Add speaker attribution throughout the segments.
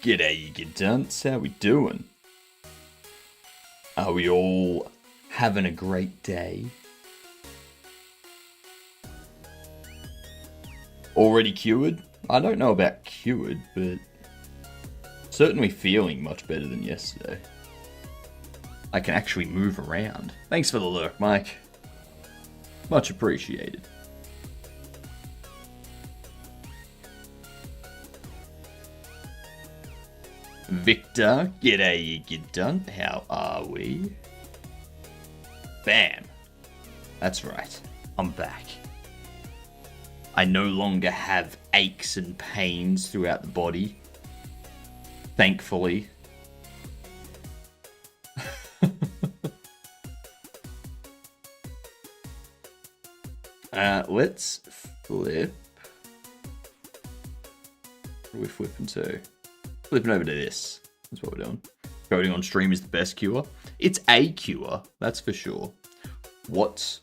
Speaker 1: G'day, you good dunce. How we doing? Are we all having a great day? Already cured? I don't know about cured, but certainly feeling much better than yesterday. I can actually move around. Thanks for the lurk, Mike. Much appreciated. Victor, g'day you good dunt. How are we? Bam. That's right. I'm back. I no longer have aches and pains throughout the body. Thankfully. Let's flip. What are we flipping to? Flipping over to this. That's what we're doing. Coding on stream is the best cure. It's a cure, that's for sure. What?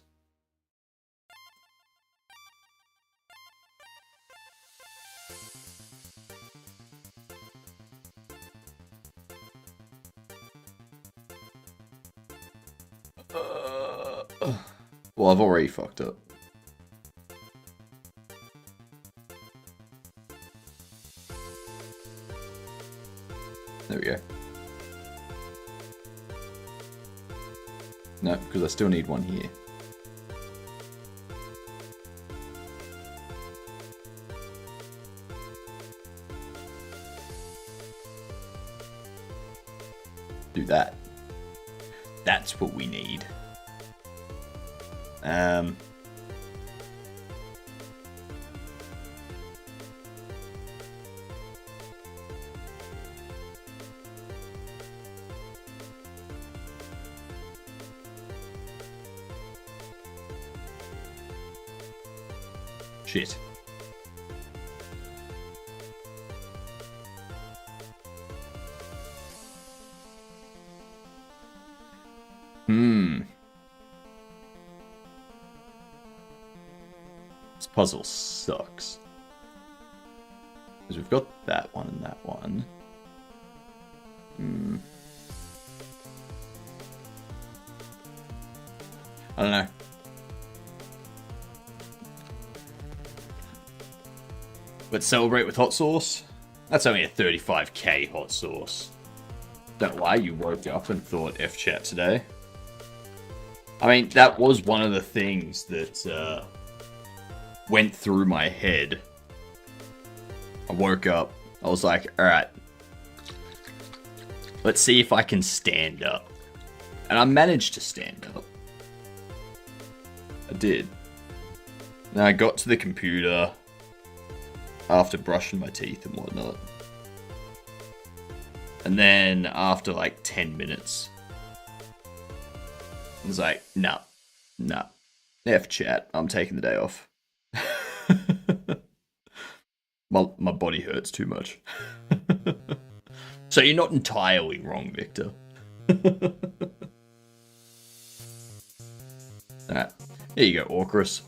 Speaker 1: Well, I've already fucked up. There we go. No, because I still need one here. Do that. That's what we need. Shit. This puzzle sucks. Because we've got that one and that one. I don't know. Let's celebrate with hot sauce. That's only a 35k hot sauce. Don't know why you woke up and thought F-chat today. I mean, that was one of the things that went through my head. I woke up. I was like, alright. Let's see if I can stand up. And I managed to stand up. I did. Then I got to the computer after brushing my teeth and whatnot. And then after like 10 minutes, I was like, nah. F chat, I'm taking the day off. My body hurts too much. So you're not entirely wrong, Victor. Alright, here you go, Orcrus.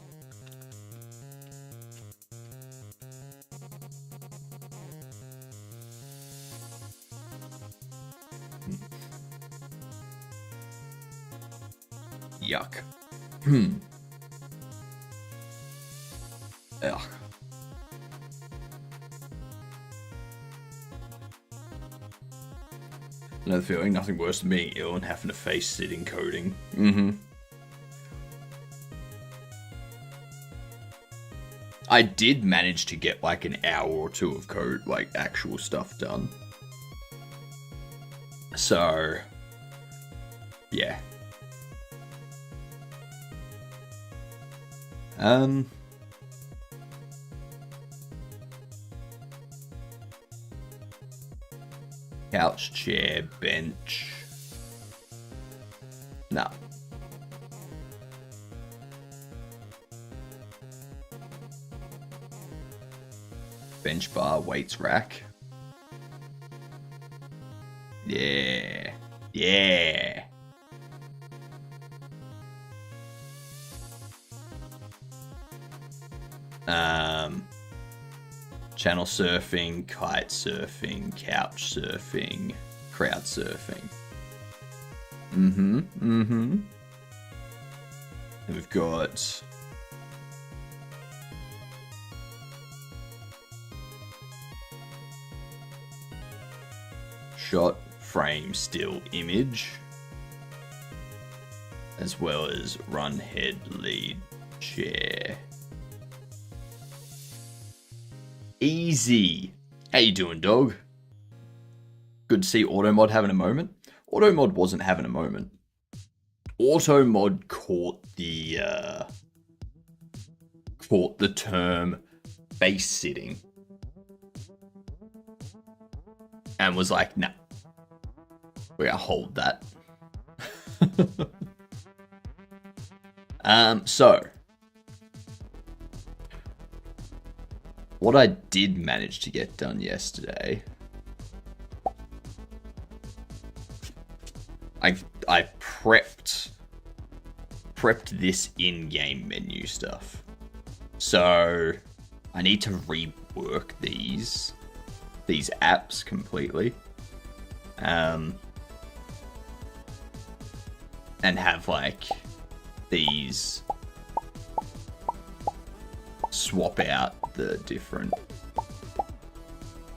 Speaker 1: Yuck. Ugh. Another feeling, nothing worse than being ill and having to face sitting coding. I did manage to get like an hour or two of code, like actual stuff done. So, yeah. Couch, chair, bench. No. Bench bar, weights rack. Yeah. Yeah. Channel surfing, kite surfing, couch surfing, crowd surfing. And we've got shot, frame, still, image, as well as run, head, lead, chair. Easy. How you doing, dog? Good to see Automod having a moment. Automod wasn't having a moment. Automod caught the term base sitting and was like, nah, we're gonna hold that. So what I did manage to get done yesterday, I prepped this in-game menu stuff. So I need to rework these apps completely. And have like these swap out the different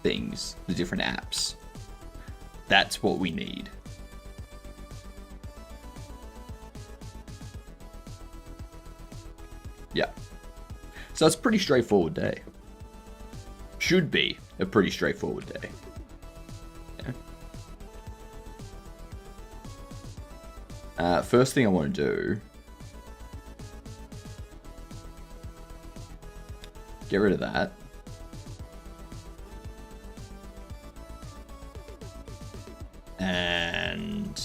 Speaker 1: things, the different apps. That's what we need. Yeah. So it's a pretty straightforward day. Should be a pretty straightforward day. Yeah. First thing I want to do, get rid of that. And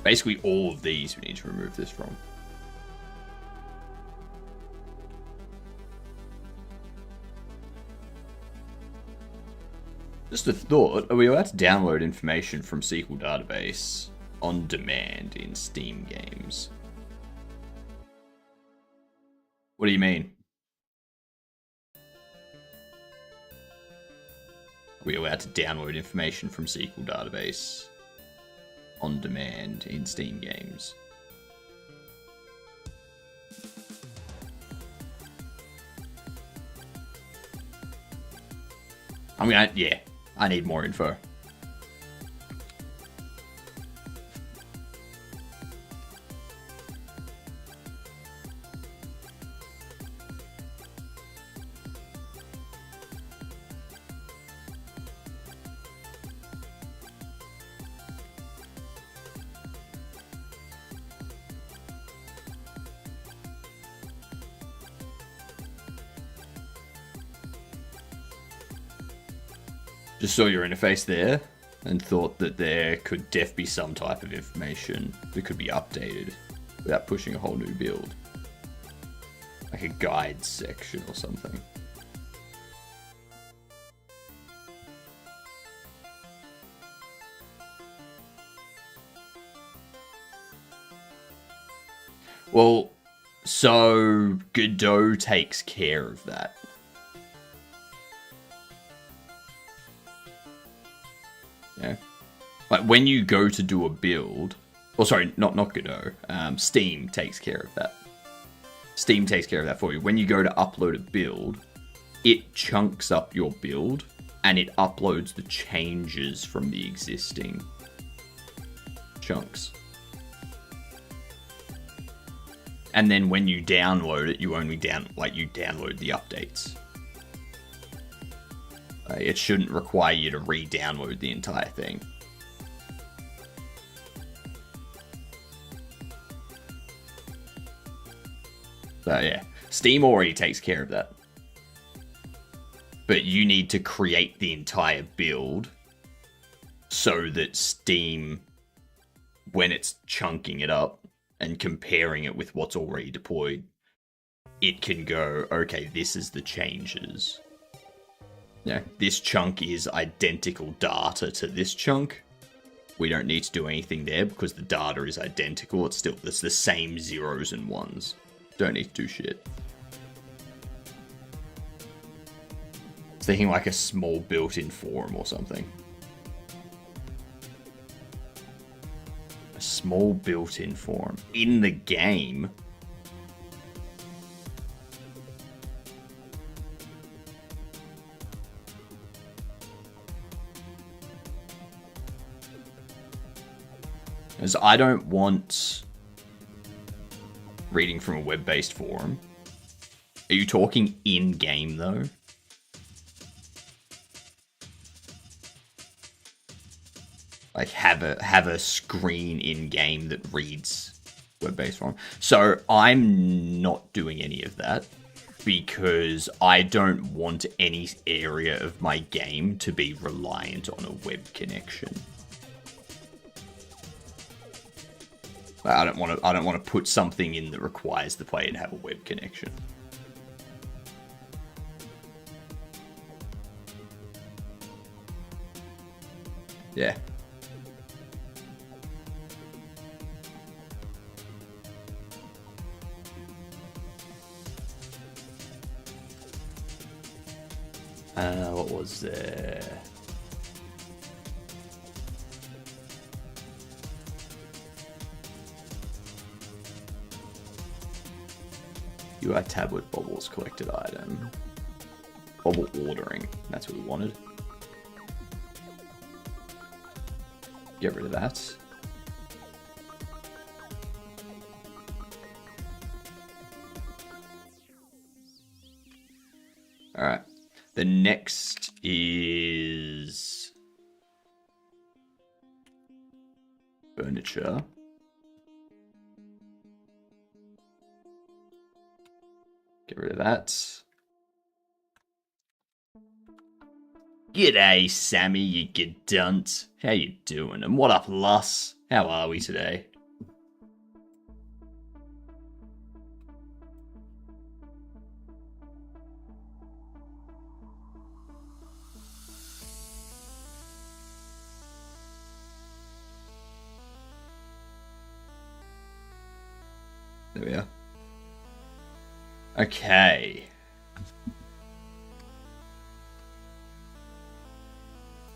Speaker 1: basically all of these we need to remove this from. Just a thought, are we allowed to download information from SQL database on demand in Steam games? What do you mean? Are we allowed to download information from SQL database on demand in Steam games? I mean, yeah, I need more info. Just saw your interface there and thought that there could be some type of information that could be updated without pushing a whole new build. Like a guide section or something. Well, so Godot takes care of that. Yeah. Like when you go to do a build, or sorry, not Godot, Steam takes care of that. Steam takes care of that for you. When you go to upload a build, it chunks up your build and it uploads the changes from the existing chunks. And then when you download it, you only download the updates. It shouldn't require you to re-download the entire thing. So yeah, Steam already takes care of that. But you need to create the entire build so that Steam, when it's chunking it up and comparing it with what's already deployed, it can go, okay, this is the changes. you know, this chunk is identical data to this chunk. We don't need to do anything there because the data is identical. It's the same zeros and ones. Don't need to do shit. Thinking like a small built-in forum or something. A small built-in forum in the game. Because I don't want reading from a web-based forum. Are you talking in-game though? Like have a screen in game that reads web-based forum. So I'm not doing any of that because I don't want any area of my game to be reliant on a web connection. I don't want to put something in that requires the player to have a web connection. Yeah. What was there? UI tablet bobbles collected item. Bobble ordering. That's what we wanted. Get rid of that. Alright. The next is furniture. Get rid of that. G'day, Sammy, you gadunt. How you doing? And what up, Lus? How are we today? There we are. Okay.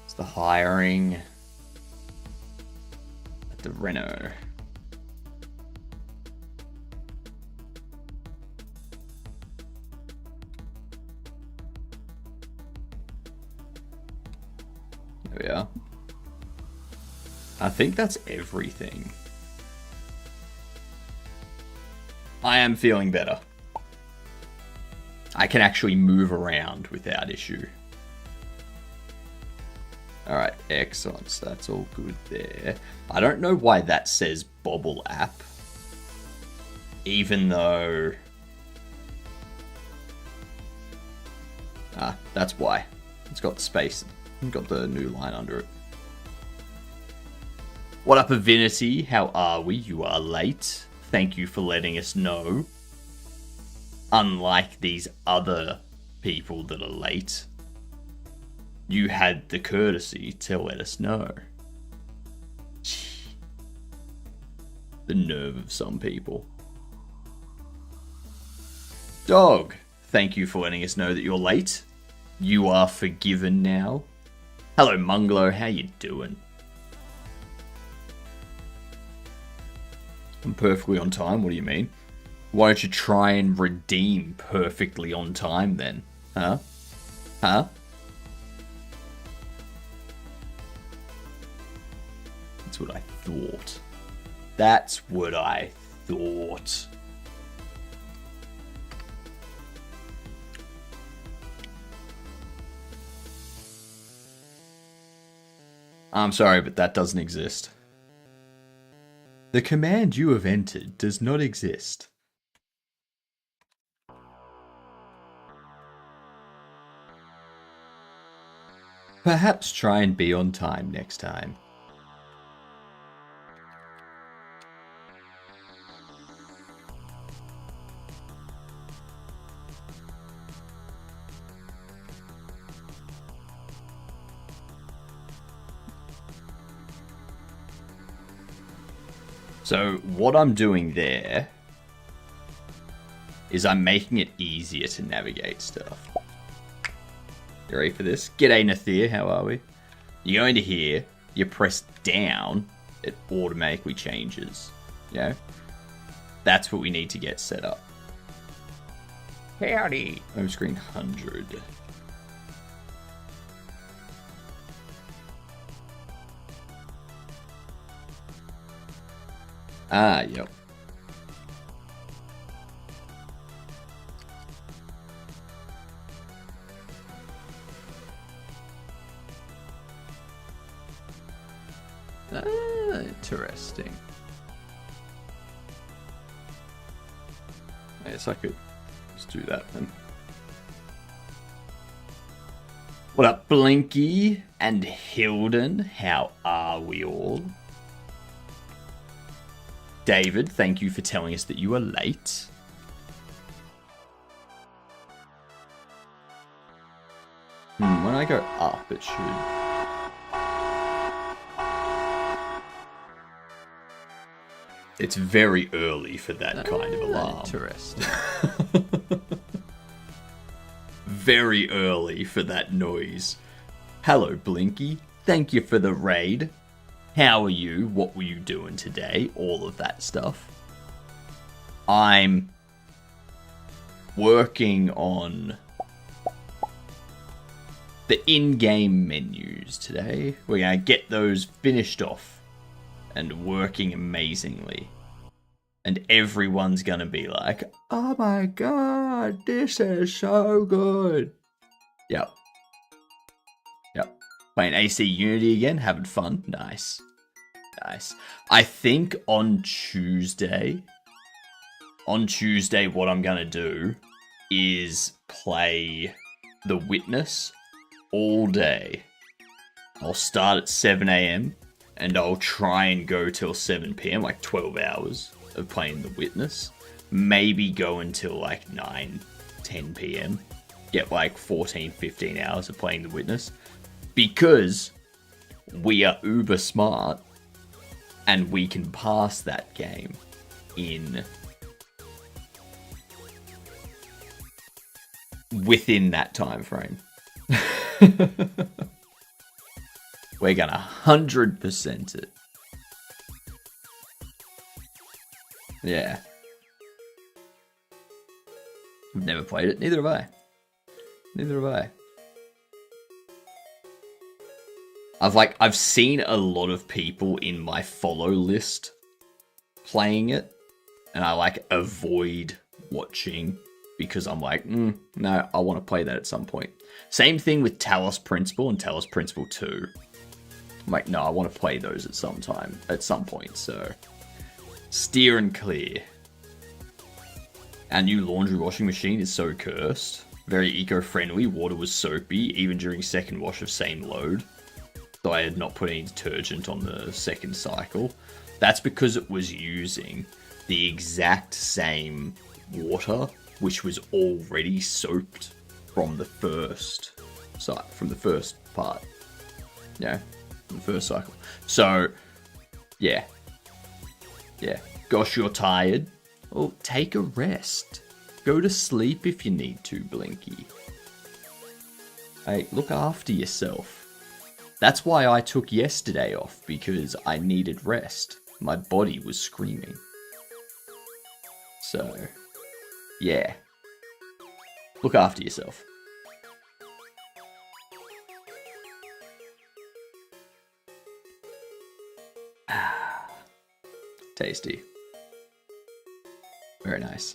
Speaker 1: It's the hiring at the Reno. There we are. I think that's everything. I am feeling better. I can actually move around without issue. Alright, excellent. So that's all good there. I don't know why that says Bobble app. Even though... Ah, that's why. It's got the space. It's got the new line under it. What up, Avinity? How are we? You are late. Thank you for letting us know. Unlike these other people that are late, you had the courtesy to let us know. The nerve of some people. Dog, thank you for letting us know that you're late. You are forgiven now. Hello, Munglo, how you doing? I'm perfectly on time, what do you mean? Why don't you try and redeem perfectly on time then? Huh? Huh? That's what I thought. That's what I thought. I'm sorry, but that doesn't exist. The command you have entered does not exist. Perhaps try and be on time next time. So what I'm doing there is I'm making it easier to navigate stuff. You ready for this? G'day Nathir, how are we? You go into here, you press down, it automatically changes. Yeah? That's what we need to get set up. Howdy. Home screen 100. Ah, yep. Interesting. I guess I could just do that then. What up, Blinky and Hilden? How are we all? David, thank you for telling us that you are late. When I go up, it should... It's very early for that kind of alarm. Interesting. Very early for that noise. Hello, Blinky. Thank you for the raid. How are you? What were you doing today? All of that stuff. I'm working on the in-game menus today. We're going to get those finished off and working amazingly. And everyone's going to be like, oh my god, this is so good. Yep. Yep. Playing AC Unity again, having fun. Nice. Nice. I think on Tuesday, what I'm going to do is play The Witness all day. I'll start at 7 a.m. and I'll try and go till 7 p.m., like 12 hours of playing The Witness. Maybe go until like 9, 10 p.m. Get like 14, 15 hours of playing The Witness. Because we are uber smart and we can pass that game within that time frame. We're gonna 100% it. Yeah. I've never played it. Neither have I. Neither have I. I've seen a lot of people in my follow list playing it, and I avoid watching because I'm like, no, I want to play that at some point. Same thing with Talos Principle and Talos Principle 2. I'm like, no, I want to play those at some point, so steer and clear. Our new laundry washing machine is so cursed. Very eco-friendly, water was soapy, even during second wash of same load. So I had not put any detergent on the second cycle. That's because it was using the exact same water, which was already soaped from the first part. Yeah, from the first cycle. So, yeah. Gosh, you're tired? Well, take a rest. Go to sleep if you need to, Blinky. Hey, look after yourself. That's why I took yesterday off, because I needed rest. My body was screaming. So, yeah. Look after yourself. Tasty. Very nice.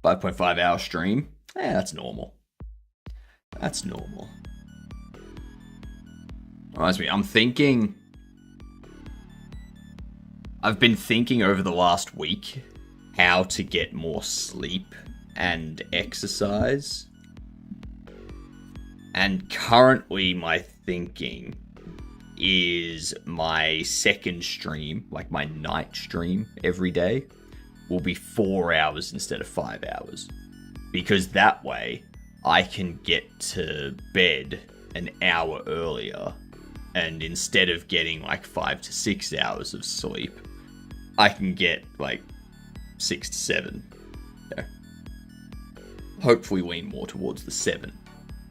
Speaker 1: $5.5 hour stream. That's normal. That's normal. Reminds me, I've been thinking over the last week how to get more sleep and exercise. And currently my thinking is my second stream, like my night stream every day, will be 4 hours instead of 5 hours. Because that way, I can get to bed an hour earlier, and instead of getting like 5 to 6 hours of sleep, I can get like 6 to 7. Yeah. Hopefully lean more towards the 7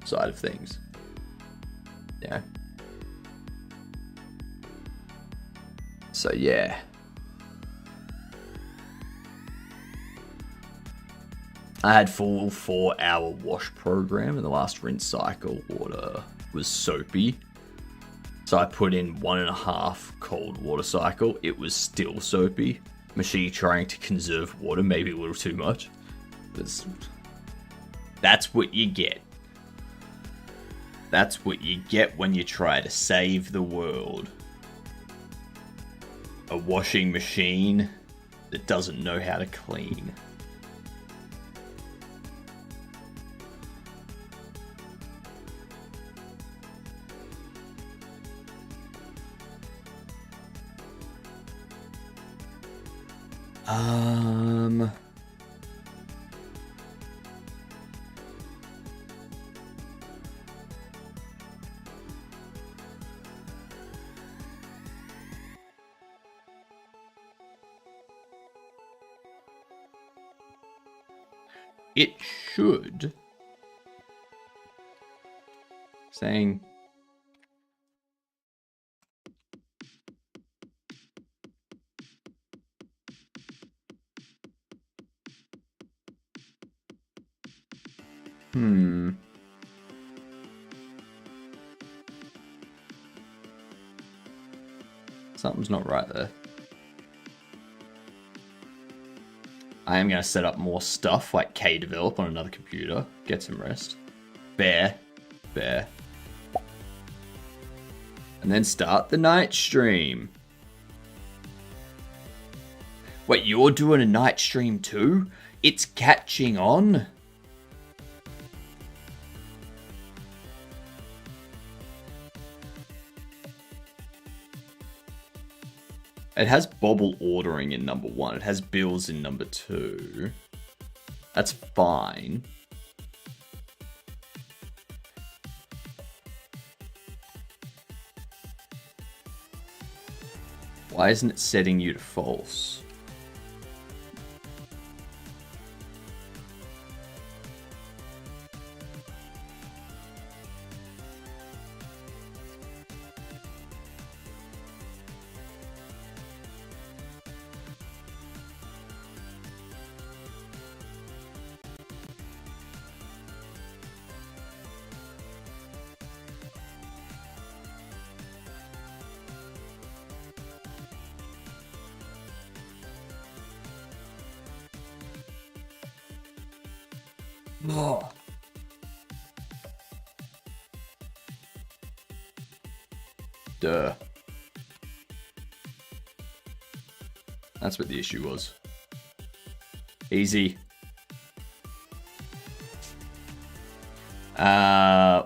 Speaker 1: side of things. Yeah. So yeah. I had full 4-hour wash program, and the last rinse cycle water was soapy. So I put in 1.5 cold water cycle. It was still soapy. Machine trying to conserve water, maybe a little too much. That's what you get. That's what you get when you try to save the world. A washing machine that doesn't know how to clean. It should. Saying. Something's not right there. I am going to set up more stuff like K-Develop on another computer. Get some rest. Bear. And then start the night stream. Wait, you're doing a night stream too? It's catching on? It has Bobble ordering in number 1. It has bills in number 2. That's fine. Why isn't it setting you to false? Oh. Duh. That's what the issue was. Easy.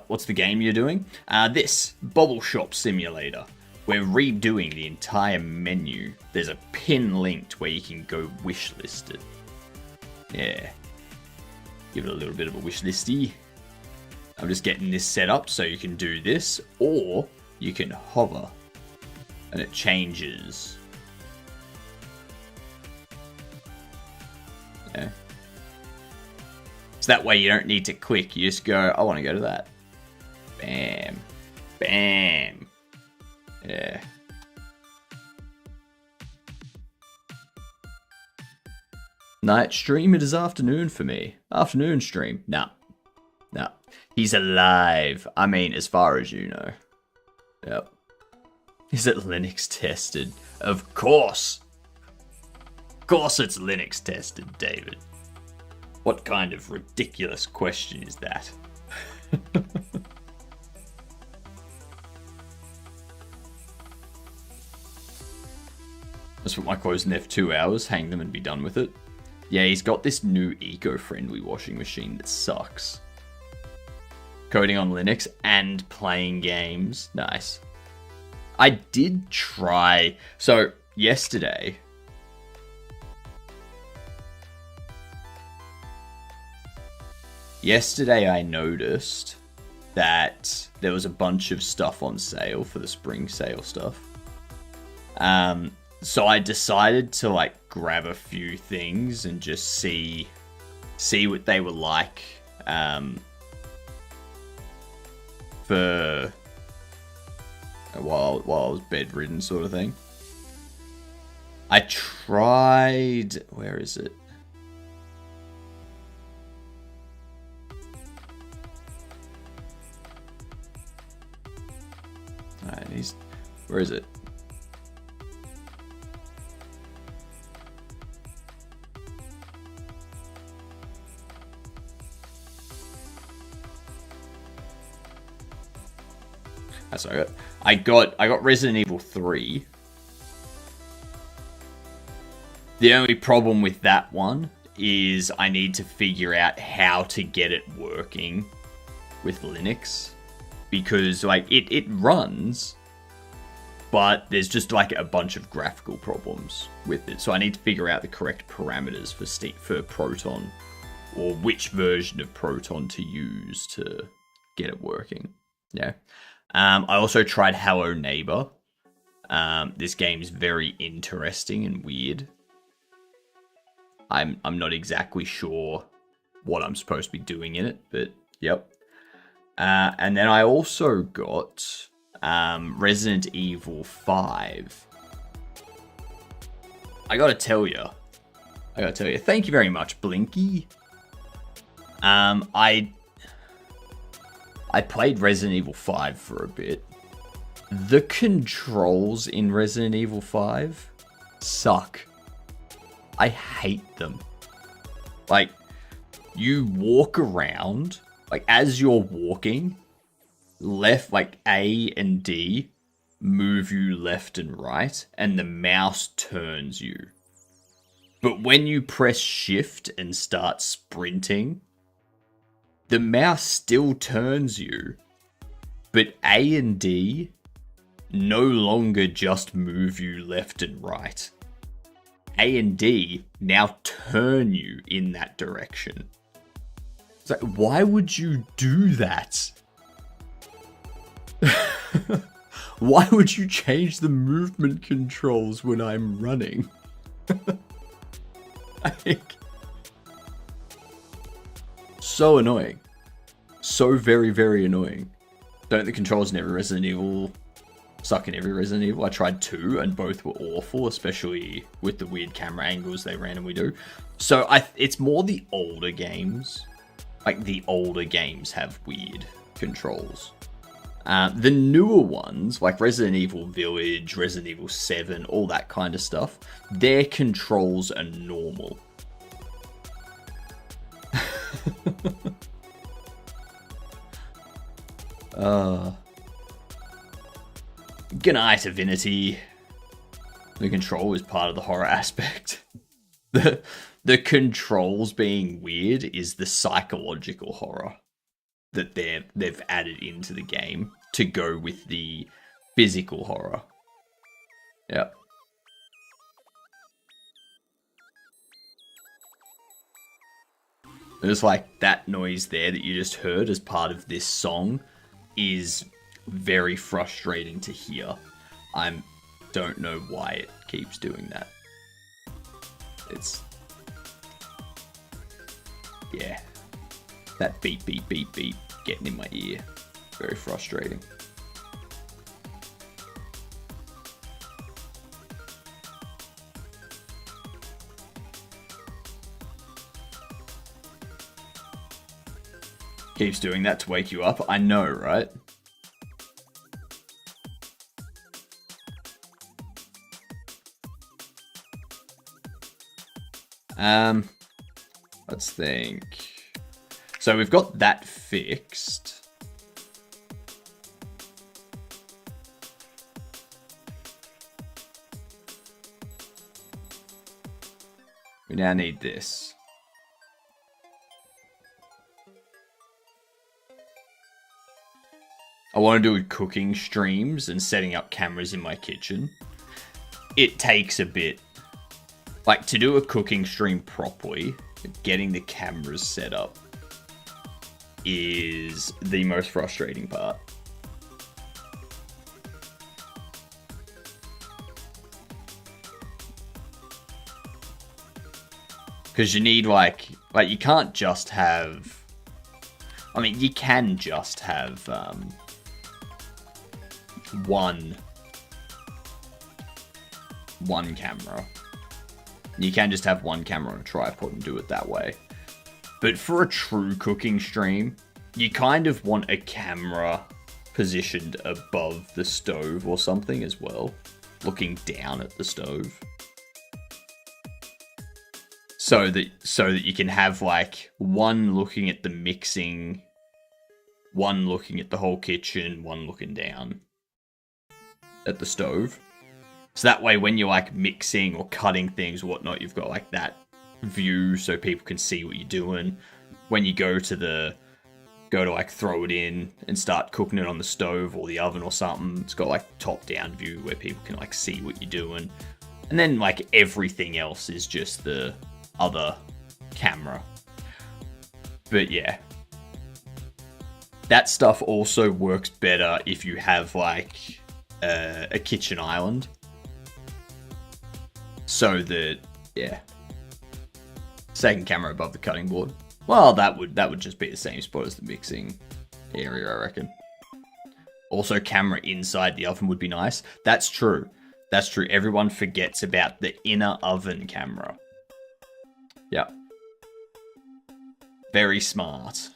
Speaker 1: What's the game you're doing? This, Bobble Shop Simulator. We're redoing the entire menu. There's a pin linked where you can go wishlist it. Yeah. Give it a little bit of a wish listy. I'm just getting this set up so you can do this, or you can hover and it changes. Yeah. So that way you don't need to click, you just go, I want to go to that. Bam. Bam. Yeah. Night stream? It is afternoon for me. Afternoon stream? No. He's alive. I mean, as far as you know. Yep. Is it Linux tested? Of course. Of course it's Linux tested, David. What kind of ridiculous question is that? Just put my clothes in there for 2 hours, hang them and be done with it. Yeah, he's got this new eco-friendly washing machine that sucks. Coding on Linux and playing games. Nice. I did try... So, yesterday... yesterday I noticed that there was a bunch of stuff on sale for the spring sale stuff. So I decided to like grab a few things and just see what they were like for while I was bedridden, sort of thing. I tried. Where is it? Alright, where is it? That's what I got. I got Resident Evil 3. The only problem with that one is I need to figure out how to get it working with Linux, because like it runs, but there's just like a bunch of graphical problems with it. So I need to figure out the correct parameters for Proton, or which version of Proton to use to get it working. Yeah. I also tried Hello Neighbor. This game's very interesting and weird. I'm not exactly sure what I'm supposed to be doing in it, but yep. And then I also got Resident Evil 5. I gotta tell you, thank you very much, Blinky. I played Resident Evil 5 for a bit. The controls in Resident Evil 5 suck. I hate them. Like, you walk around, like, as you're walking, left, like, A and D move you left and right, and the mouse turns you. But when you press shift and start sprinting, the mouse still turns you, but A and D no longer just move you left and right. A and D now turn you in that direction. It's like, why would you do that? Why would you change the movement controls when I'm running? So annoying. So very, very annoying. Don't the controls in every Resident Evil suck in every Resident Evil? I tried 2 and both were awful, especially with the weird camera angles they randomly do. So it's more the older games. Like, the older games have weird controls. The newer ones, like Resident Evil Village, Resident Evil 7, all that kind of stuff, their controls are normal. Good night, Divinity. The control is part of the horror aspect. The controls being weird is the psychological horror that they've added into the game to go with the physical horror. Yep. It's like that noise there that you just heard as part of this song is very frustrating to hear. I don't know why it keeps doing that. Yeah. That beep, beep, beep, beep getting in my ear. Very frustrating. Keeps doing that to wake you up. I know, right? Let's think. So we've got that fixed. We now need this. I want to do cooking streams and setting up cameras in my kitchen. It takes a bit. Like, to do a cooking stream properly, getting the cameras set up is the most frustrating part. Because you need, like, you can't just have... I mean, you can just have, one camera. You can just have one camera on a tripod and do it that way. But for a true cooking stream, you kind of want a camera positioned above the stove or something as well, looking down at the stove. So that you can have, like, one looking at the mixing, one looking at the whole kitchen, one looking down at the stove. So that way when you're, like, mixing or cutting things or whatnot, you've got, like, that view so people can see what you're doing. When you go to like, throw it in and start cooking it on the stove or the oven or something, it's got, like, top-down view where people can, like, see what you're doing. And then, like, everything else is just the other camera. But yeah, that stuff also works better if you have, like, a kitchen island, so that, yeah, second camera above the cutting board. Well, that would just be the same spot as the mixing area, I reckon. Also, camera inside the oven would be nice. That's true. That's true. Everyone forgets about the inner oven camera. Yeah. Very smart.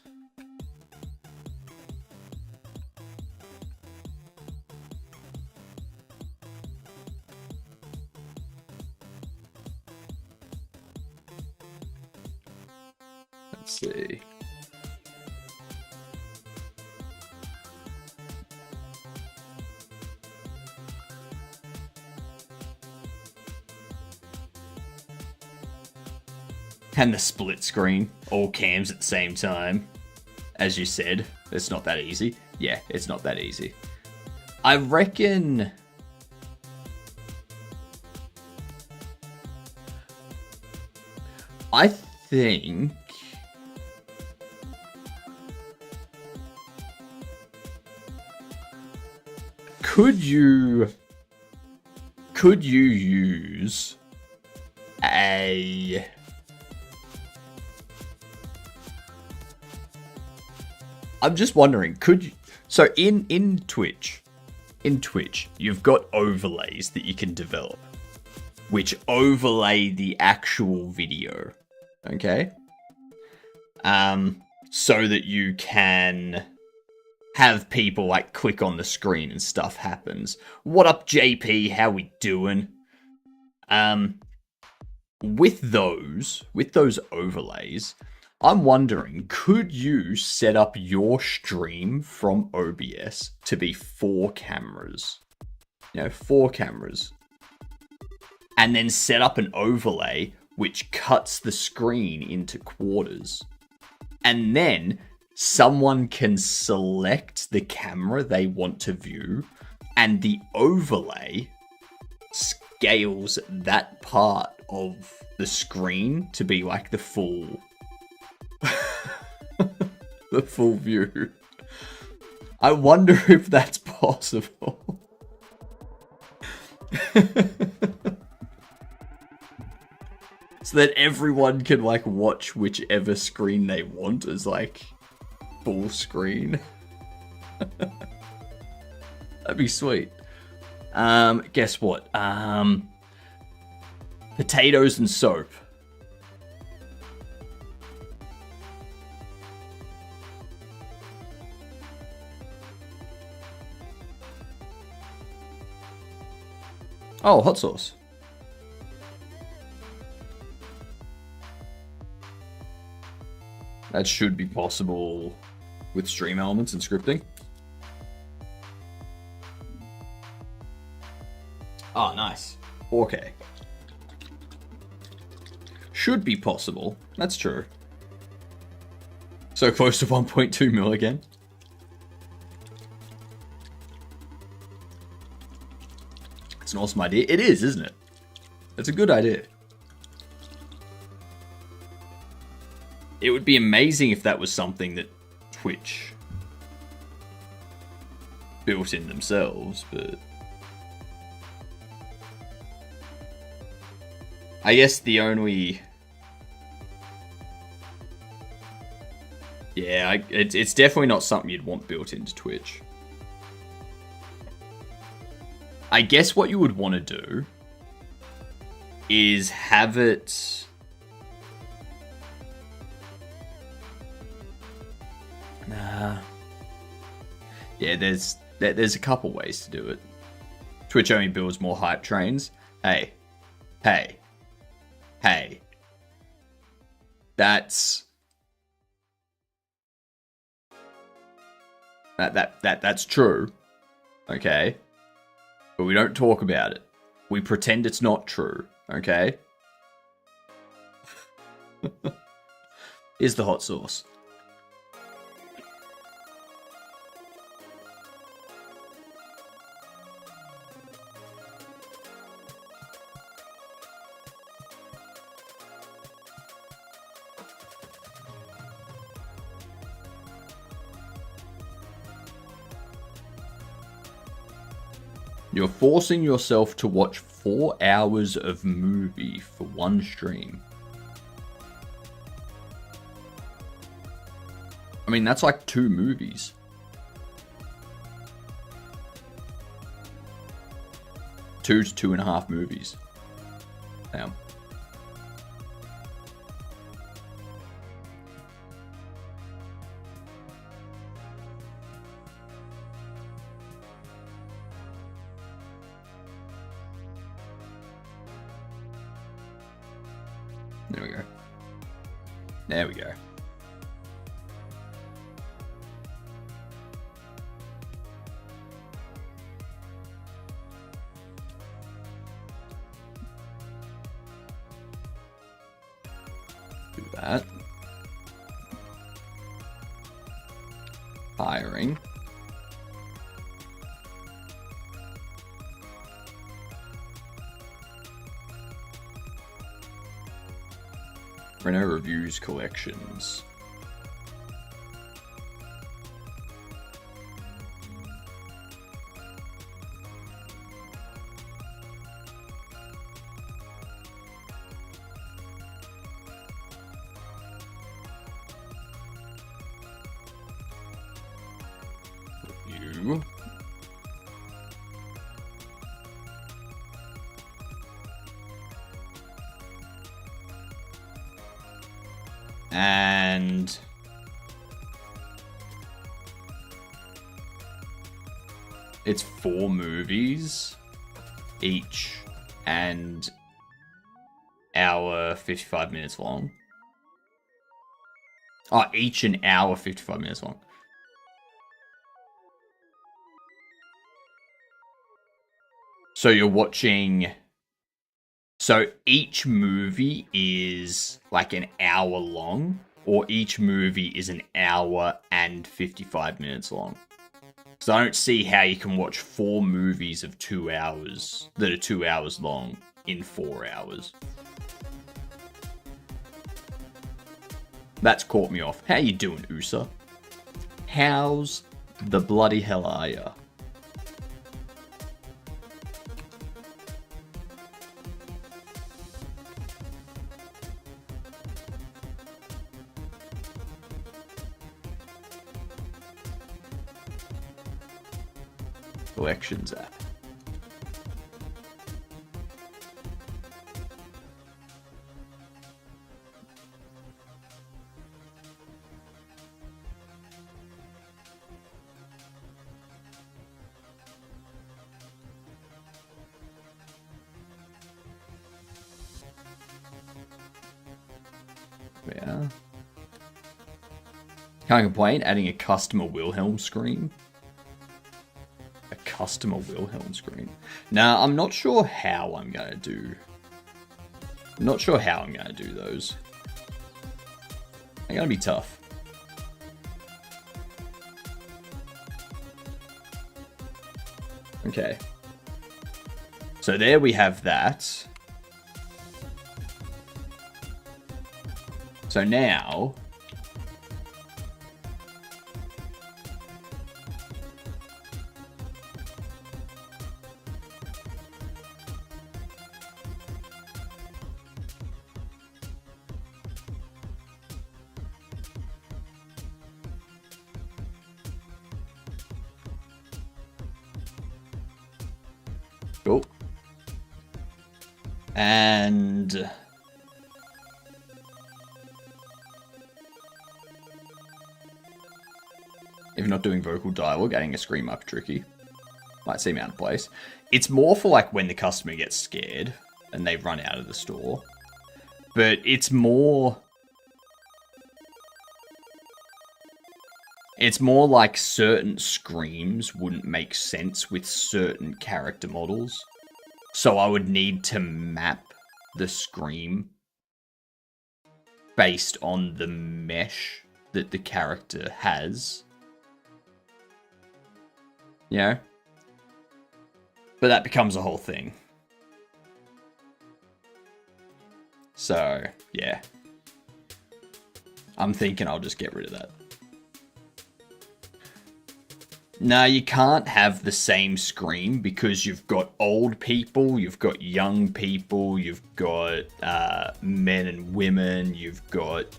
Speaker 1: Let's see. And the split screen, all cams at the same time. As you said, it's not that easy. Yeah, it's not that easy. I reckon... I think... Could you use a... I'm just wondering, could you... So in Twitch, you've got overlays that you can develop, which overlay the actual video, okay? So that you can have people, like, click on the screen and stuff happens. What up, JP? How we doing? With those overlays, I'm wondering, could you set up your stream from OBS to be 4 cameras? You know, 4 cameras. And then set up an overlay which cuts the screen into quarters. And then someone can select the camera they want to view, and the overlay scales that part of the screen to be like the full... the full view. I wonder if that's possible. So that everyone can, like, watch whichever screen they want as, like, full screen. That'd be sweet. Guess what? Potatoes and soap. Oh, hot sauce. That should be possible with stream elements and scripting. Oh, nice. 4K. Should be possible. That's true. So close to 1.2 mil again. It's an awesome idea. It is, isn't it? It's a good idea. It would be amazing if that was something that Twitch built in themselves, but I guess the only... Yeah, it's definitely not something you'd want built into Twitch. I guess what you would want to do is have it... Nah. Yeah, there's a couple ways to do it. Twitch only builds more hype trains. Hey. That's that's true. Okay? But we don't talk about it. We pretend it's not true, okay? Here's the hot sauce. You're forcing yourself to watch 4 hours of movie for one stream. I mean, that's like 2 movies. Two to 2.5 movies. Damn. There we go. There we go. Do that. Hiring. Reno Reviews Collections. Review. And it's 4 movies each and hour 55 minutes long. Oh, each an hour 55 minutes long. So you're watching... So each movie is like an hour long, or each movie is an hour and 55 minutes long. So I don't see how you can watch 4 movies of 2 hours that are 2 hours long in 4 hours. That's caught me off. How you doing, USA? How's the bloody hell are ya? Collections app. Yeah. Can't complain, adding a customer Wilhelm screen. Customer Wilhelm screen. Now, I'm not sure how I'm gonna do. I'm not sure how I'm gonna do those. They're gonna be tough. Okay. So there we have that. So now And if you're not doing vocal dialogue, adding a scream might be tricky. Might seem out of place. It's more for like when the customer gets scared and they run out of the store. But it's more like certain screams wouldn't make sense with certain character models. So I would need to map the scream based on the mesh that the character has. You know? But that becomes a whole thing. So, yeah. I'm thinking I'll just get rid of that. No, you can't have the same scream because you've got old people, you've got young people, you've got men and women, you've got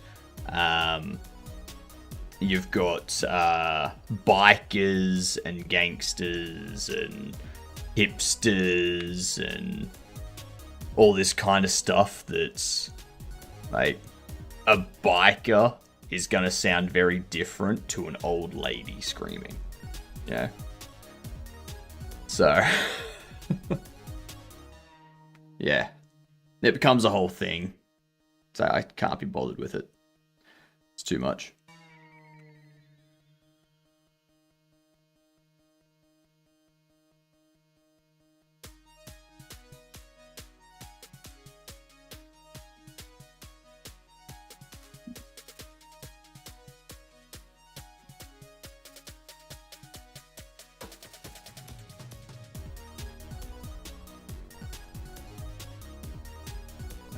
Speaker 1: bikers and gangsters and hipsters and all this kind of stuff that's like a biker is going to sound very different to an old lady screaming. Yeah. So, yeah. It becomes a whole thing. So I can't be bothered with it. It's too much.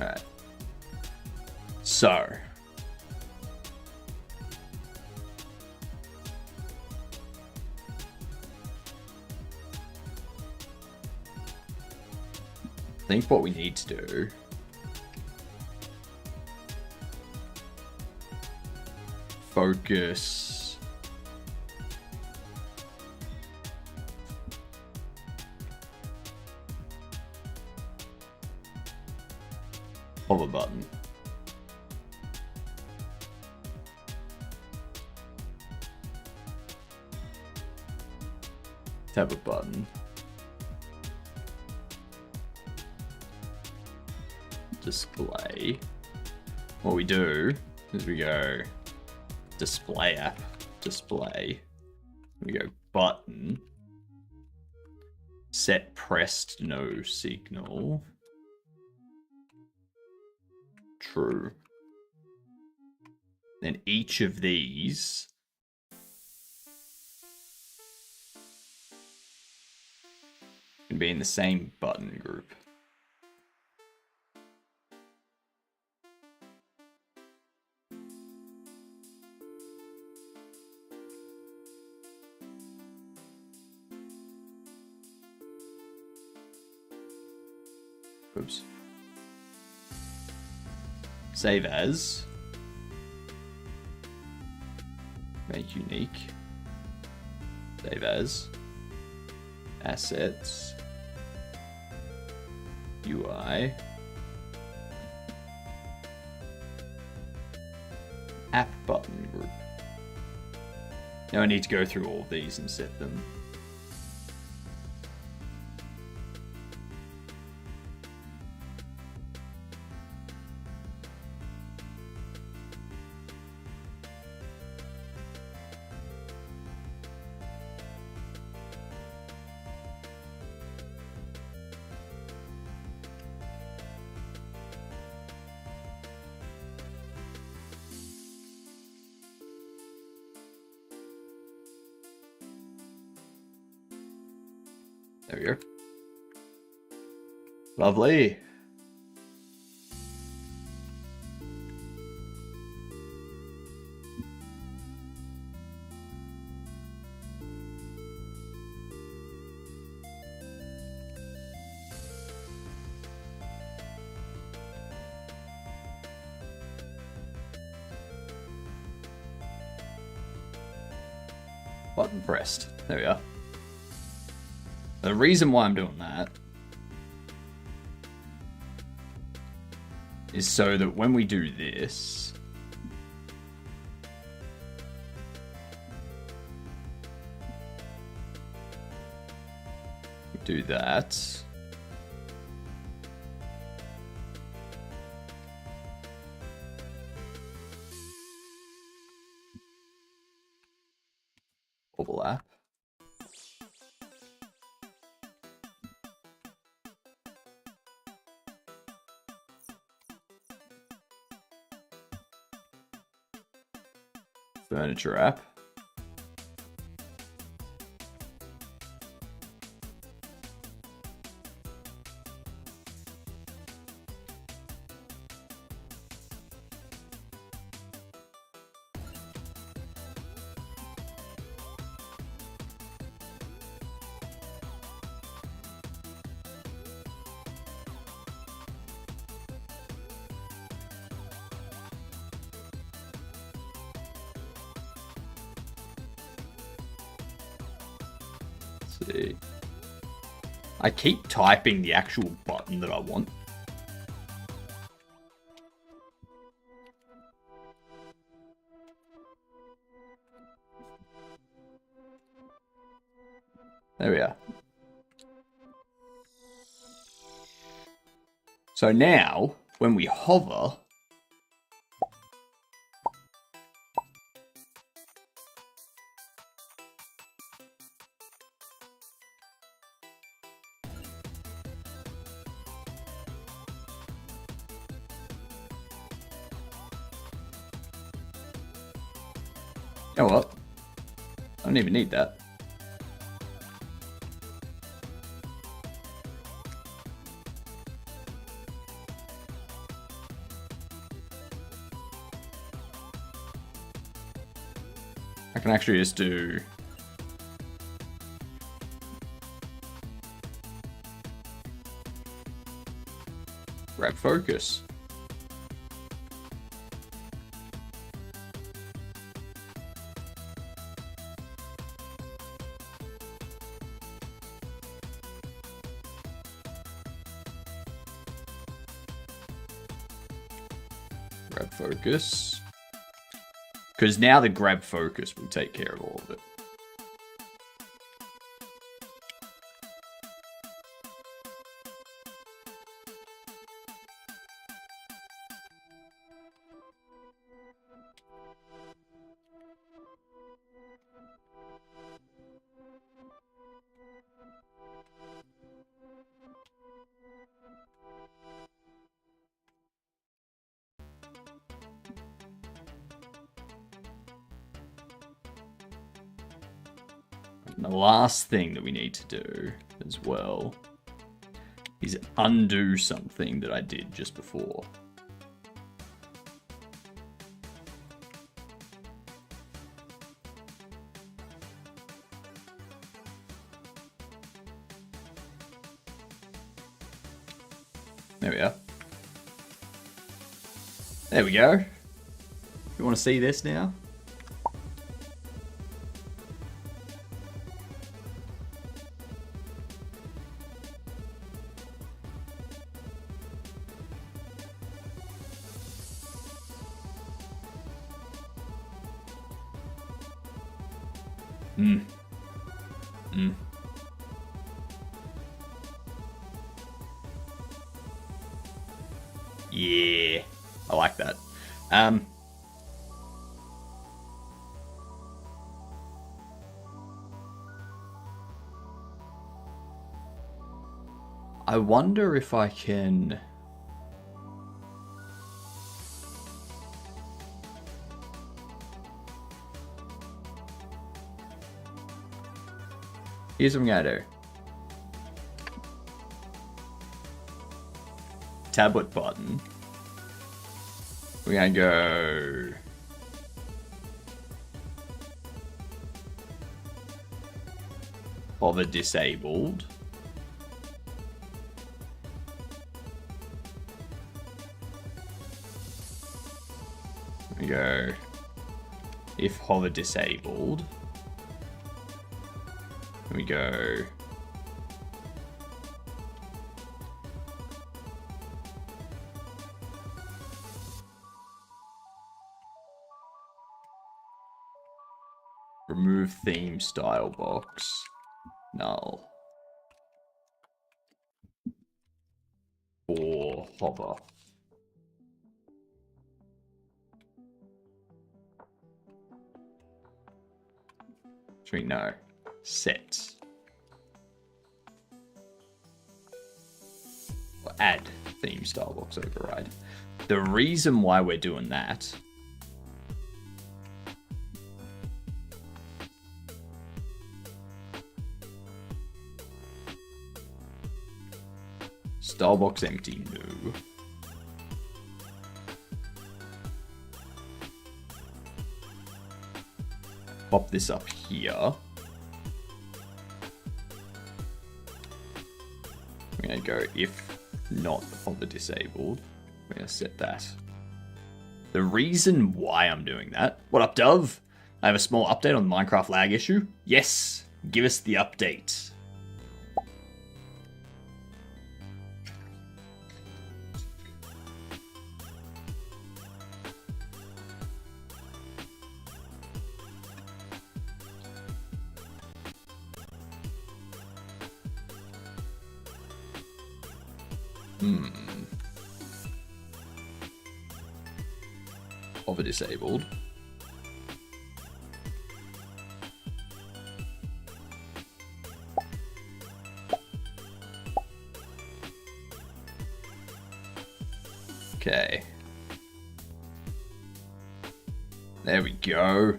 Speaker 1: Alright. So. I think what we need to do focus hover button. Tap a button. Display. What we do is we go display app, display. We go button. Set pressed no signal. True. Then each of these can be in the same button group. Oops. Save as. Make unique. Save as. Assets. UI. App button group. Now I need to go through all of these and set them. There we go. Lovely. Button pressed. There we are. The reason why I'm doing that is so that when we do this, we do that. Overlap. Furniture app. See. I keep typing the actual button that I want. There we are. So now, when we hover, you know what? I don't even need that. I can actually just do grab focus. Grab focus. Because now the grab focus will take care of all of it. And the last thing that we need to do as well is undo something that I did just before. There we are. There we go. You want to see this now? Yeah, I like that. I wonder if I can... Here's what I'm gonna do. Tablet button. We're gonna go... Hover disabled. We go... If hover disabled. We go... Remove theme style box. Null. Or hover. Actually, no. Set. Or add theme style box override. The reason why we're doing that Starbox empty, no. Pop this up here. I'm gonna go if not hover disabled. We're gonna set that. The reason why I'm doing that. What up, Dove? I have a small update on the Minecraft lag issue. Yes, give us the update. Hover disabled. Okay. There we go.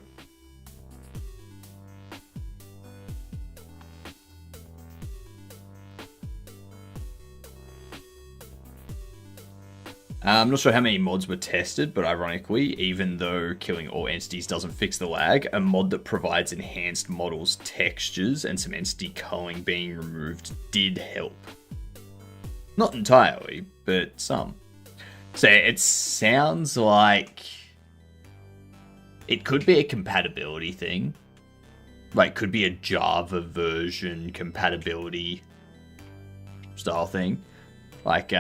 Speaker 1: I'm not sure how many mods were tested, but ironically, even though killing all entities doesn't fix the lag, a mod that provides enhanced models, textures, and some entity culling being removed did help. Not entirely, but some. So it sounds like it could be a compatibility thing. Like, could be a Java version compatibility style thing. Like,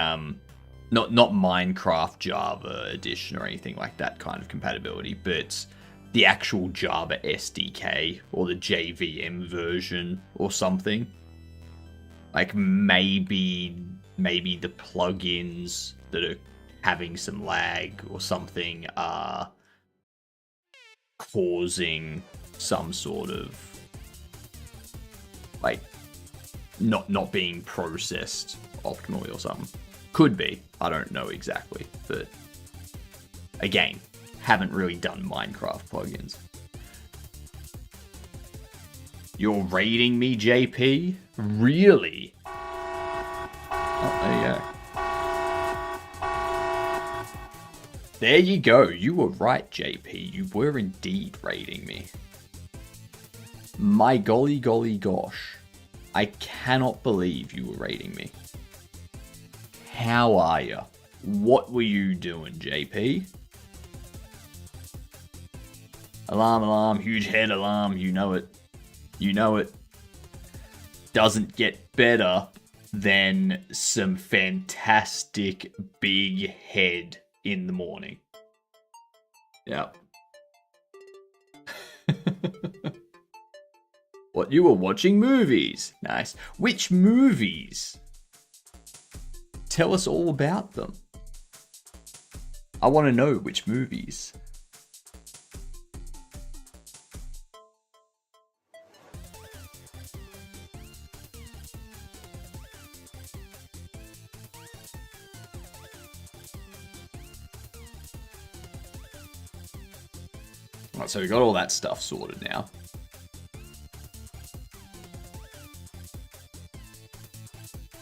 Speaker 1: not Minecraft Java edition or anything like that kind of compatibility, but the actual Java SDK or the JVM version or something. Like maybe the plugins that are having some lag or something are causing some sort of like not being processed optimally or something. Could be. I don't know exactly. But again, haven't really done Minecraft plugins. You're raiding me, JP? Really? Oh, there you go. There you go. You were right, JP. You were indeed raiding me. My golly gosh. I cannot believe you were raiding me. How are you? What were you doing, JP? Alarm, huge head alarm, you know it. You know it. Doesn't get better than some fantastic big head in the morning. Yep. What, you were watching movies? Nice. Which movies? Tell us all about them. I want to know which movies. Alright, so we got all that stuff sorted now.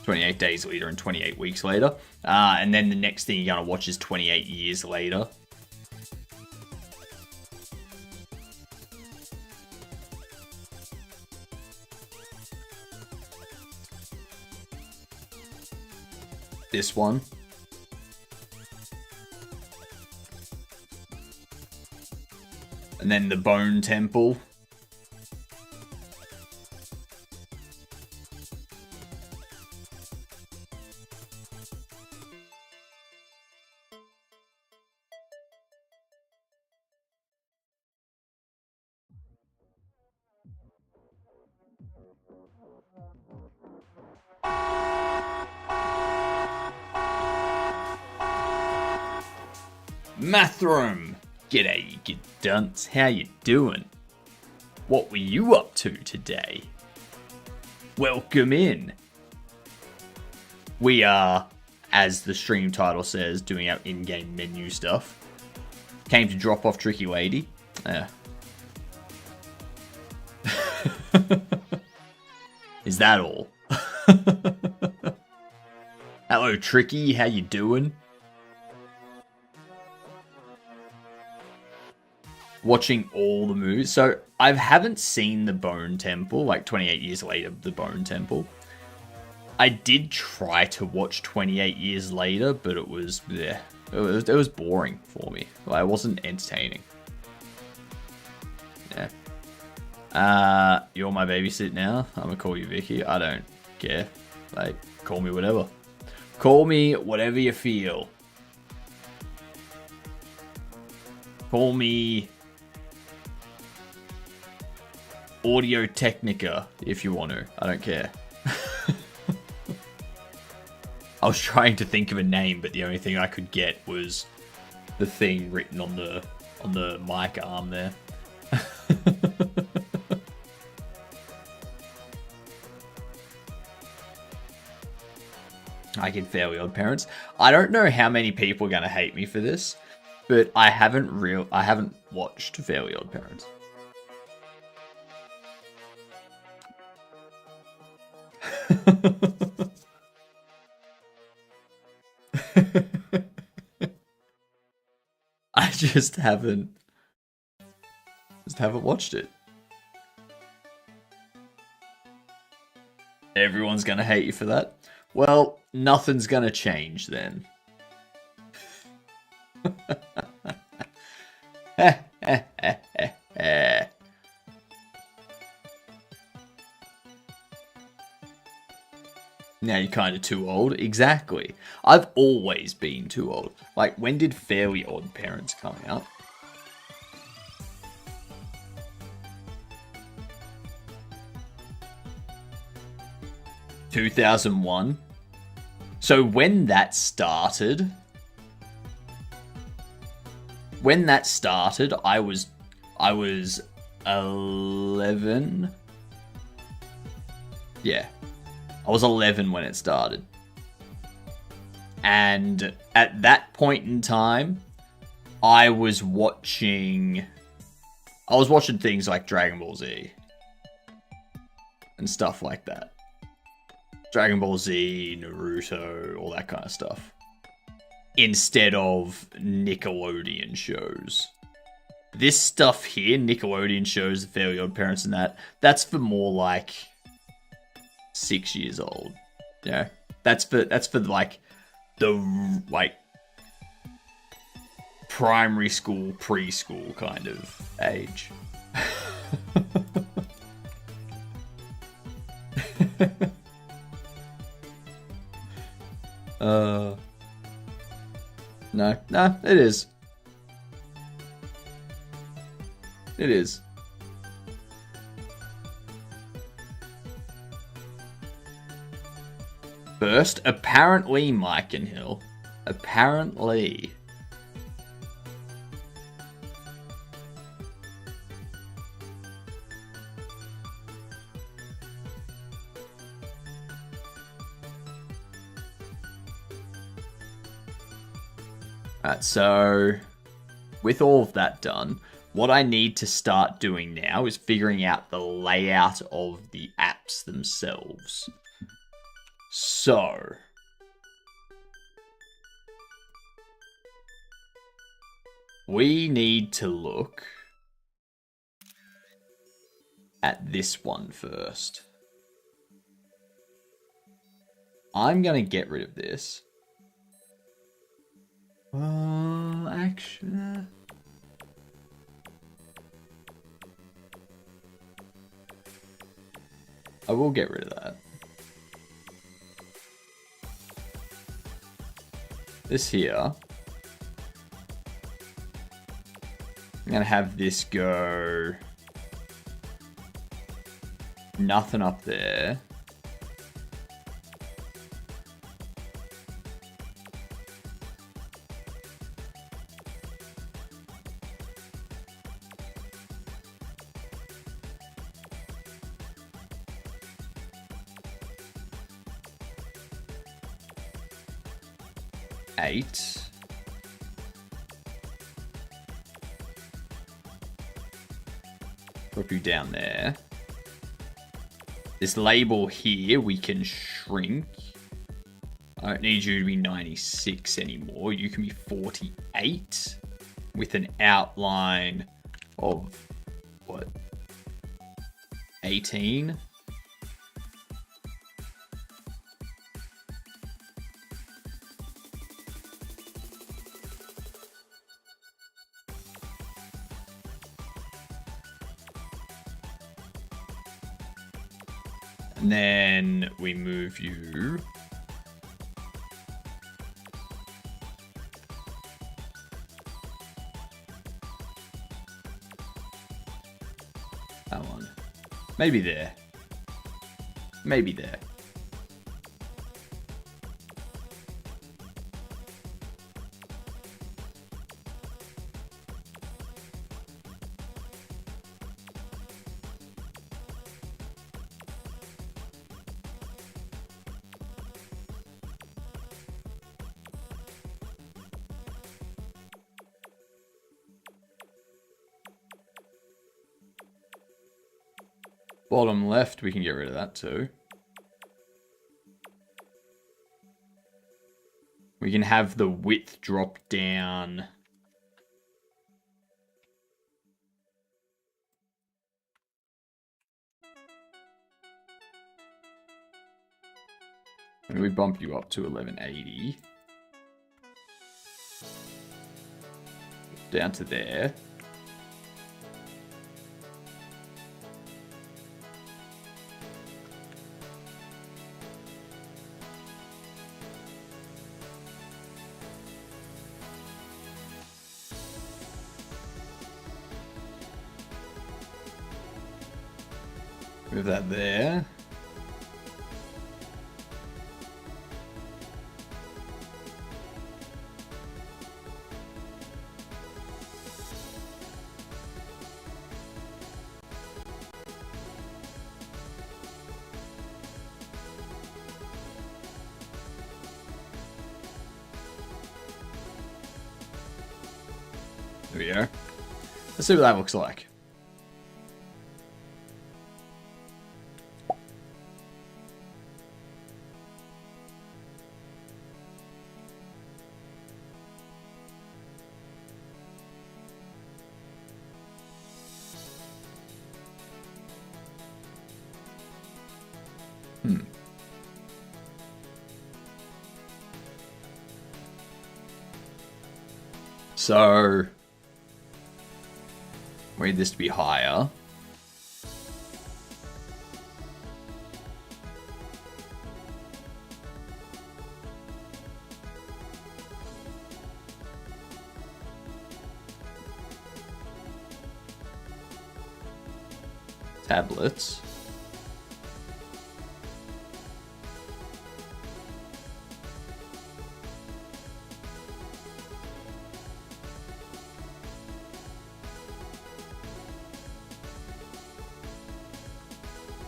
Speaker 1: "28 days later and 28 weeks later. And then the next thing you're going to watch is 28 years later. This one. And then the Bone Temple. Mathram! G'day, you good dunce. How you doing? What were you up to today? Welcome in. We are, as the stream title says, doing our in-game menu stuff. Came to drop off Tricky Lady. Is that all? Hello, Tricky. How you doing? Watching all the movies. So I haven't seen the Bone Temple, like 28 years later, the Bone Temple. I did try to watch 28 years later, but it was, yeah, it was boring for me. Like, it wasn't entertaining. Yeah. You're my babysit now. I'm gonna call you Vicky. I don't care. Like, call me whatever. Call me whatever you feel. Call me Audio Technica if you want to. I don't care. I was trying to think of a name, but the only thing I could get was the thing written on the mic arm there. I get Fairly Odd Parents. I don't know how many people are gonna hate me for this, but I haven't watched Fairly Odd Parents. I just haven't watched it. Everyone's gonna hate you for that. Well, nothing's gonna change then. Now you're kind of too old. Exactly. I've always been too old. Like, when did Fairly Odd Parents come out? (2001). So when that started, I was 11. Yeah. I was 11 when it started. And at that point in time, I was watching things like Dragon Ball Z and stuff like that. Dragon Ball Z, Naruto, all that kind of stuff. Instead of Nickelodeon shows. This stuff here, Nickelodeon shows, The Fairly Odd Parents and that's for more like 6 years old. Yeah. That's for like the like primary school, preschool kind of age. No, it is. It is. First, apparently, Mike and Hill. Apparently. Alright, so with all of that done, what I need to start doing now is figuring out the layout of the apps themselves. So, we need to look at this one first. I'm going to get rid of this. Well, actually, I will get rid of that. This here, I'm gonna have this go nothing up there. 8. Drop you down there. This label here we can shrink. I don't need you to be 96 anymore. You can be 48 with an outline of, what, 18? And then we move you. That one. Maybe there. Maybe there. Bottom left, we can get rid of that too. We can have the width drop down. And we bump you up to 1180. Down to there. Move that there. There we go. Let's see what that looks like. So, we need this to be higher. Tablets.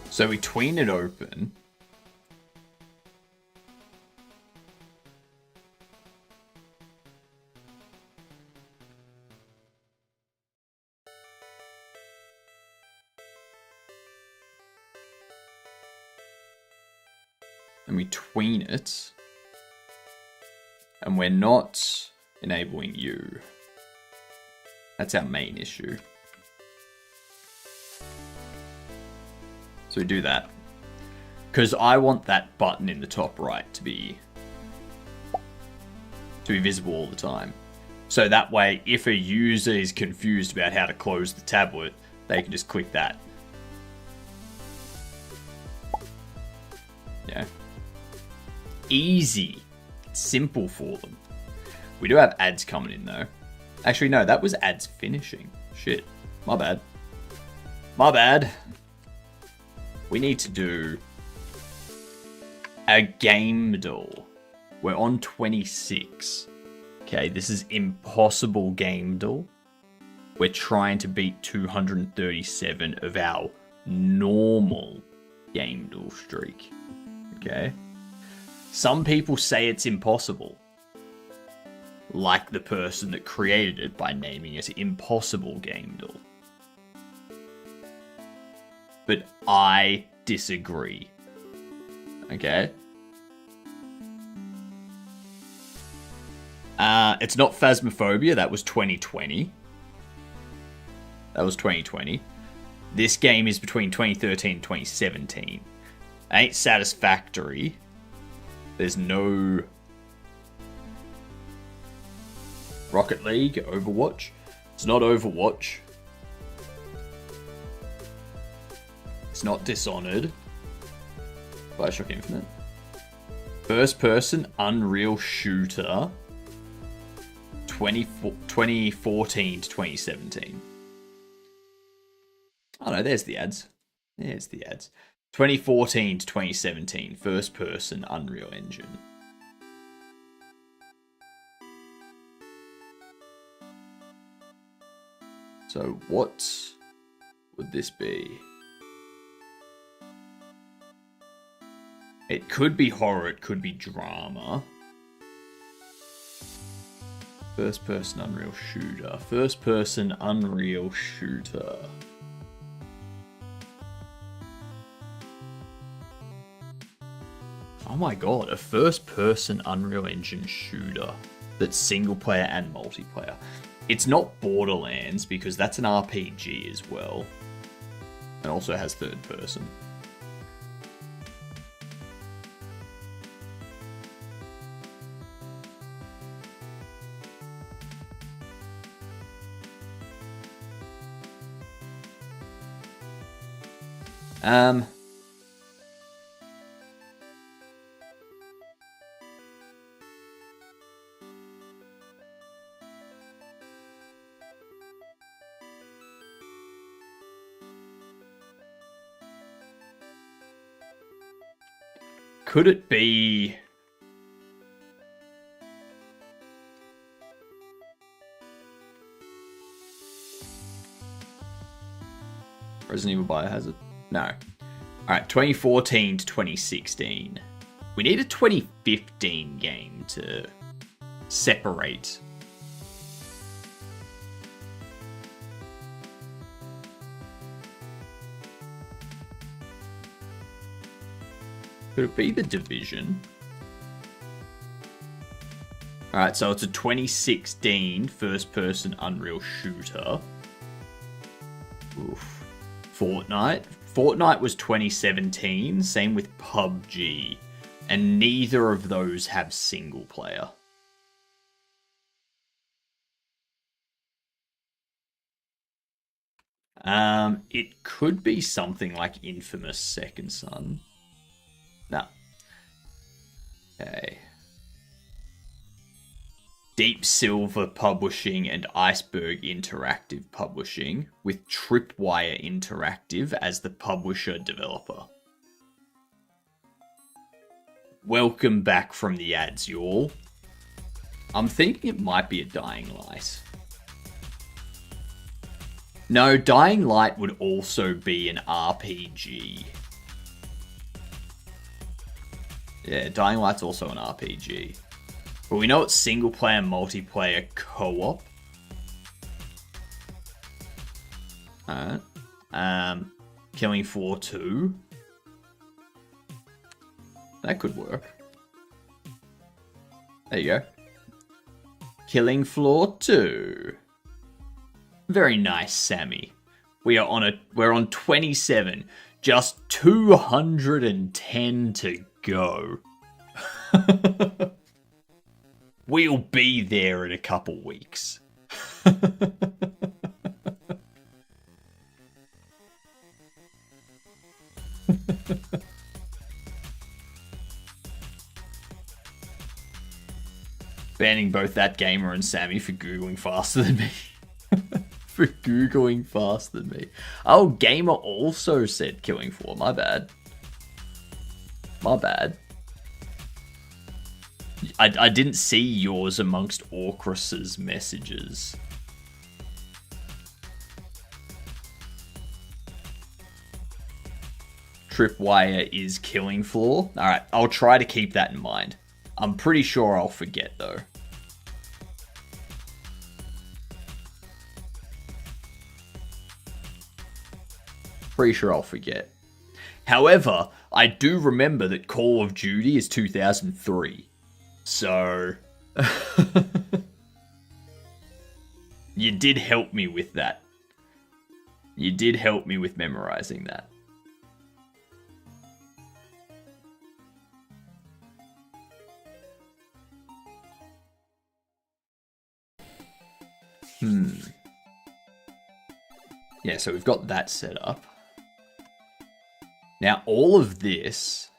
Speaker 1: So we tween it open. And we tween it. And we're not enabling you. That's our main issue. So we do that. Because I want that button in the top right to be visible all the time. So that way, if a user is confused about how to close the tablet, they can just click that. Yeah. Easy. Simple for them. We do have ads coming in though. Actually, no, that was ads finishing. Shit. My bad. My bad. We need to do a game doll. We're on 26. Okay, this is impossible game doll. We're trying to beat 237 of our normal game doll streak. Okay. Some people say it's impossible. like the person that created it by naming it Impossible Gamedle. But I disagree. Okay? It's not Phasmophobia, that was 2020. That was 2020. This game is between 2013 and 2017. Ain't Satisfactory. There's no Rocket League, Overwatch. It's not Overwatch. It's not Dishonored. Bioshock Infinite. First person Unreal Shooter. 2014 to 2017. Oh no, there's the ads. There's the ads. 2014 to 2017. First person Unreal Engine. So what would this be? It could be horror, it could be drama. First person Unreal Shooter. First person Unreal Shooter. Oh my god, a first person Unreal Engine shooter that's single player and multiplayer. It's not Borderlands because that's an RPG as well. And also has third person. Could it be... Resident Evil Biohazard? No. Alright, 2014 to 2016. We need a 2015 game to separate. Could it be The Division? Alright, so it's a 2016 first-person Unreal Shooter. Oof. Fortnite. Fortnite was 2017, same with PUBG. And neither of those have single player. It could be something like Infamous Second Son. No. Okay. Deep Silver Publishing and Iceberg Interactive Publishing, with Tripwire Interactive as the publisher developer. Welcome back from the ads, y'all. I'm thinking it might be a Dying Light. No, Dying Light would also be an RPG. Yeah, Dying Light's also an RPG. But we know it's single player, multiplayer, co-op. Alright. Killing Floor 2. That could work. There you go. Killing Floor 2. Very nice, Sammy. We're on 27. Just 210 to go. We'll be there in a couple weeks. Banning both that gamer and Sammy for Googling faster than me. For Googling faster than me. Oh, Gamer also said Killing Floor. My bad. My bad. I didn't see yours amongst Orcrus's messages. Tripwire is Killing Floor. Alright, I'll try to keep that in mind. I'm pretty sure I'll forget though. Pretty sure I'll forget. However, I do remember that Call of Duty is 2003. So... You did help me with that. You did help me with memorizing that. Yeah, so we've got that set up. Now, all of this...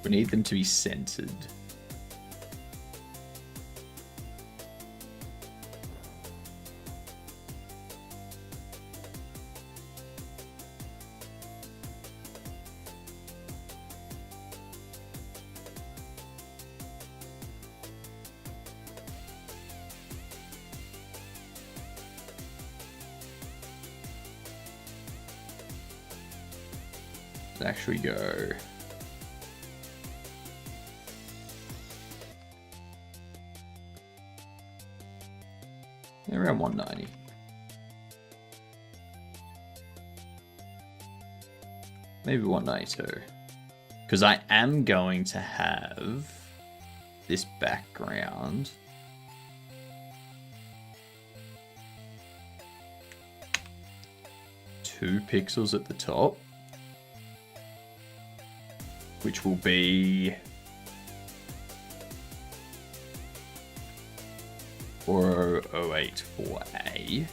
Speaker 1: We need them to be centered. Let's actually go... around 190. Maybe 192. Because I am going to have this background. Two pixels at the top. Which will be... 40084A.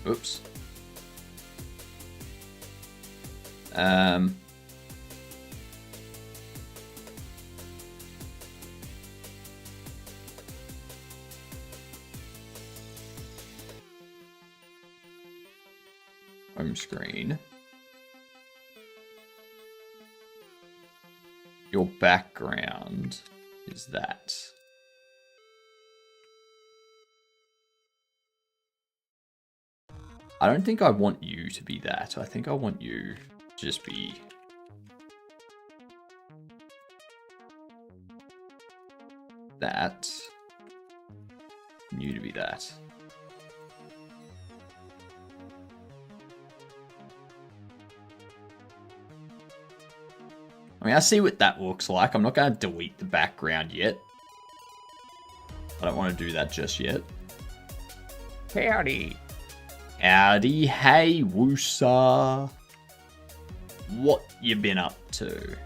Speaker 1: Oops. Home screen. Your background is that. I don't think I want you to be that. I think I want you to just be... that. And you to be that. I mean, I see what that looks like. I'm not going to delete the background yet. I don't want to do that just yet. Howdy. Howdy, hey, Woosa. What you been up to?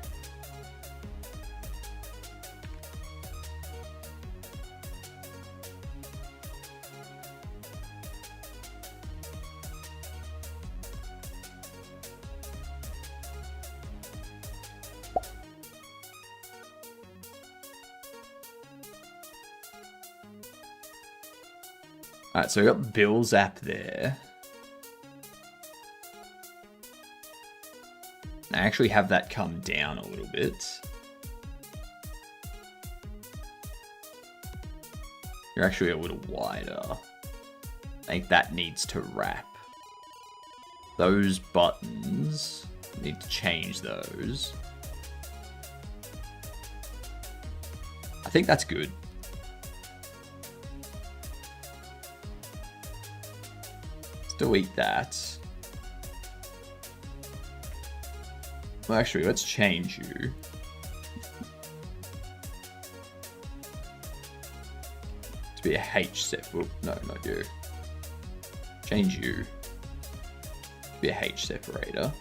Speaker 1: Alright, so we got Bill's app there. I actually have that come down a little bit. You're actually a little wider. I think that needs to wrap. Those buttons, need to change those. I think that's good. Let's delete that. Well, actually, let's change you. To be a H set. Oh, no, not you. Change you. To be a H separator.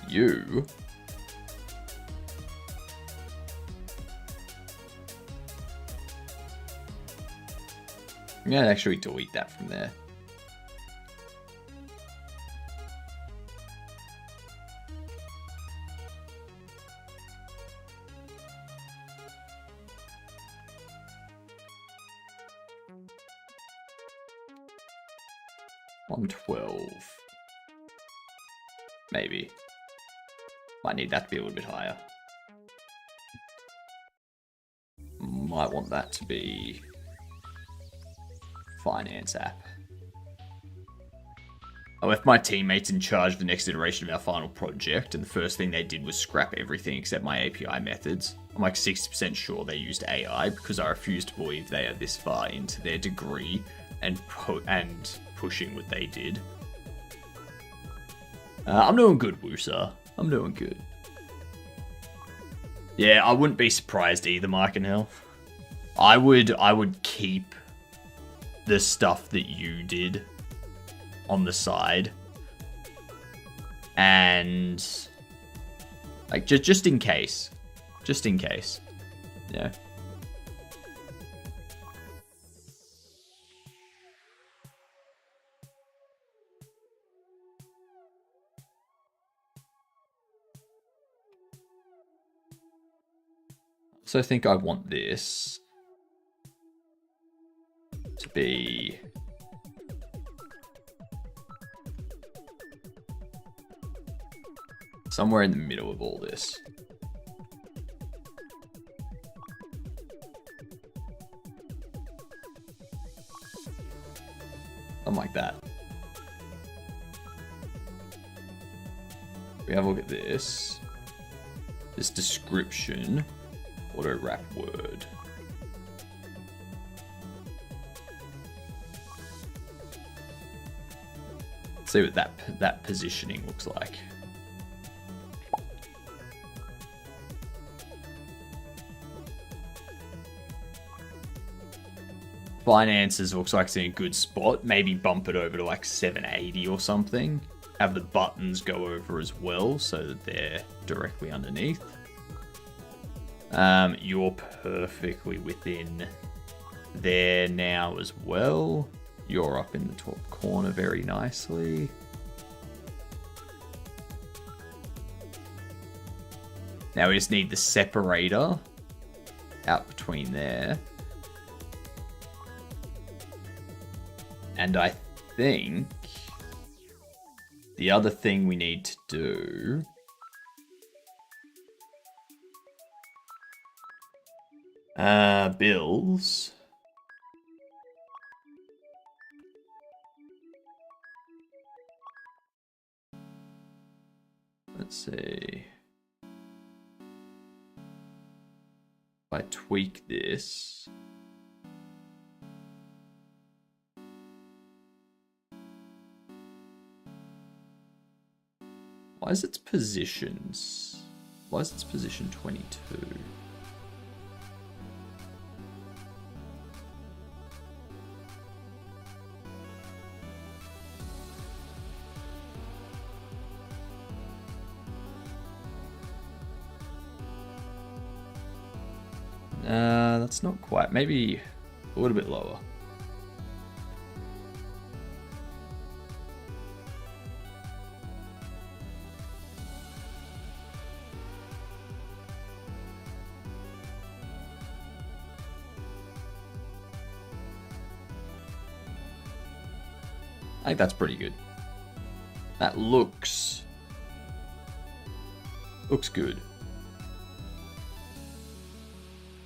Speaker 1: You. I'm going to actually delete that from there. $112. Maybe. Might need that to be a little bit higher. Might want that to be finance app. I left my teammates in charge of the next iteration of our final project, and the first thing they did was scrap everything except my API methods. I'm like 60% sure they used AI because I refuse to believe they are this far into their degree and pushing what they did. I'm doing good, Woosa. I'm doing good. Yeah, I wouldn't be surprised either, Mike and Hill. I would keep the stuff that you did on the side, and like just in case, yeah. So I think I want this to be somewhere in the middle of all this. Something like that. We have a look at this. This description. Auto wrap word. Let's see what that positioning looks like. Finances looks like it's in a good spot. Maybe bump it over to like 780 or something. Have the buttons go over as well so that they're directly underneath. You're perfectly within there now as well. You're up in the top corner very nicely. Now we just need the separator out between there. And I think the other thing we need to do bills. Let's see. If I tweak this. Why is its positions? Why is its position 22? That's not quite. Maybe a little bit lower. I think that's pretty good. That looks good.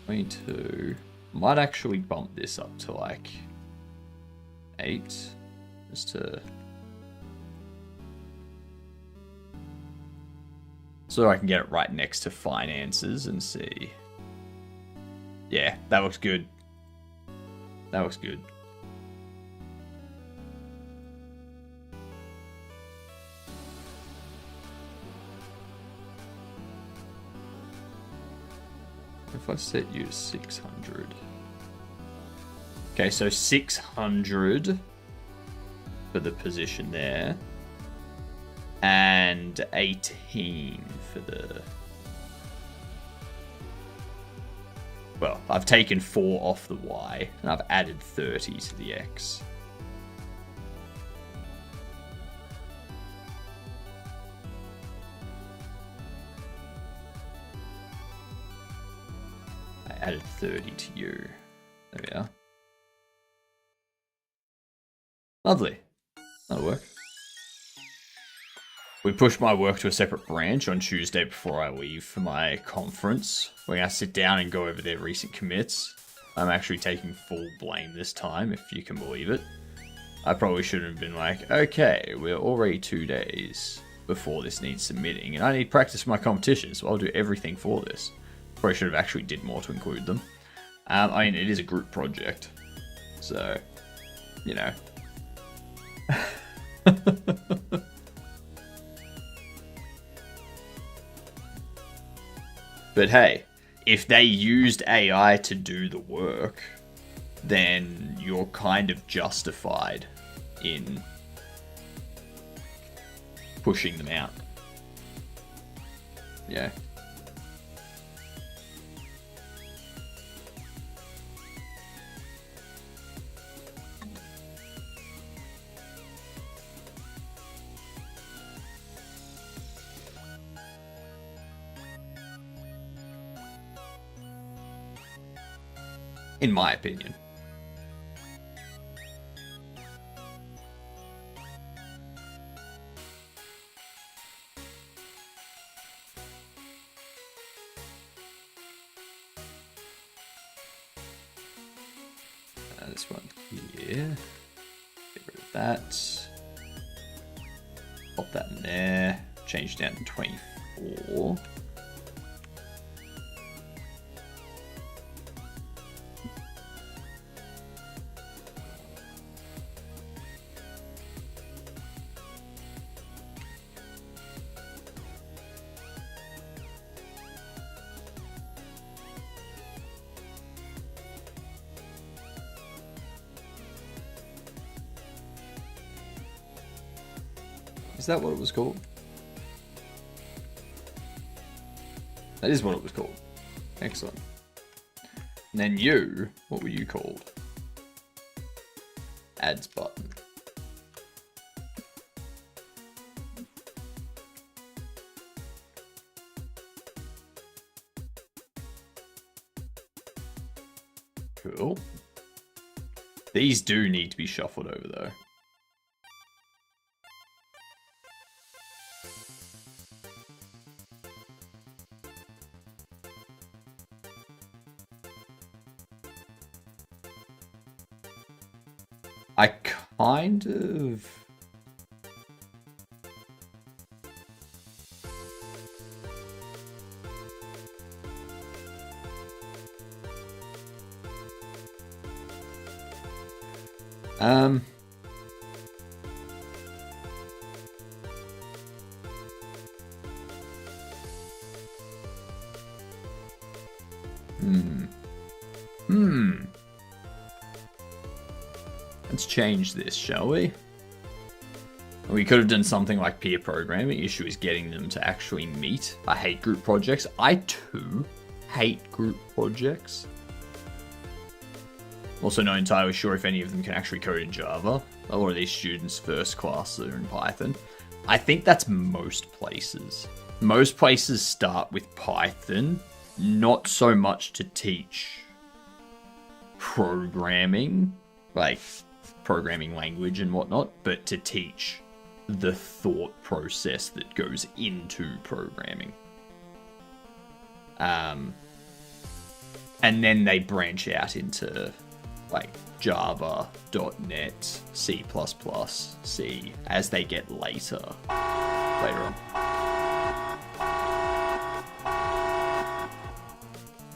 Speaker 1: 22. Might actually bump this up to like 8. Just to... so I can get it right next to finances and see. Yeah, that looks good. That looks good. If I set you to 600. Okay, so 600 for the position there. And 18 for the... Well, I've taken 4 off the Y, and I've added 30 to the X. I added 30 to you. There we are. Lovely. That'll work. We pushed my work to a separate branch on Tuesday before I leave for my conference. We're going to sit down and go over their recent commits. I'm actually taking full blame this time, if you can believe it. I probably should have been like, okay, we're already 2 days before this needs submitting, and I need practice for my competition, so I'll do everything for this. Probably should have actually did more to include them. I mean, it is a group project, so, you know. But hey, if they used AI to do the work, then you're kind of justified in pushing them out. Yeah. In my opinion. This one here. Get rid of that. Pop that in there. Change down to 24. Is that what it was called? That is what it was called. Excellent. And then you, what were you called? Ads button. Cool. These do need to be shuffled over though. I kind of... Let's change this, shall we? We could have done something like peer programming. The issue is getting them to actually meet. I hate group projects. I too hate group projects. Also not entirely sure if any of them can actually code in Java. A lot of these students' first class are in Python. I think that's most places. Most places start with Python, not so much to teach programming, like programming language and whatnot, but to teach the thought process that goes into programming. And then they branch out into like Java, .NET, C++, C as they get later on.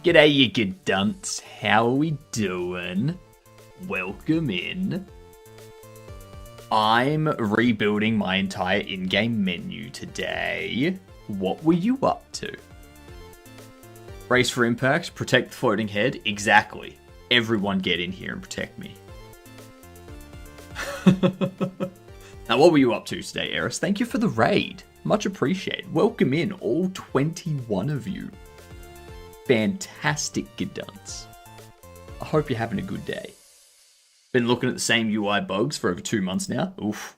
Speaker 1: G'day you good dunce, how are we doing? Welcome in. I'm rebuilding my entire in-game menu today. What were you up to? Race for impact, protect the floating head. Exactly. Everyone get in here and protect me. Now, what were you up to today, Eris? Thank you for the raid. Much appreciated. Welcome in, all 21 of you. fantastic gadunts. I hope you're having a good day. Been looking at the same UI bugs for over 2 months now. Oof.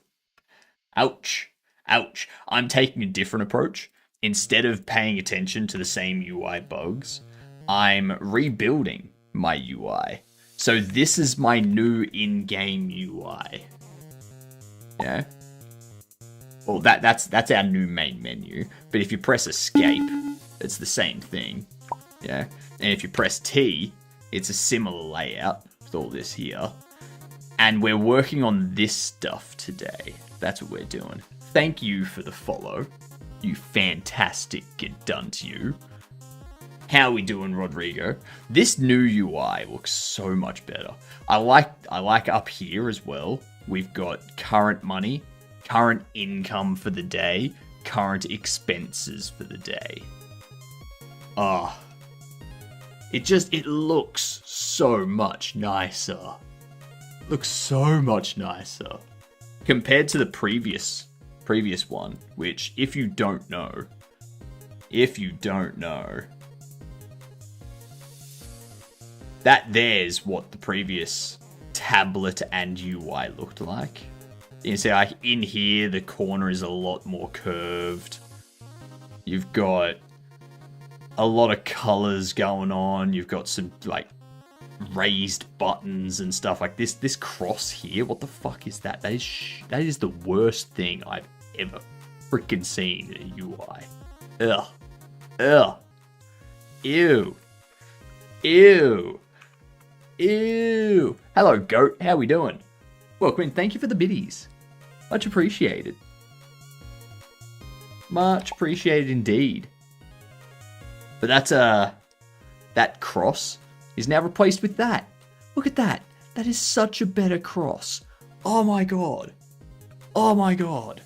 Speaker 1: Ouch. Ouch. I'm taking a different approach. Instead of paying attention to the same UI bugs, I'm rebuilding my UI. So this is my new in-game UI. Yeah. Well, that's our new main menu. But if you press escape, it's the same thing. Yeah. And if you press T, it's a similar layout with all this here. And we're working on this stuff today. That's what we're doing. Thank you for the follow. You fantastic gadunt, you. How we doing, Rodrigo? This new UI looks so much better. I like up here as well. We've got current money, current income for the day, current expenses for the day. It looks so much nicer. Looks so much nicer compared to the previous one, which if you don't know, that there's what the previous tablet and UI looked like. You can see like in here, the corner is a lot more curved. You've got a lot of colors going on. You've got some like raised buttons and stuff like this. This cross here, what the fuck is that? That is the worst thing I've ever freaking seen in a UI. Ugh. Ugh. Ew. Ew. Ew. Hello, goat. How we doing? Well, Quinn, thank you for the biddies. Much appreciated. Much appreciated indeed. But that's that cross is now replaced with that. Look at that. That is such a better cross. Oh my god. Oh my god.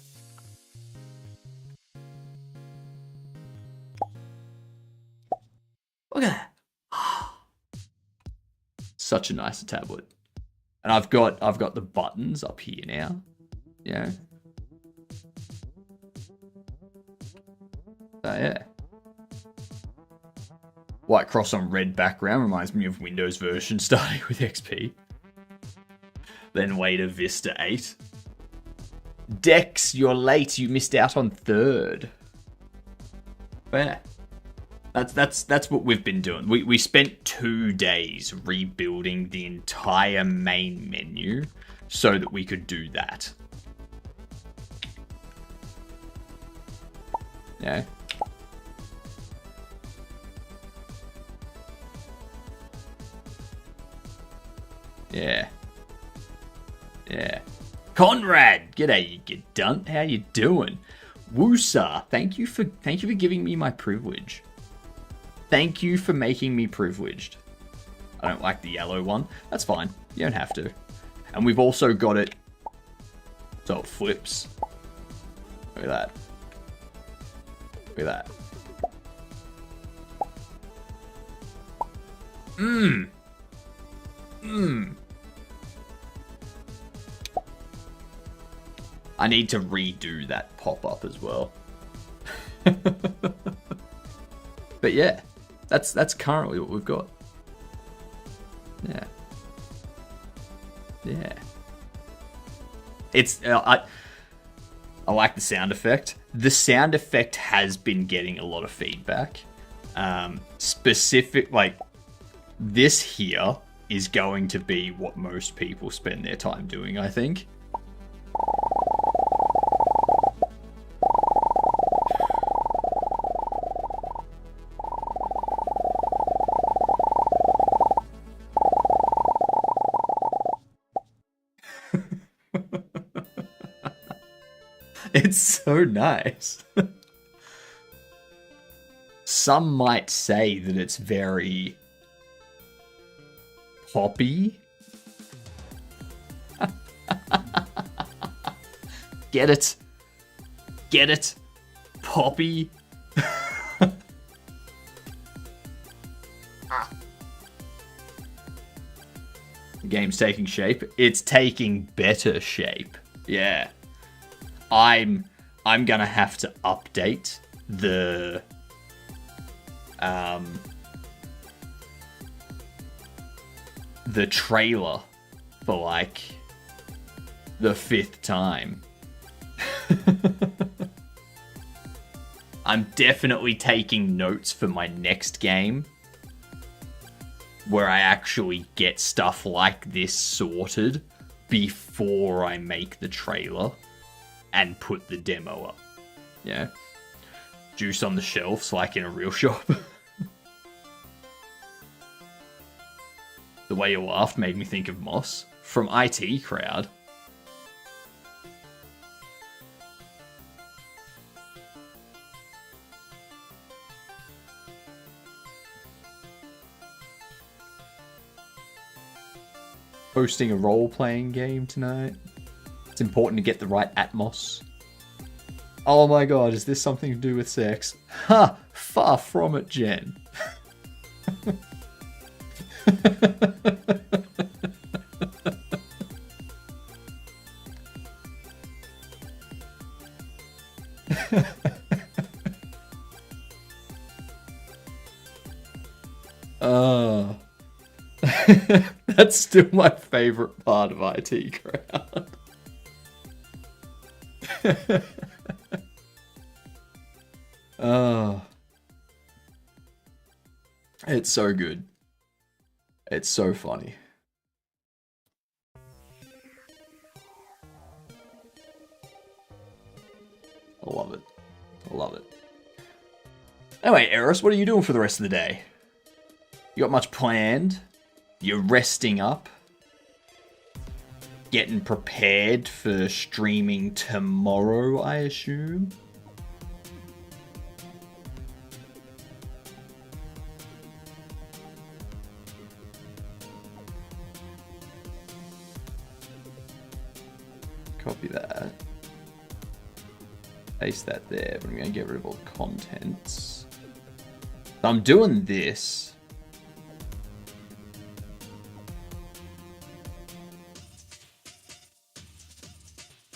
Speaker 1: Look at that. Such a nicer tablet. And I've got the buttons up here now. Yeah. So yeah. White cross on red background reminds me of Windows version starting with XP. Then Wader Vista 8. Dex, you're late. You missed out on third. But yeah. That's what we've been doing. We spent 2 days rebuilding the entire main menu so that we could do that. Yeah. Yeah. Yeah. Conrad, g'day you gadunt. How you doing? Woosa, thank you for giving me my privilege. Thank you for making me privileged. I don't like the yellow one. That's fine. You don't have to. And we've also got it so it flips. Look at that. Look at that. Mmm. Mmm. I need to redo that pop-up as well. But yeah, that's currently what we've got. Yeah. Yeah. It's I like the sound effect. The sound effect has been getting a lot of feedback. Specific, like this here is going to be what most people spend their time doing, I think. It's so nice. Some might say that it's very poppy. Get it? Get it? Poppy? The game's taking shape. It's taking better shape. Yeah. I'm gonna have to update the the trailer for like the 5th time. I'm definitely taking notes for my next game where I actually get stuff like this sorted before I make the trailer and put the demo up. Yeah. Juice on the shelves like in a real shop. The way you laughed made me think of Moss from IT Crowd. Hosting a role-playing game tonight. It's important to get the right atmos. Oh my god, is this something to do with sex? Ha! Far from it, Jen. That's still my favorite part of IT Crowd. It's so good. It's so funny. I love it. I love it. Anyway, Eris, what are you doing for the rest of the day? You got much planned? You're resting up? Getting prepared for streaming tomorrow, I assume? Copy that. Paste that there, but I'm going to get rid of all the contents. So I'm doing this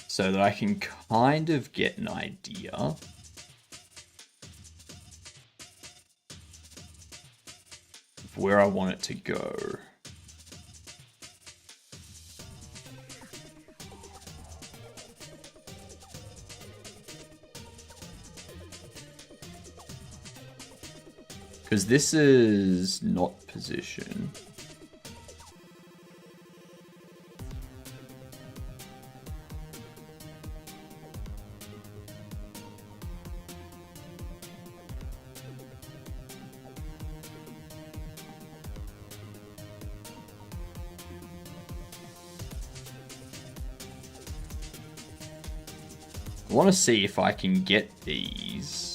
Speaker 1: so that I can kind of get an idea of where I want it to go. Because this is not position. I want to see if I can get these.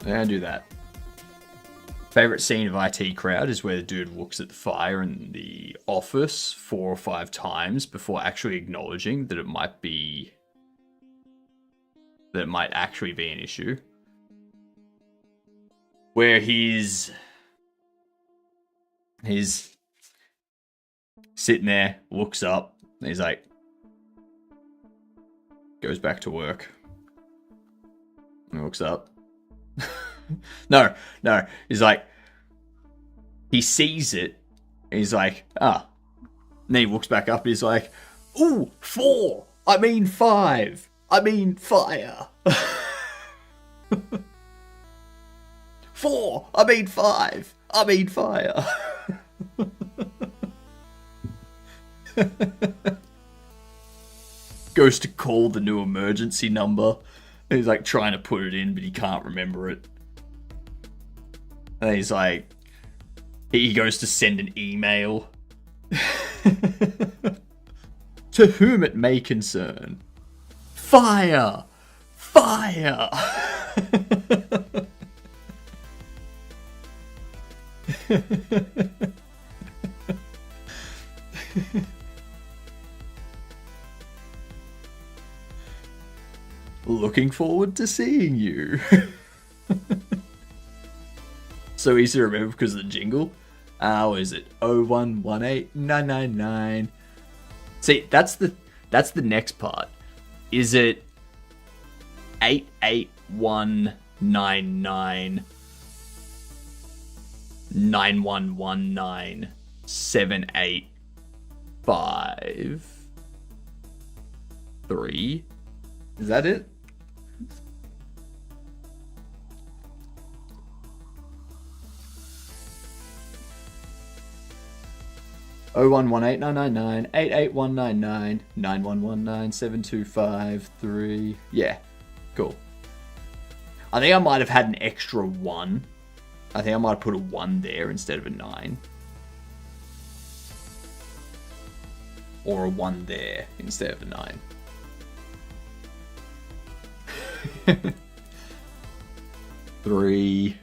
Speaker 1: Yeah, do that. Favorite scene of IT Crowd is where the dude looks at the fire in the office 4 or 5 times before actually acknowledging that it might actually be an issue. Where he's sitting there, looks up, and he's like, goes back to work. And looks up. No, he's like, he sees it, and he's like, ah. And then he looks back up, and he's like, ooh, 4, I mean 5, I mean fire. 4, I mean 5, I mean fire. Goes to call the new emergency number. And he's like trying to put it in, but he can't remember it. And he's like, he goes to send an email. To whom it may concern. Fire! Fire! Looking forward to seeing you. So easy to remember because of the jingle. What is it? 0118999. See, that's the next part. Is it 88199 9119 785 3? Is that it? Oh 1189998819991197253. Yeah, cool. I think I might have had an extra 1. I think I might have put a 1 there instead of a 9. Or a 1 there instead of a 9. 3.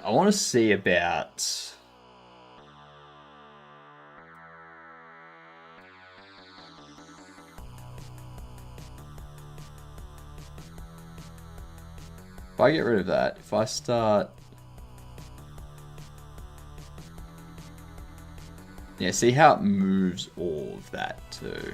Speaker 1: I want to see about... If I get rid of that, if I start... Yeah, see how it moves all of that too.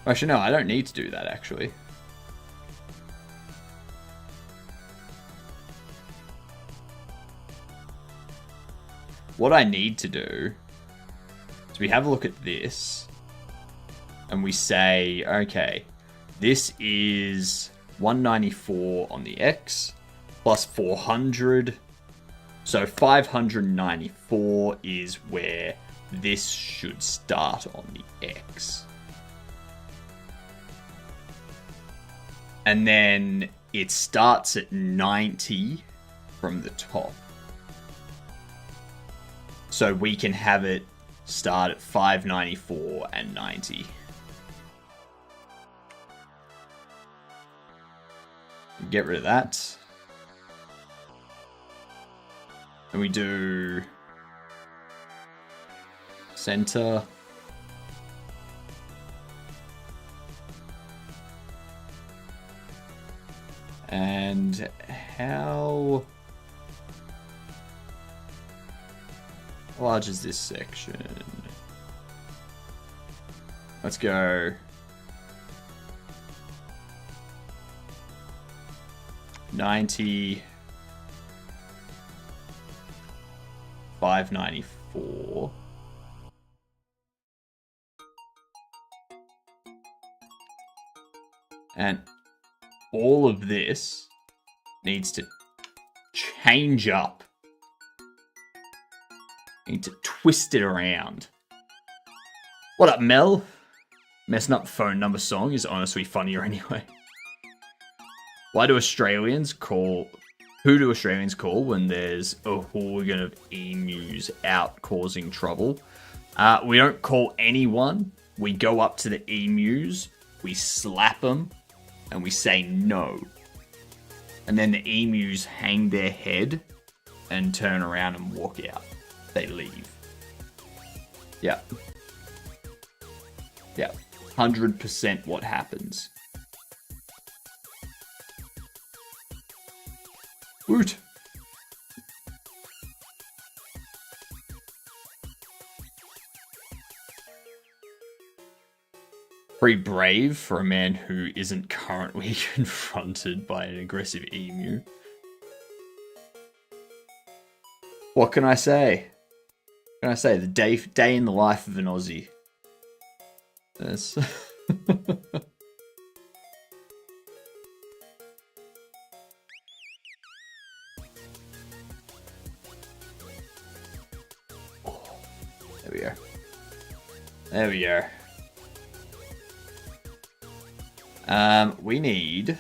Speaker 1: Actually, no, I don't need to do that, actually. What I need to do is we have a look at this, and we say, okay, this is 194 on the X, plus 400. So 594 is where this should start on the X. And then it starts at 90 from the top. So we can have it start at 594 and 90. Get rid of that. And we do center. And how large is this section? Let's go 90, 594. And all of this needs to change up. Need to twist it around. What up, Mel? Messing up the phone number song is honestly funnier anyway. Why do Australians call... Who do Australians call when there's a hooligan of emus out causing trouble? We don't call anyone. We go up to the emus, we slap them, and we say no. And then the emus hang their head and turn around and walk out. They leave. Yeah. Yeah. 100% what happens. Woot. Pretty brave for a man who isn't currently confronted by an aggressive emu. What can I say? What can I say? The day in the life of an Aussie. That's... There we go. There we go. We need...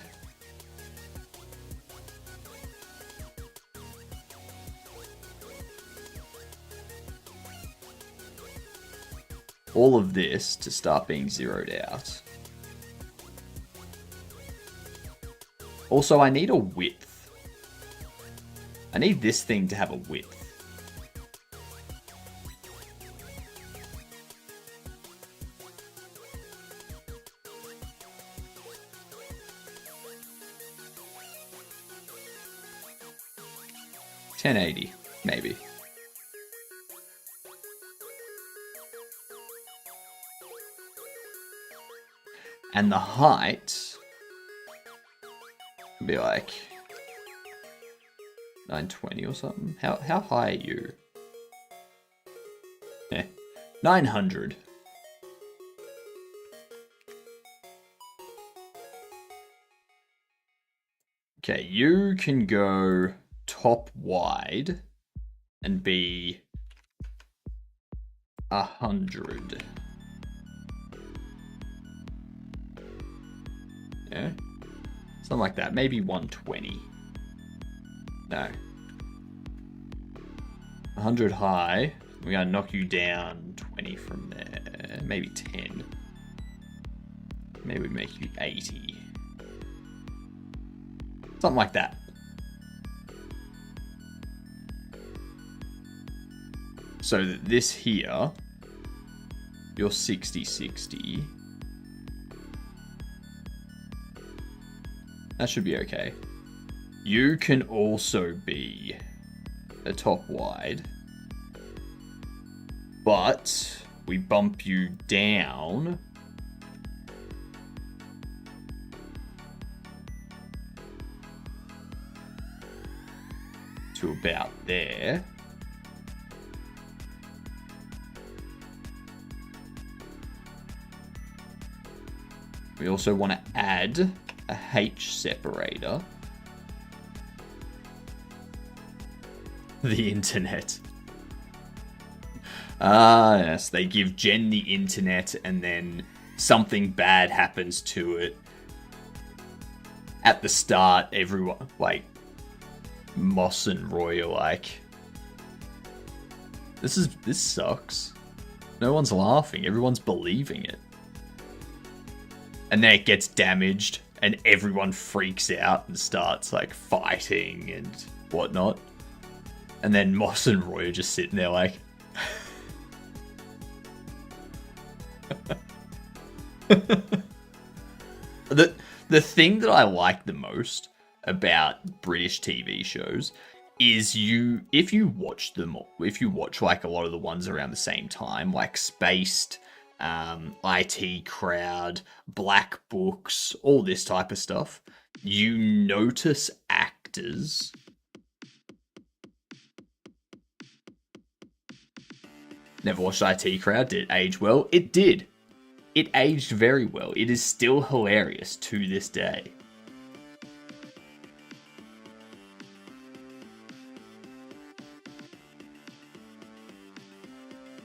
Speaker 1: all of this to start being zeroed out. Also, I need a width. I need this thing to have a width. $10.80, maybe. And the height would be like 920 or something. How high are you? Yeah, 900. Okay, you can go top wide and be 100. Yeah, something like that. Maybe 120. No. 100 high. We're gonna knock you down 20 from there. Maybe 10. Maybe we make you 80. Something like that. So that this here, you're 60-60. That should be okay. You can also be a top wide, but we bump you down to about there. We also want to add a H separator. The internet. Ah, yes, they give Jen the internet and then something bad happens to it. At the start, everyone, like, Moss and Roy are like, this sucks. No one's laughing, everyone's believing it. And then it gets damaged and everyone freaks out and starts like fighting and whatnot. And then Moss and Roy are just sitting there like... The thing that I like the most about British TV shows is if you watch like a lot of the ones around the same time, like Spaced, IT Crowd, Black Books, all this type of stuff, you notice actors never watched IT Crowd. Did it age well? It did. It aged very well. It is still hilarious to this day.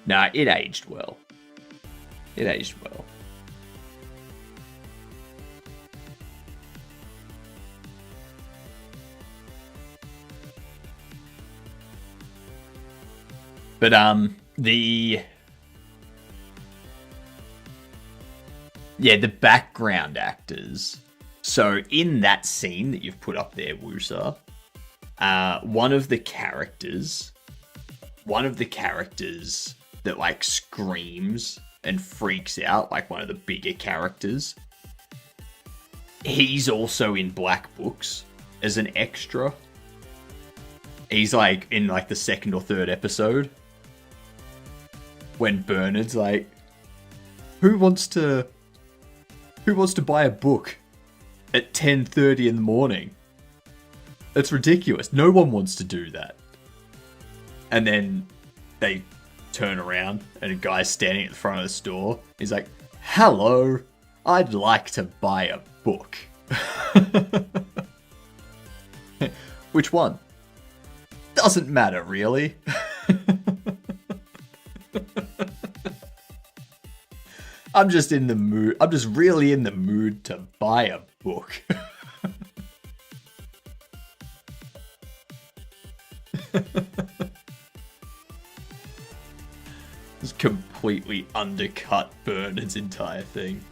Speaker 1: Nah, it aged well. It aged well. But the background actors. So in that scene that you've put up there, Woosa, one of the characters that like screams and freaks out, like one of the bigger characters, he's also in Black Books as an extra. He's like in like the second or third episode when Bernard's like, who wants to buy a book at 10:30 in the morning? That's ridiculous. No one wants to do that. And then they turn around and a guy's standing at the front of the store. He's like, hello, I'd like to buy a book. Which one? Doesn't matter, really. I'm just in the mood. I'm just really in the mood to buy a book. Just completely undercut Bernard's entire thing.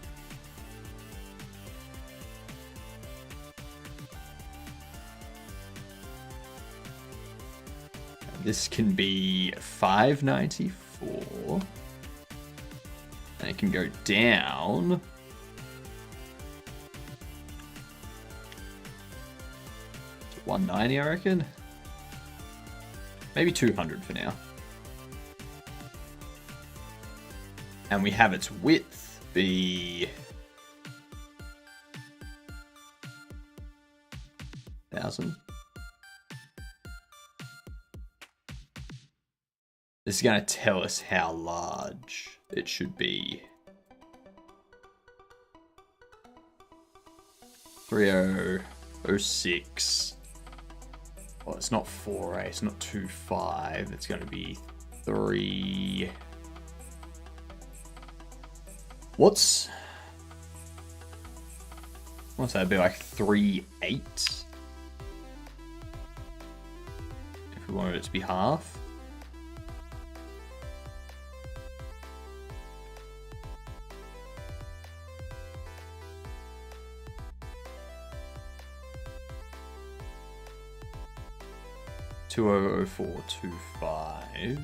Speaker 1: This can be $5.94. And it can go down to $190, I reckon. Maybe $200 for now. And we have its width be 1,000. This is going to tell us how large it should be. 3006. Well, it's not 4A, it's not 25. It's going to be 3. What's that be like 3.8? If we wanted it to be half. $2,004.25.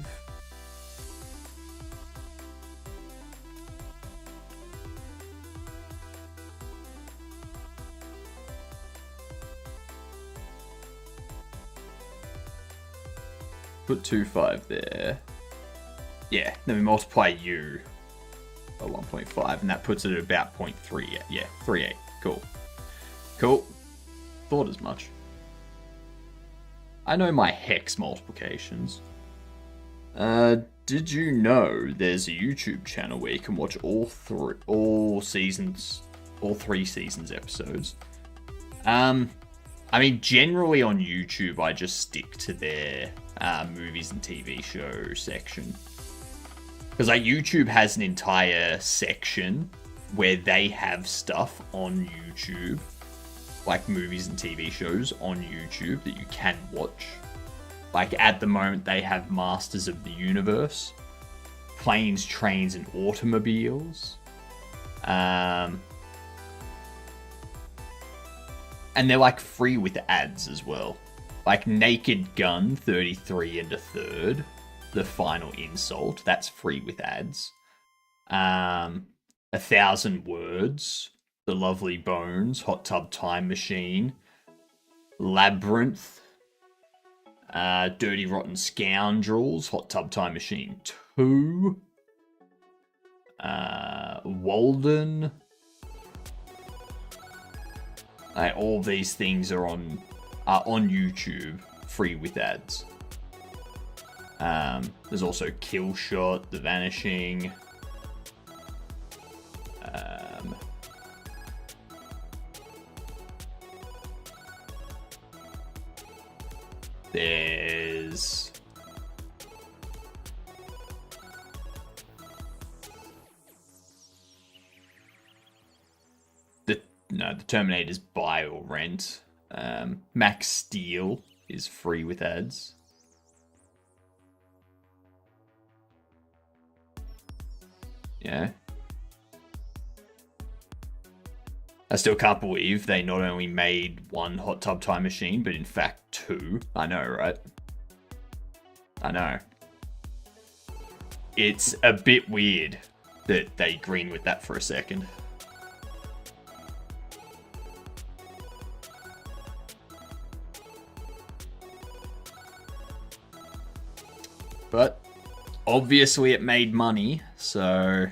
Speaker 1: Put 2.5 there. Yeah, then we multiply U by 1.5, and that puts it at about 0.3. Yeah, 3.8. Cool. Cool. Thought as much. I know my hex multiplications. Did you know there's a YouTube channel where you can watch all 3 seasons episodes? I mean, generally on YouTube, I just stick to their movies and TV show section. Because like YouTube has an entire section where they have stuff on YouTube, like movies and TV shows on YouTube that you can watch. Like at the moment, they have Masters of the Universe, Planes, Trains, and Automobiles. And they're like free with ads as well. Like Naked Gun 33 and a third, The Final Insult, that's free with ads. 1,000 Words, The Lovely Bones, Hot Tub Time Machine, Labyrinth, Dirty Rotten Scoundrels, Hot Tub Time Machine 2, Walden. All these things are on YouTube, free with ads. There's also Kill Shot, The Vanishing. There's the Terminator's buy or rent. Max Steel is free with ads. Yeah. I still can't believe they not only made one Hot Tub Time Machine, but in fact 2. I know, right? I know. It's a bit weird that they green with that for a second. But obviously it made money, so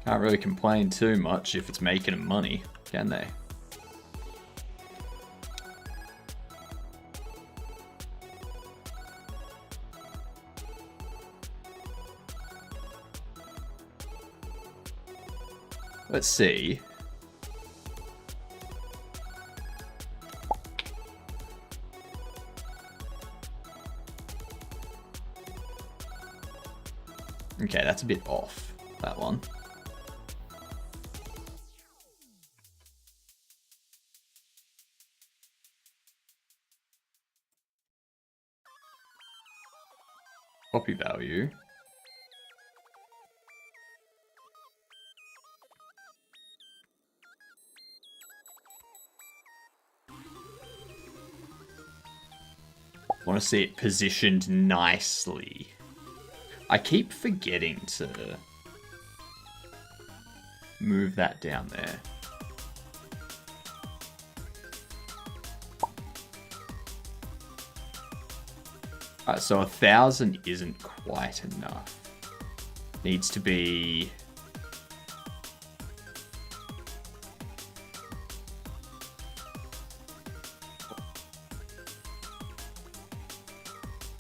Speaker 1: can't really complain too much if it's making them money, can they? Let's see. Okay, that's a bit off, that one. Copy value. I want to see it positioned nicely. I keep forgetting to move that down there. Alright, so 1,000 isn't quite enough. Needs to be...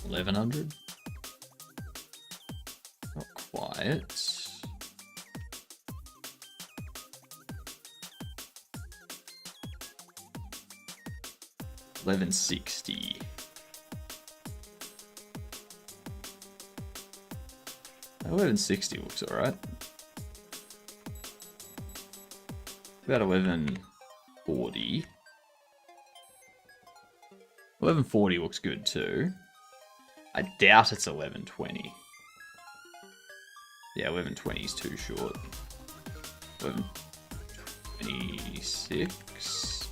Speaker 1: $1,100? Not quite. $1,160. $1,160 looks alright. About $1,140. $1,140 looks good too. I doubt it's $1,120. Yeah, $1,120 is too short. $1,126.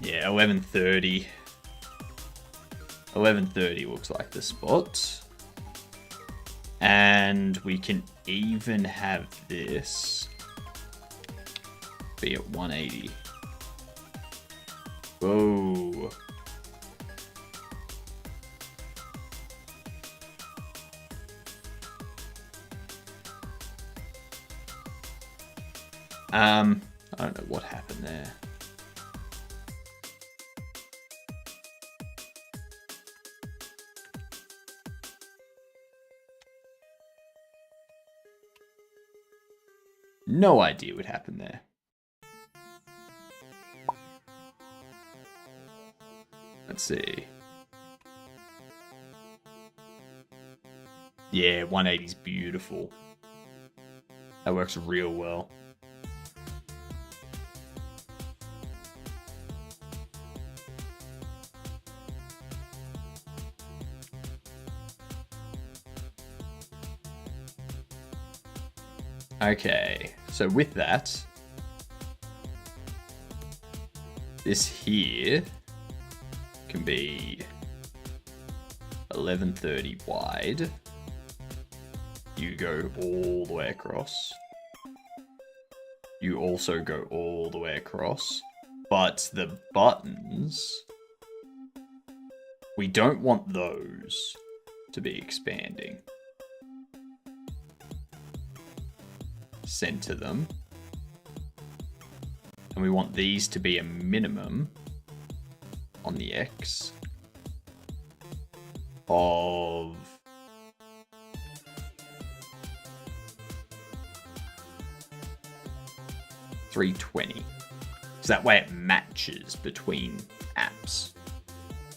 Speaker 1: Yeah, $1,130. $1,130 looks like the spot. And we can even have this be at 180. Whoa. I don't know what happened there. No idea what happened there. Let's see. Yeah, 180 is beautiful. That works real well. Okay, so with that, this here can be 1130 wide. You go all the way across. You also go all the way across. But the buttons, we don't want those to be expanding. Center them. And we want these to be a minimum on the X of 320. So that way it matches between apps.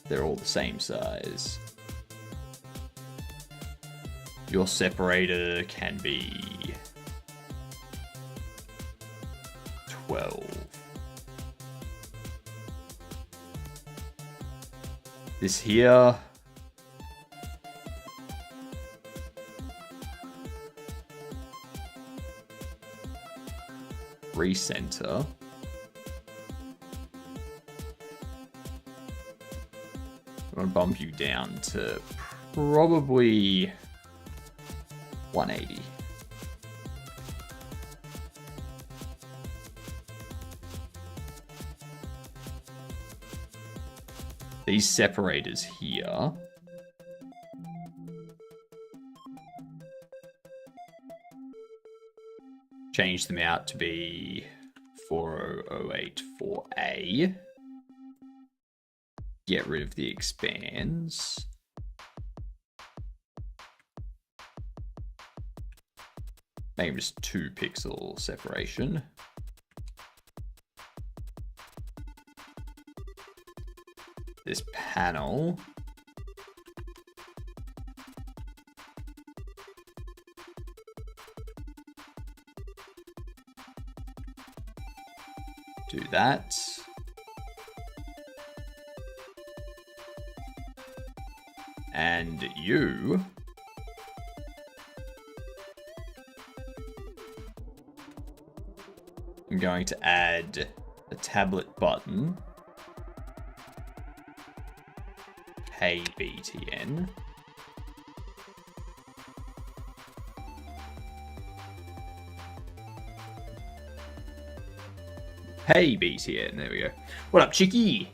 Speaker 1: They're all the same size. Your separator can be 12. This here, recenter. I'm gonna bump you down to probably 180. These separators here change them out to be 40084A. Get rid of the expands. Make them just 2 pixel separation. this panel. Do that. And you... I'm going to add a tablet button. Pay BTN. Hey BTN, there we go. What up, Chicky?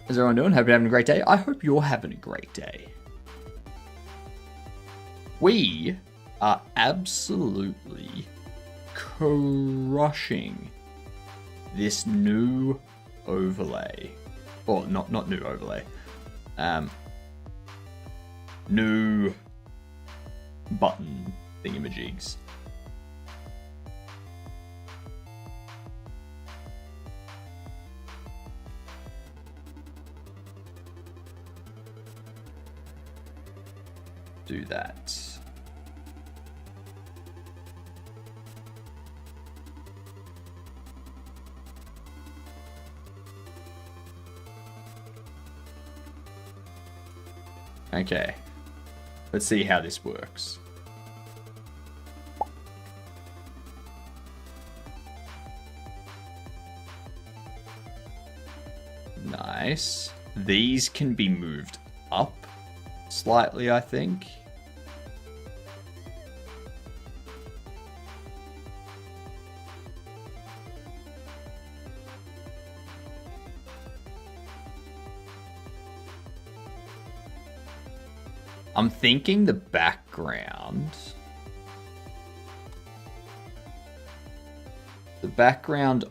Speaker 1: How's everyone doing? Hope you're having a great day. I hope you're having a great day. We are absolutely crushing this new overlay. Or not new overlay. New button thingamajigs. Do that. Okay. Let's see how this works. Nice. These can be moved up slightly, I think. I'm thinking the background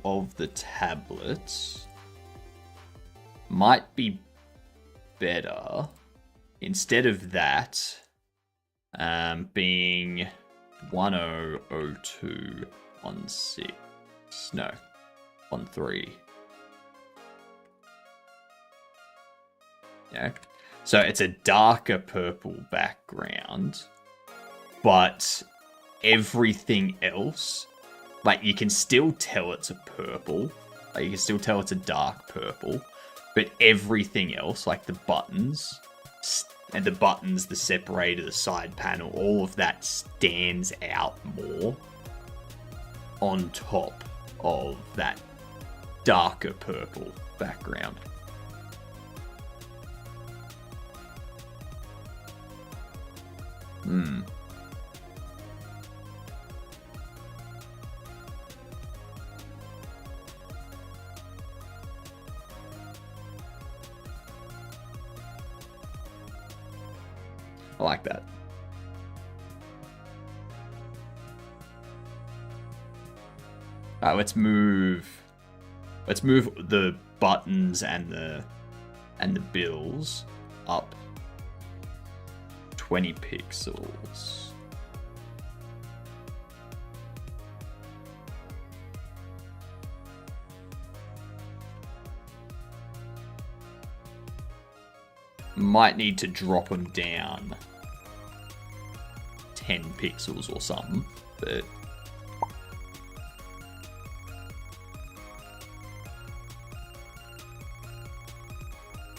Speaker 1: of the tablet might be better instead of that being 100216. No, 13. Yeah. So it's a darker purple background, but everything else, like you can still tell it's a purple, like you can still tell it's a dark purple, but everything else, like the buttons, the separator, the side panel, all of that stands out more on top of that darker purple background. I like that. Let's move the buttons and the bills up 20 pixels. Might need to drop them down 10 pixels or something, but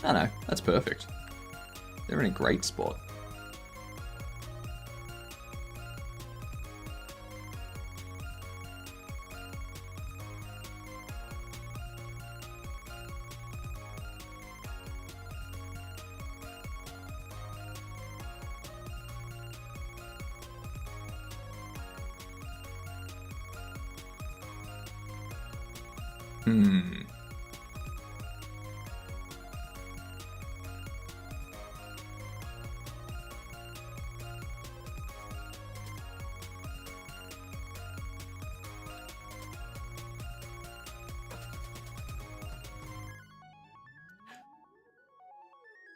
Speaker 1: I don't know, that's perfect. They're in a great spot.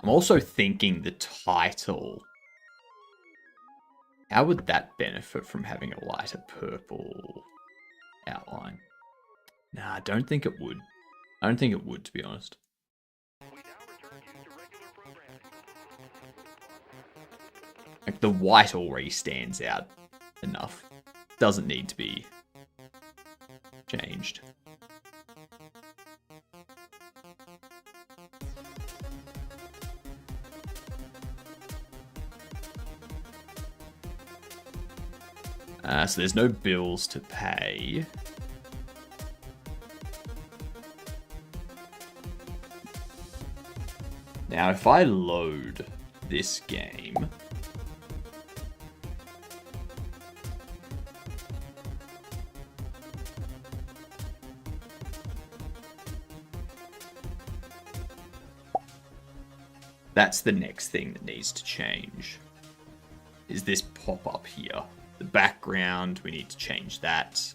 Speaker 1: I'm also thinking the title. How would that benefit from having a lighter purple outline? Nah, I don't think it would. I don't think it would, to be honest. Like, the white already stands out enough. Doesn't need to be changed. So there's no bills to pay. Now, if I load this game, that's the next thing that needs to change. Is this pop-up here. The background, we need to change that.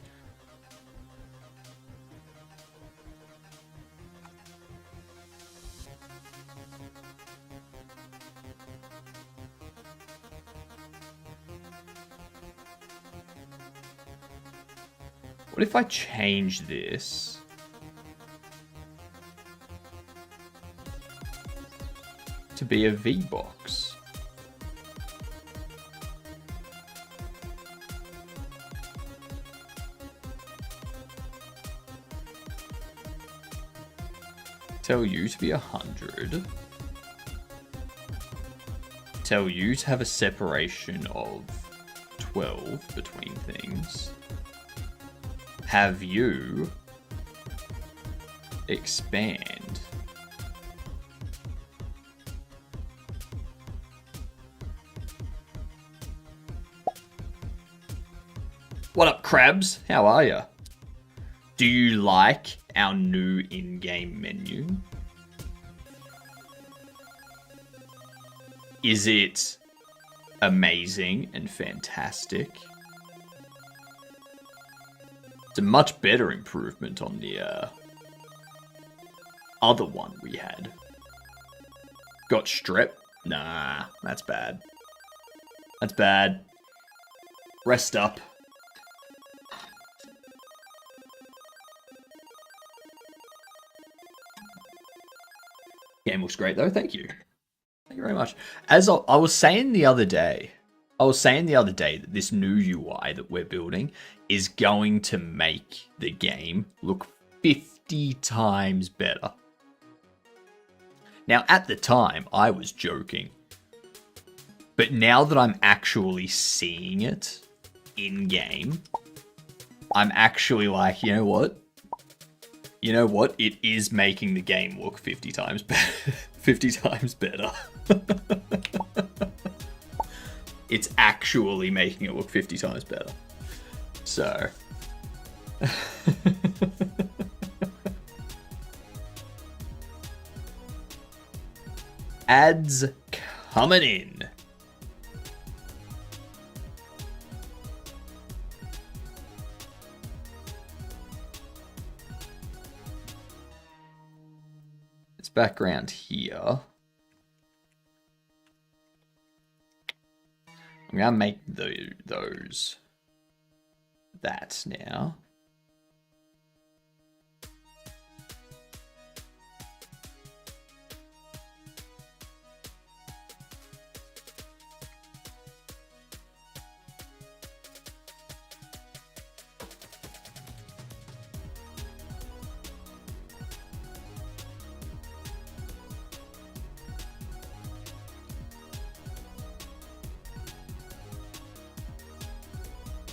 Speaker 1: What if I change this to be a V-box? Tell you to be 100. Tell you to have a separation of 12 between things. Have you expand. What up, crabs? How are ya? Do you like our new in-game menu? Is it amazing and fantastic? It's a much better improvement on the other one we had. Got strep? Nah, that's bad. That's bad. Rest up. Game looks great though, thank you. Thank you very much. As I was saying the other day, that this new UI that we're building is going to make the game look 50 times better. Now, at the time, I was joking. But now that I'm actually seeing it in-game, I'm actually like, you know what? You know what? It is making the game look 50 times better. 50 times better. It's actually making it look 50 times better. So. Ads coming in. It's background here. I'm gonna make those that now.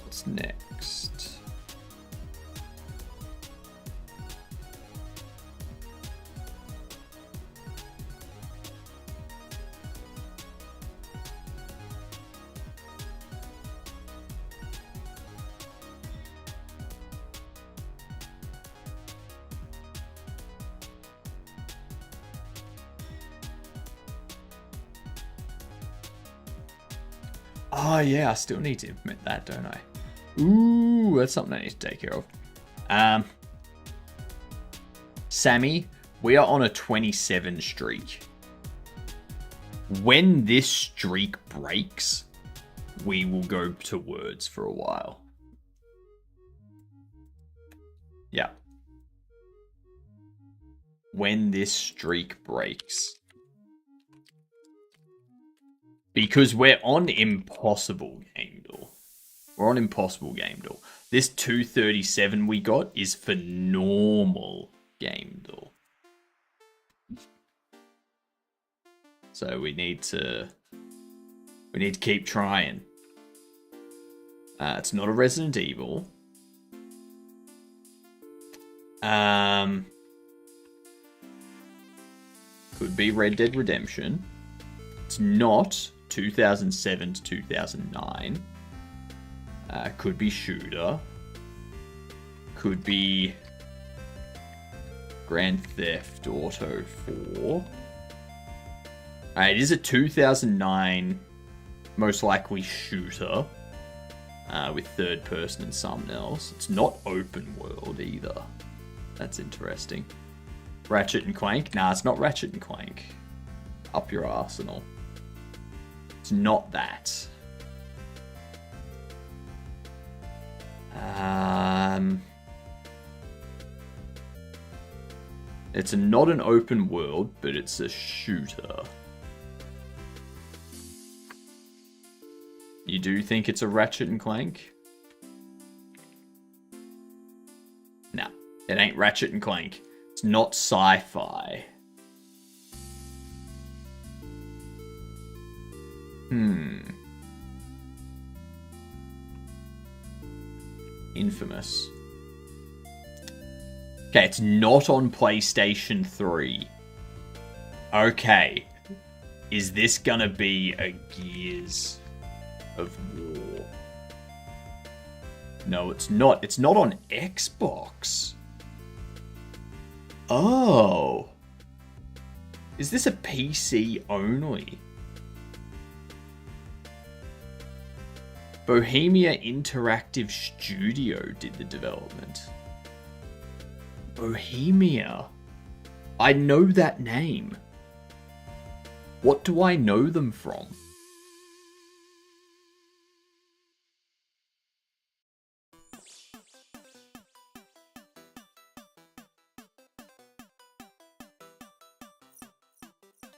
Speaker 1: What's next? Oh yeah, I still need to implement that, don't I? Ooh, that's something I need to take care of. Sammy, we are on a 27 streak. When this streak breaks, we will go to words for a while. Yeah. When this streak breaks. Because we're on Impossible Game Door. We're on Impossible Game Door. This 237 we got is for normal Game Door. So we need to keep trying. It's not a Resident Evil. Could be Red Dead Redemption. It's not 2007 to 2009. Could be Shooter. Could be Grand Theft Auto 4. It is a 2009, most likely shooter, with third person and something else. It's not open world either. That's interesting. Ratchet and Clank? Nah, it's not Ratchet and Clank. Up your arsenal. It's not that. It's not an open world, but it's a shooter. You do think it's a Ratchet and Clank? No, it ain't Ratchet and Clank. It's not sci-fi. Infamous. Okay, it's not on PlayStation 3. Okay. Is this gonna be a Gears of War? No, it's not. It's not on Xbox. Oh. Is this a PC only? Bohemia Interactive Studio did the development. Bohemia. I know that name. What do I know them from?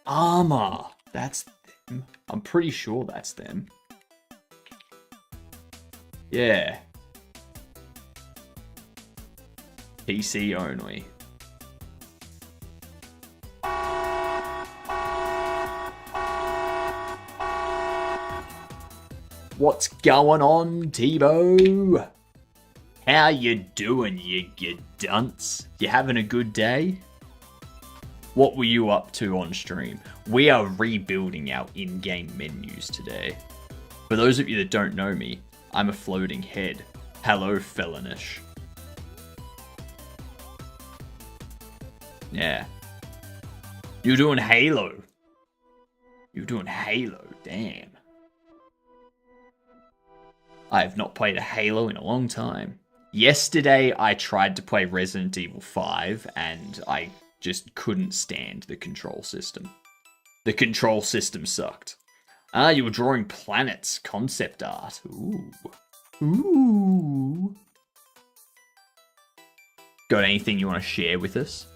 Speaker 1: Arma. That's them. I'm pretty sure that's them. Yeah. PC only. What's going on, Tebow? How you doing, you dunce? You having a good day? What were you up to on stream? We are rebuilding our in-game menus today. For those of you that don't know me, I'm a floating head. Hello, Felonish. Yeah. You're doing Halo. You're doing Halo, damn. I have not played a Halo in a long time. Yesterday, I tried to play Resident Evil 5, and I just couldn't stand the control system. The control system sucked. Ah, you were drawing planets, concept art. Ooh. Ooh. Got anything you want to share with us?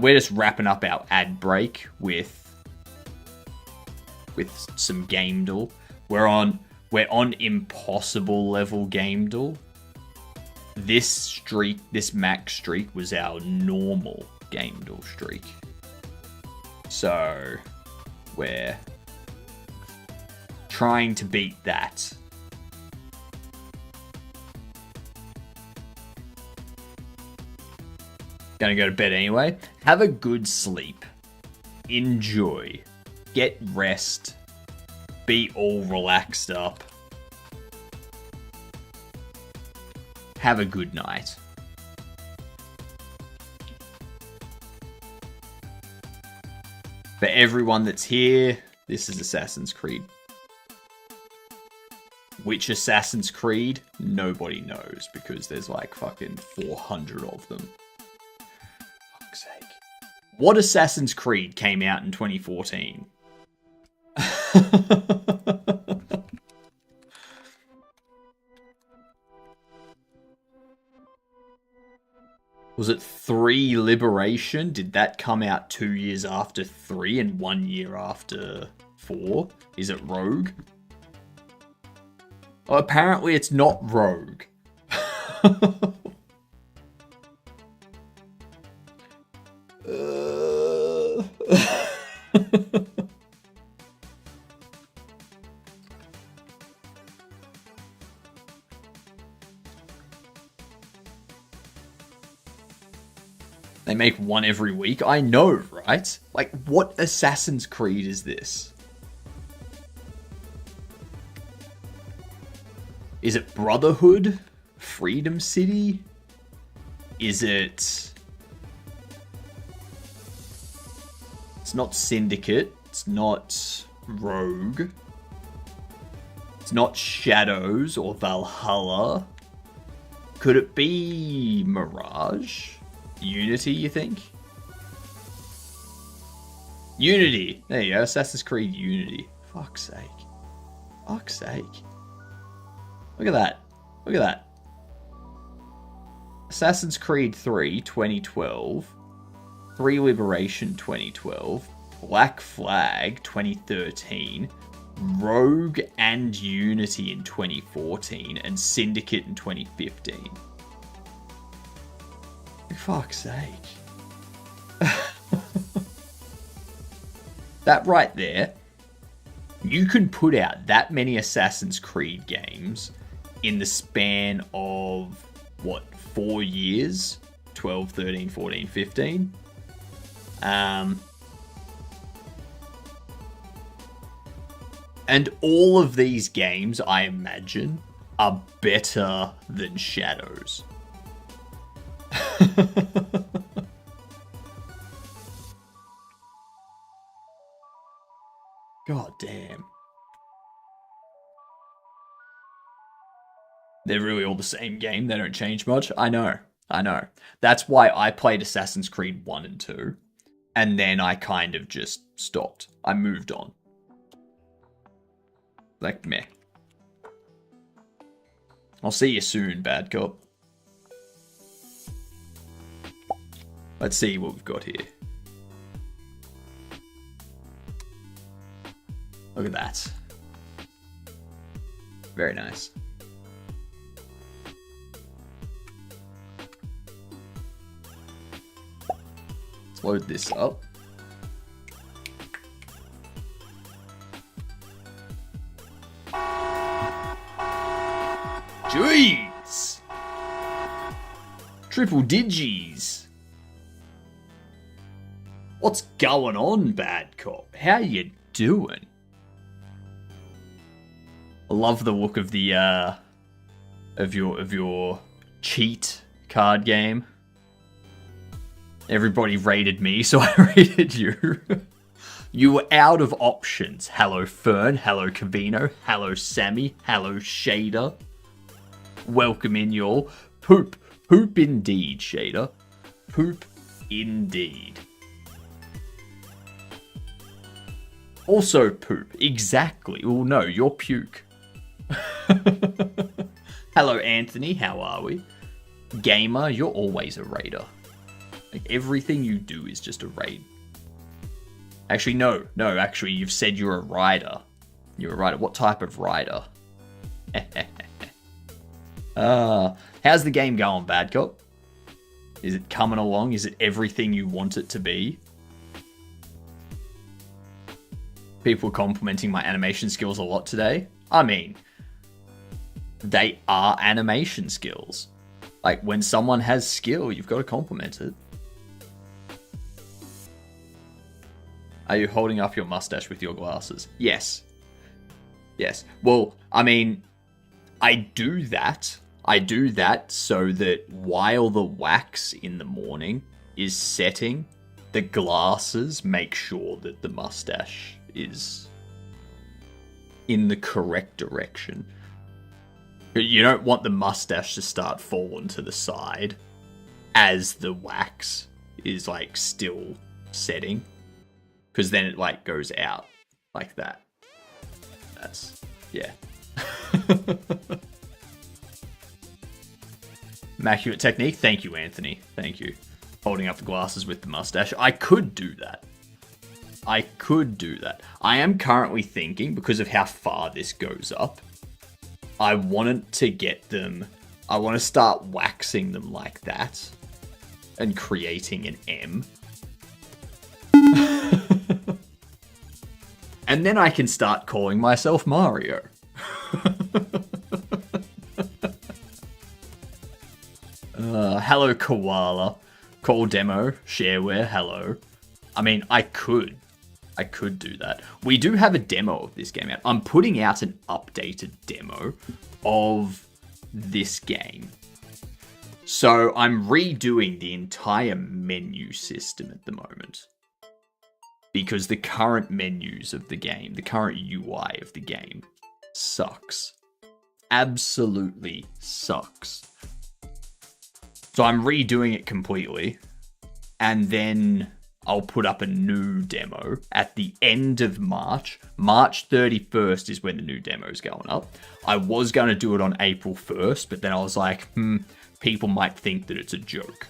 Speaker 1: We're just wrapping up our ad break with some Gameduel. We're on impossible level Gameduel. This max streak was our normal Gameduel streak. So we're trying to beat that. Gonna go to bed anyway. Have a good sleep. Enjoy. Get rest. Be all relaxed up. Have a good night. For everyone that's here, this is Assassin's Creed. Which Assassin's Creed? Nobody knows, because there's like fucking 400 of them. Fuck's sake. What Assassin's Creed came out in 2014? Was it 3 Liberation? Did that come out 2 years after 3 and 1 year after 4? Is it Rogue? Well, apparently it's not Rogue. They make one every week. I know, right? Like, what Assassin's Creed is this? Is it Brotherhood? Freedom City? Is it... It's not Syndicate. It's not Rogue. It's not Shadows or Valhalla. Could it be Mirage? Unity, you think? Unity! There you go, Assassin's Creed Unity. Fuck's sake. Fuck's sake. Look at that. Look at that. Assassin's Creed 3, 2012. 3 Liberation, 2012. Black Flag, 2013. Rogue and Unity in 2014. And Syndicate in 2015. For fuck's sake. That right there, you can put out that many Assassin's Creed games in the span of, what, 4 years? 12, 13, 14, 15? And all of these games, I imagine, are better than Shadows. God damn. They're really all the same game. They don't change much. I know. That's why I played Assassin's Creed 1 and 2. And then I kind of just stopped. I moved on. Like, meh. I'll see you soon, bad cop. Let's see what we've got here. Look at that. Very nice. Let's load this up. Jeez! Triple digis. What's going on, bad cop? How you doing? I love the look of the of your cheat card game. Everybody rated me, so I rated you. You were out of options. Hello Fern, hello Cavino, hello Sammy, hello Shader. Welcome in, y'all. Poop. Poop indeed, Shader. Poop indeed. Also poop. Exactly. Well, no, you're puke. Hello, Anthony. How are we? Gamer, you're always a raider. Like, everything you do is just a raid. Actually, no. Actually, you've said you're a rider. You're a rider. What type of rider? How's the game going, bad cop? Is it coming along? Is it everything you want it to be? People complimenting my animation skills a lot today. I mean, they are animation skills. Like, when someone has skill, you've got to compliment it. Are you holding up your mustache with your glasses? Yes. Yes. Well, I mean, I do that so that while the wax in the morning is setting, the glasses make sure that the mustache is in the correct direction. You don't want the mustache to start falling to the side as the wax is like still setting, because then it like goes out like that. That's, yeah. Immaculate technique. Thank you, Anthony. Thank you. Holding up the glasses with the mustache. I could do that. I could do that. I am currently thinking, because of how far this goes up, I wanted to get them... I want to start waxing them like that. And creating an M. And then I can start calling myself Mario. Hello, Koala. Call demo. Shareware. Hello. I mean, I could do that. We do have a demo of this game out. I'm putting out an updated demo of this game. So I'm redoing the entire menu system at the moment. Because the current menus of the game, the current UI of the game, sucks. Absolutely sucks. So I'm redoing it completely. And then I'll put up a new demo at the end of March. March 31st is when the new demo is going up. I was going to do it on April 1st, but then I was like, people might think that it's a joke.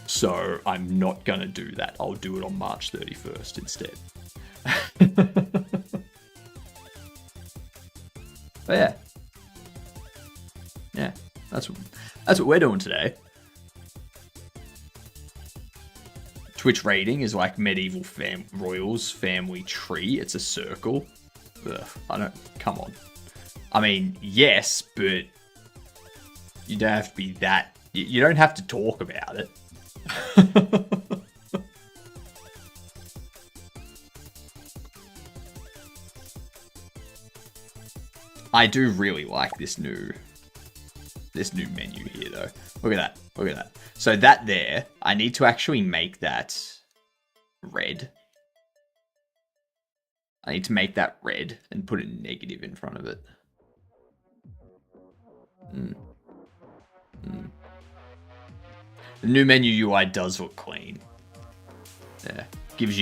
Speaker 1: So I'm not going to do that. I'll do it on March 31st instead. But yeah. Yeah, that's what we're doing today. Twitch rating is like medieval royals family tree. It's a circle. Ugh, come on. I mean, yes, but you don't have to be that. You don't have to talk about it. I do really like this new menu here though. Look at that. Look at that. So that there, I need to actually make that red. I need to make that red and put a negative in front of it. The new menu UI does look clean. Yeah. Gives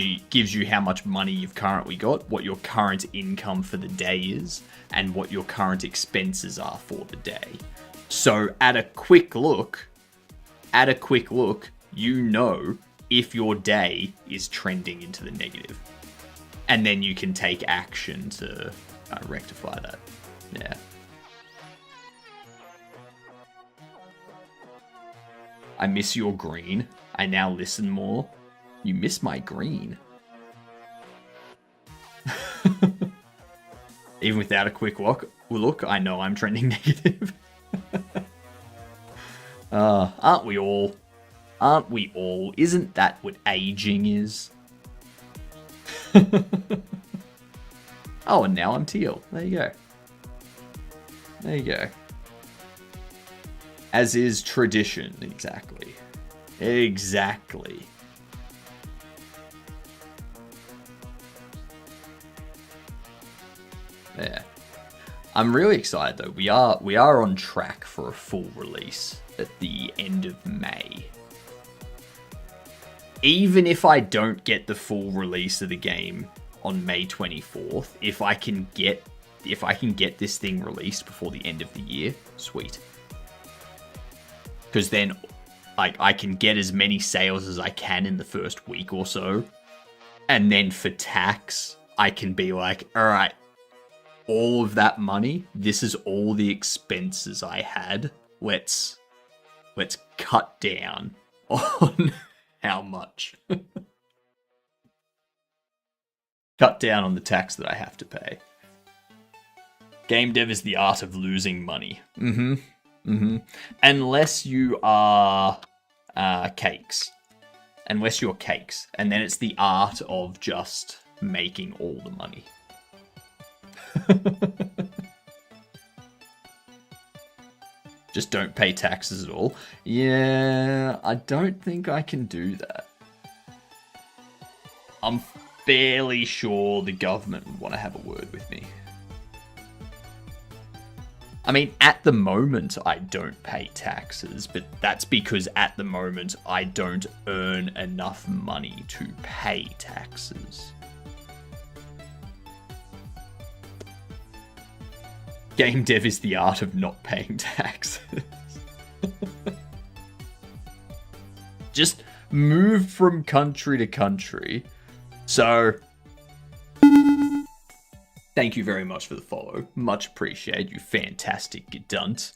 Speaker 1: you how much money you've currently got, what your current income for the day is, and what your current expenses are for the day. So at a quick look, you know if your day is trending into the negative. And then you can take action to rectify that. Yeah. I miss your green. I now listen more. You miss my green. Even without a quick look, I know I'm trending negative. Aren't we all? Aren't we all? Isn't that what aging is? Oh, and now I'm teal. There you go. There you go. As is tradition. Exactly. Exactly. Yeah. I'm really excited though. We are on track for a full release at the end of May. Even if I don't get the full release of the game on May 24th, if I can get this thing released before the end of the year, sweet. Because then I can get as many sales as I can in the first week or so. And then for tax, I can be like, all right, all of that money, this is all the expenses I had. Let's cut down on how much. Cut down on the tax that I have to pay. Game dev is the art of losing money. Unless you are cakes. Unless you're cakes. And then it's the art of just making all the money. Just don't pay taxes at all. Yeah, I don't think I can do that. I'm fairly sure the government would want to have a word with me. I mean, at the moment, I don't pay taxes, but that's because at the moment, I don't earn enough money to pay taxes. Game dev is the art of not paying taxes. Just move from country to country. So, thank you very much for the follow. Much appreciated, you fantastic dunt.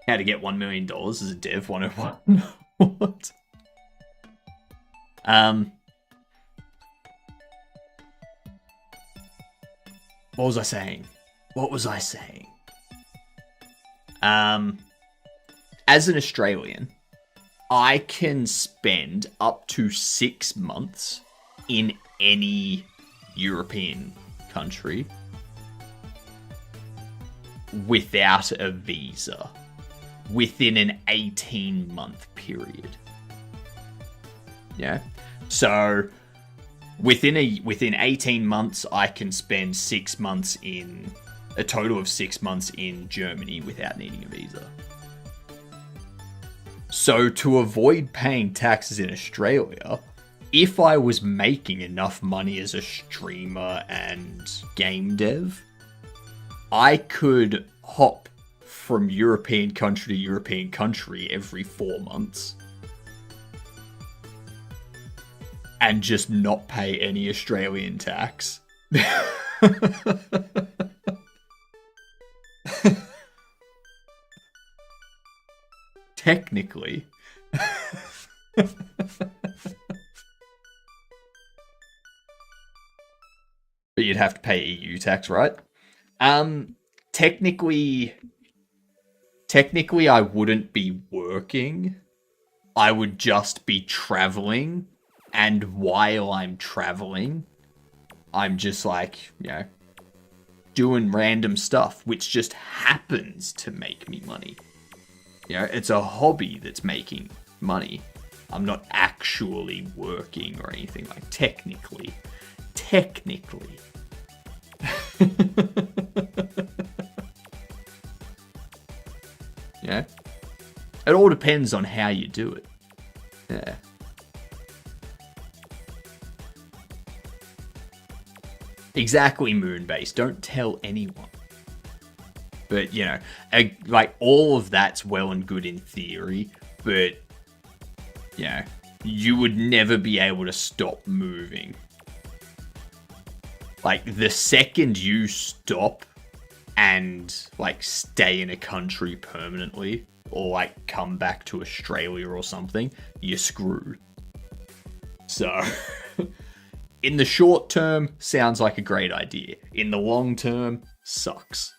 Speaker 1: How to get $1 million as a dev 101. What? What was I saying? As an Australian, I can spend up to 6 months in any European country without a visa within an 18-month period. Yeah. So within 18 months, I can spend 6 months in a total of 6 months in Germany without needing a visa. So to avoid paying taxes in Australia, if I was making enough money as a streamer and game dev, I could hop from European country to European country every 4 months and just not pay any Australian tax. Technically. But you'd have to pay EU tax, right? Technically I wouldn't be working. I would just be traveling. And while I'm traveling, I'm just like, you know, doing random stuff, which just happens to make me money. You know, it's a hobby that's making money. I'm not actually working or anything, like technically. Yeah. It all depends on how you do it. Yeah. Exactly, Moonbase. Don't tell anyone. But, you know, like, all of that's well and good in theory, but, you know, you would never be able to stop moving. Like, the second you stop and, like, stay in a country permanently, or, like, come back to Australia or something, you're screwed. So, in the short term, sounds like a great idea. In the long term, sucks.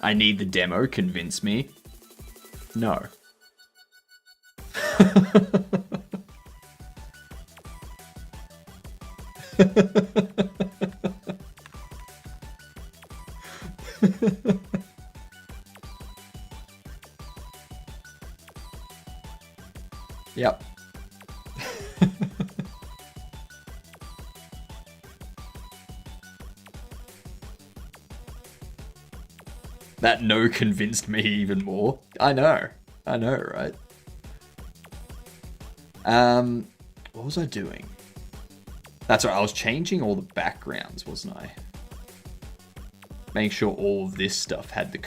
Speaker 1: I need the demo, convince me. No. Yep. That no convinced me even more. I know, right? What was I doing? That's right, I was changing all the backgrounds, wasn't I? Making sure all of this stuff had the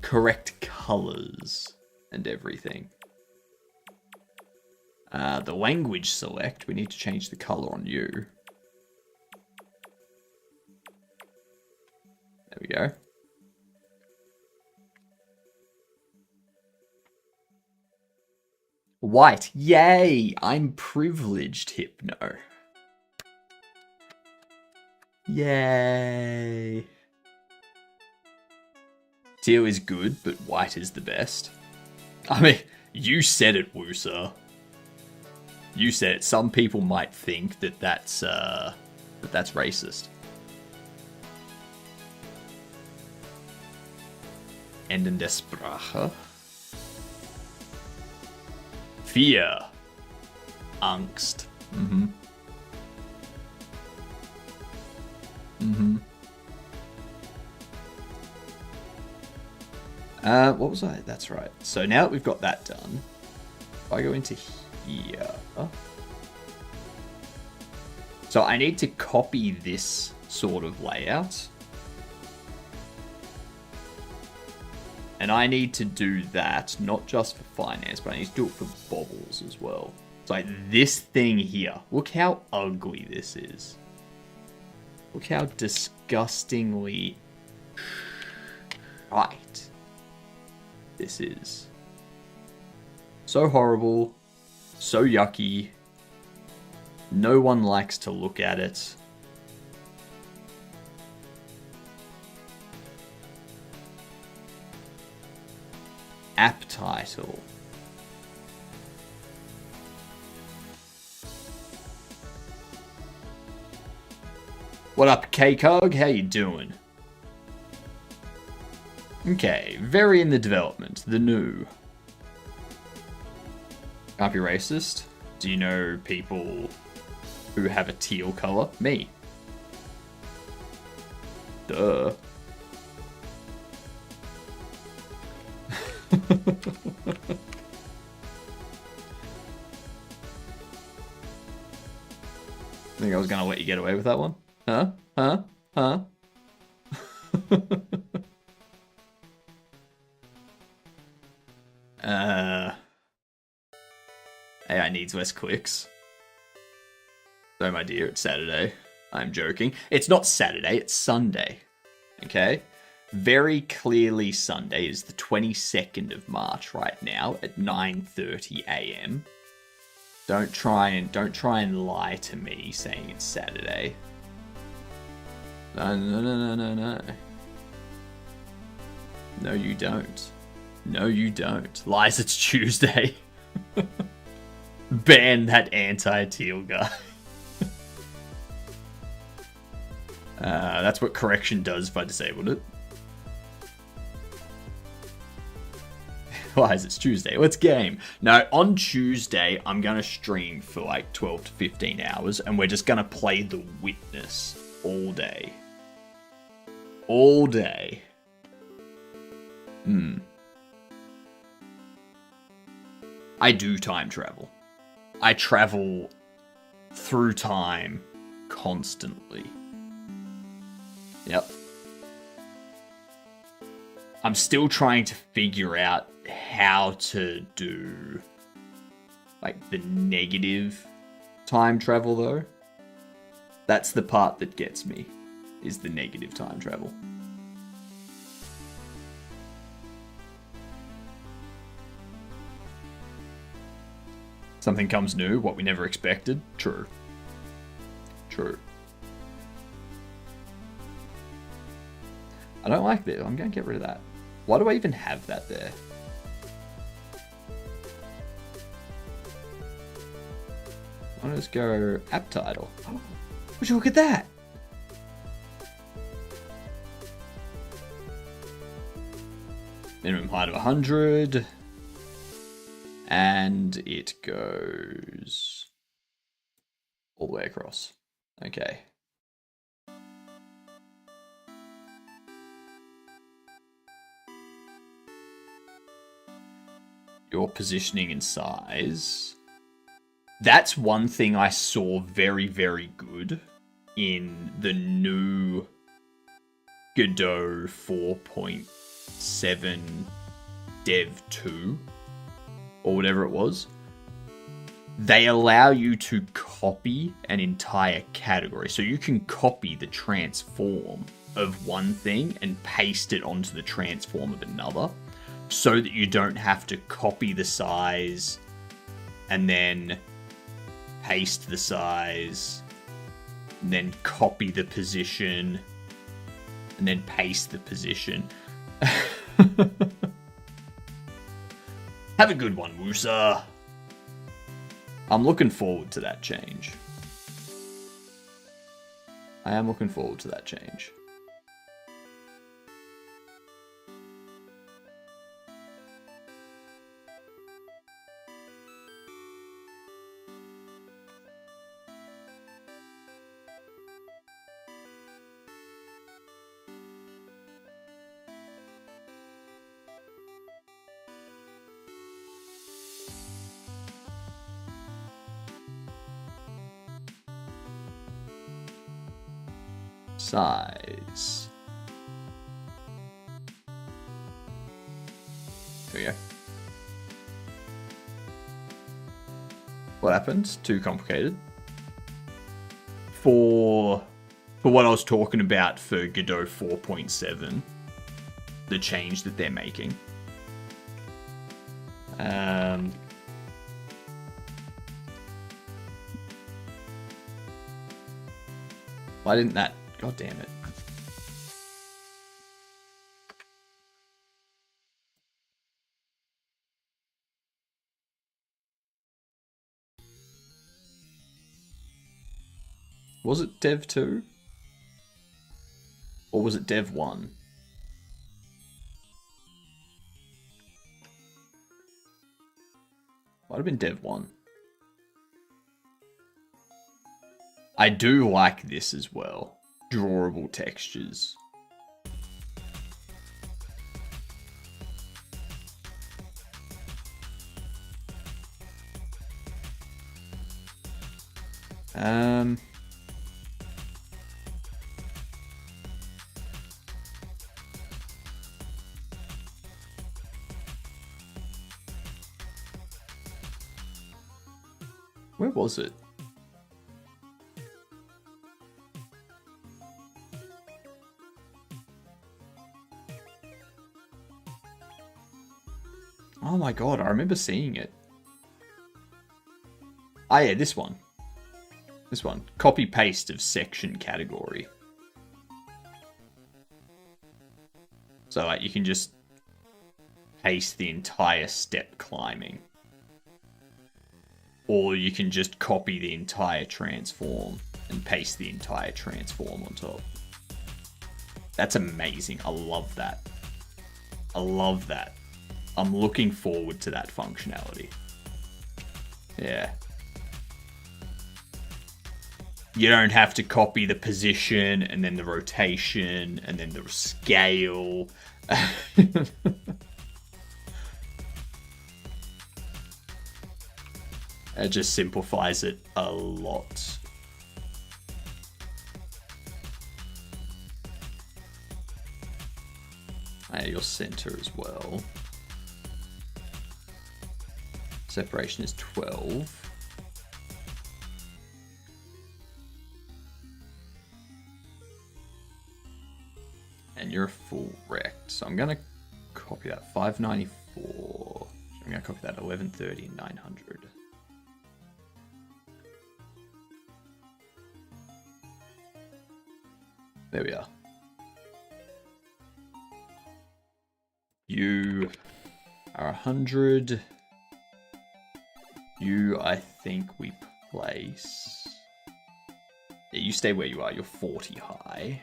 Speaker 1: correct colors and everything. The language select, we need to change the color on you. There we go. White. Yay! I'm privileged, Hypno. Yay! Teal is good, but white is the best. I mean, you said it, Woosa. You said it. Some people might think that that's racist. Enden der Sprache. Fear. Angst. What was I? That's right. So now that we've got that done, if I go into here. So I need to copy this sort of layout And I need to do that, not just for finance, but I need to do it for bobbles as well. It's like this thing here. Look how ugly this is. Look how disgustingly right this is. So horrible. So yucky. No one likes to look at it. App title. What up, K-Cog? How you doing? Okay, very in the development. The new. Can't be racist. Do you know people who have a teal color? Me. Duh. I think I was gonna let you get away with that one. Huh? Huh? Huh? AI needs less clicks. So, my dear, it's Saturday. I'm joking. It's not Saturday, it's Sunday. Okay? Very clearly Sunday is the 22nd of March right now at 9:30 a.m. Don't try and lie to me saying it's Saturday. No. No, you don't. No, you don't. Lies, it's Tuesday. Ban that anti-teal guy. That's what correction does if I disabled it. Why is it Tuesday? Let's game. No, on Tuesday, I'm going to stream for like 12 to 15 hours, and we're just going to play The Witness all day. All day. I do time travel. I travel through time constantly. Yep. I'm still trying to figure out how to do like the negative time travel though. That's the part that gets me, is the negative time travel. Something comes new, what we never expected. True. True. I don't like this. I'm going to get rid of that. Why do I even have that there? I'll just go app title. Oh, would you look at that? Minimum height of 100. And it goes all the way across. Okay. Your positioning and size. That's one thing I saw very, very good in the new Godot 4.7 Dev 2, or whatever it was. They allow you to copy an entire category. So you can copy the transform of one thing and paste it onto the transform of another, so that you don't have to copy the size and then paste the size and then copy the position and then paste the position. Have a good one, Woosa. I'm looking forward to that change. I am looking forward to that change. Size. There we go. What happened? Too complicated. For what I was talking about for Godot 4.7, the change that they're making. Why didn't that? God damn it. Was it Dev 2? Or was it Dev 1? Might have been Dev 1. I do like this as well. Drawable textures. Where was it? Oh my god, I remember seeing it. Ah yeah, this one. This one. Copy paste of section category. So like you can just paste the entire step climbing. Or you can just copy the entire transform and paste the entire transform on top. That's amazing. I love that. I love that. I'm looking forward to that functionality. Yeah. You don't have to copy the position and then the rotation and then the scale. It just simplifies it a lot. Your center as well. Separation is 12. And you're a full rect. So I'm going to copy that 594. I'm going to copy that 1130 and 900. There we are. You are 100. You, I think we place... Yeah, you stay where you are. You're 40 high.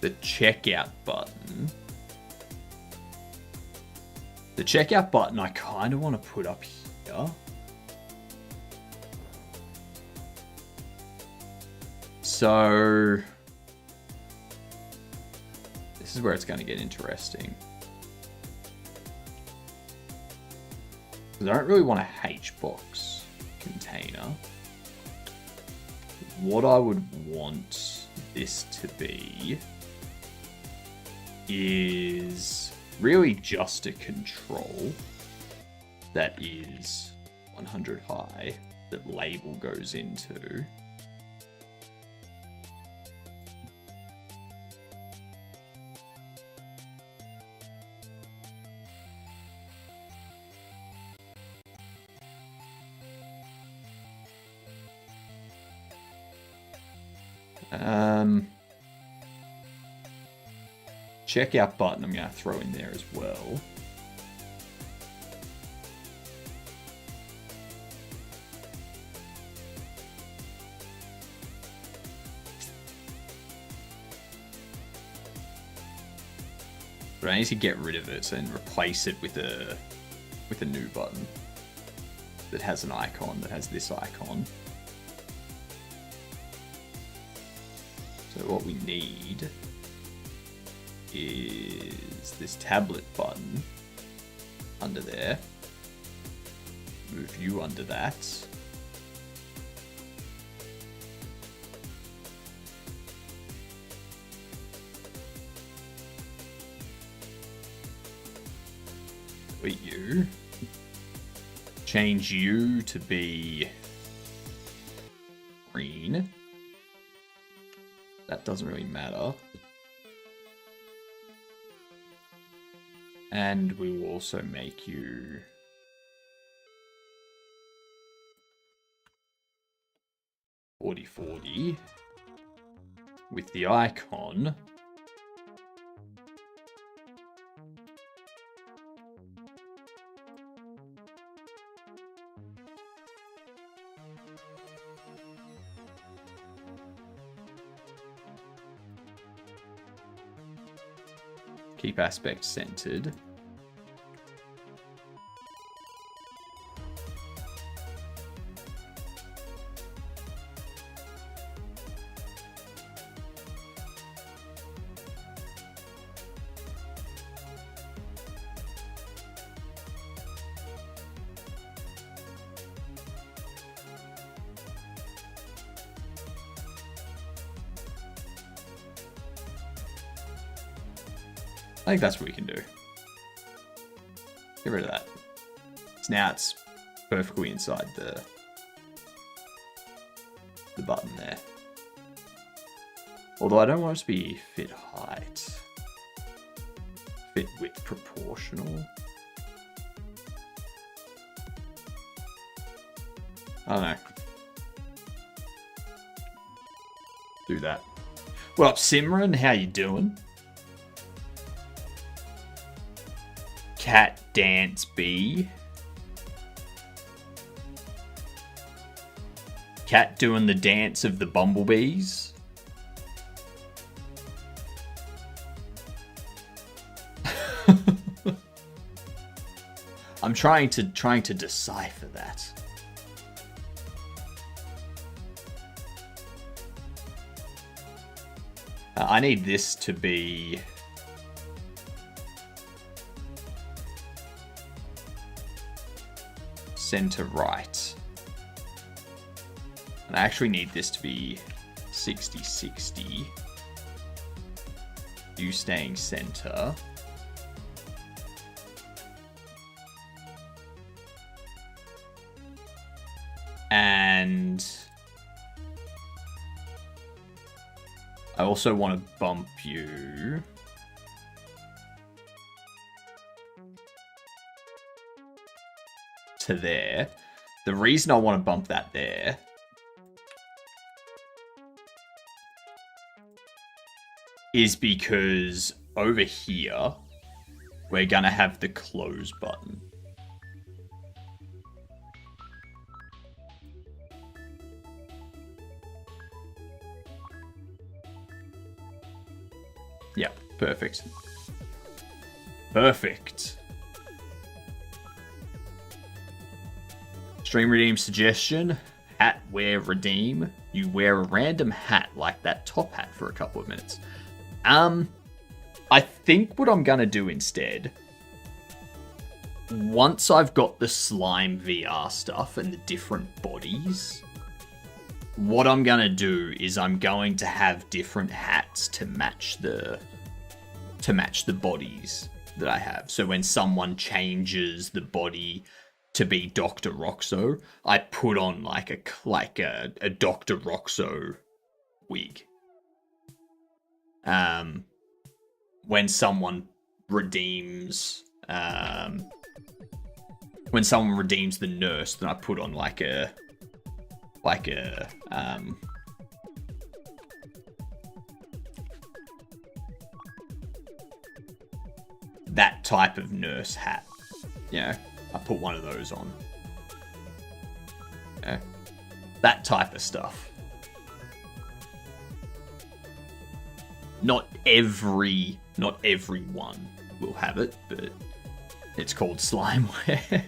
Speaker 1: The checkout button. The checkout button I kind of want to put up here. So this is where it's going to get interesting. Because I don't really want a HBox container. What I would want this to be is really just a control that is 100 high that label goes into. Checkout button I'm going to throw in there as well. But I need to get rid of it and replace it with a new button that has an icon that has this icon. So what we need is this tablet button under there. Move you under that. Wait, you. Change you to be green. That doesn't really matter. And we will also make you 40/40 with the icon. Keep aspect centered. I think that's what we can do. Get rid of that. So now it's perfectly inside the button there. Although I don't want it to be fit height. Fit width proportional. I don't know. Do that. What up, Simran? How you doing? Cat Dance B. Cat doing the dance of the bumblebees. I'm trying to decipher that. I need this to be center right. And I actually need this to be 60/60. You staying center. And I also want to bump you to there. The reason I want to bump that there is because over here we're gonna have the close button. Yeah, perfect. Perfect. Stream redeem suggestion. Hat wear redeem. You wear a random hat like that top hat for a couple of minutes. I think what I'm gonna do instead, once I've got the slime VR stuff and the different bodies, what I'm gonna do is I'm going to have different hats to match the bodies that I have. So when someone changes the body to be Dr. Roxo, I put on like a Dr. Roxo wig. When someone redeems the nurse, then I put on like a that type of nurse hat. Yeah, I put one of those on. Yeah, that type of stuff. Not everyone will have it, but it's called slimeware.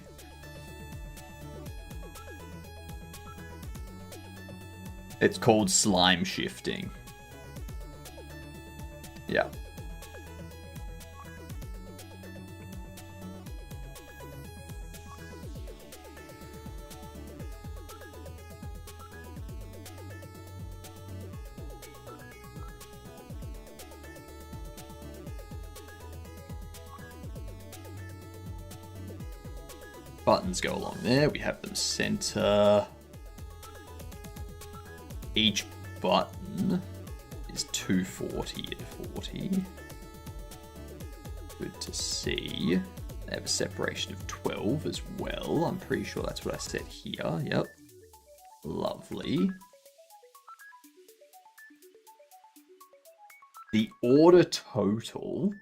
Speaker 1: It's called slime shifting. Yeah. Buttons go along there. We have them center. Each button is 240 and 40. Good to see. They have a separation of 12 as well. I'm pretty sure that's what I said here. Yep. Lovely. The order total.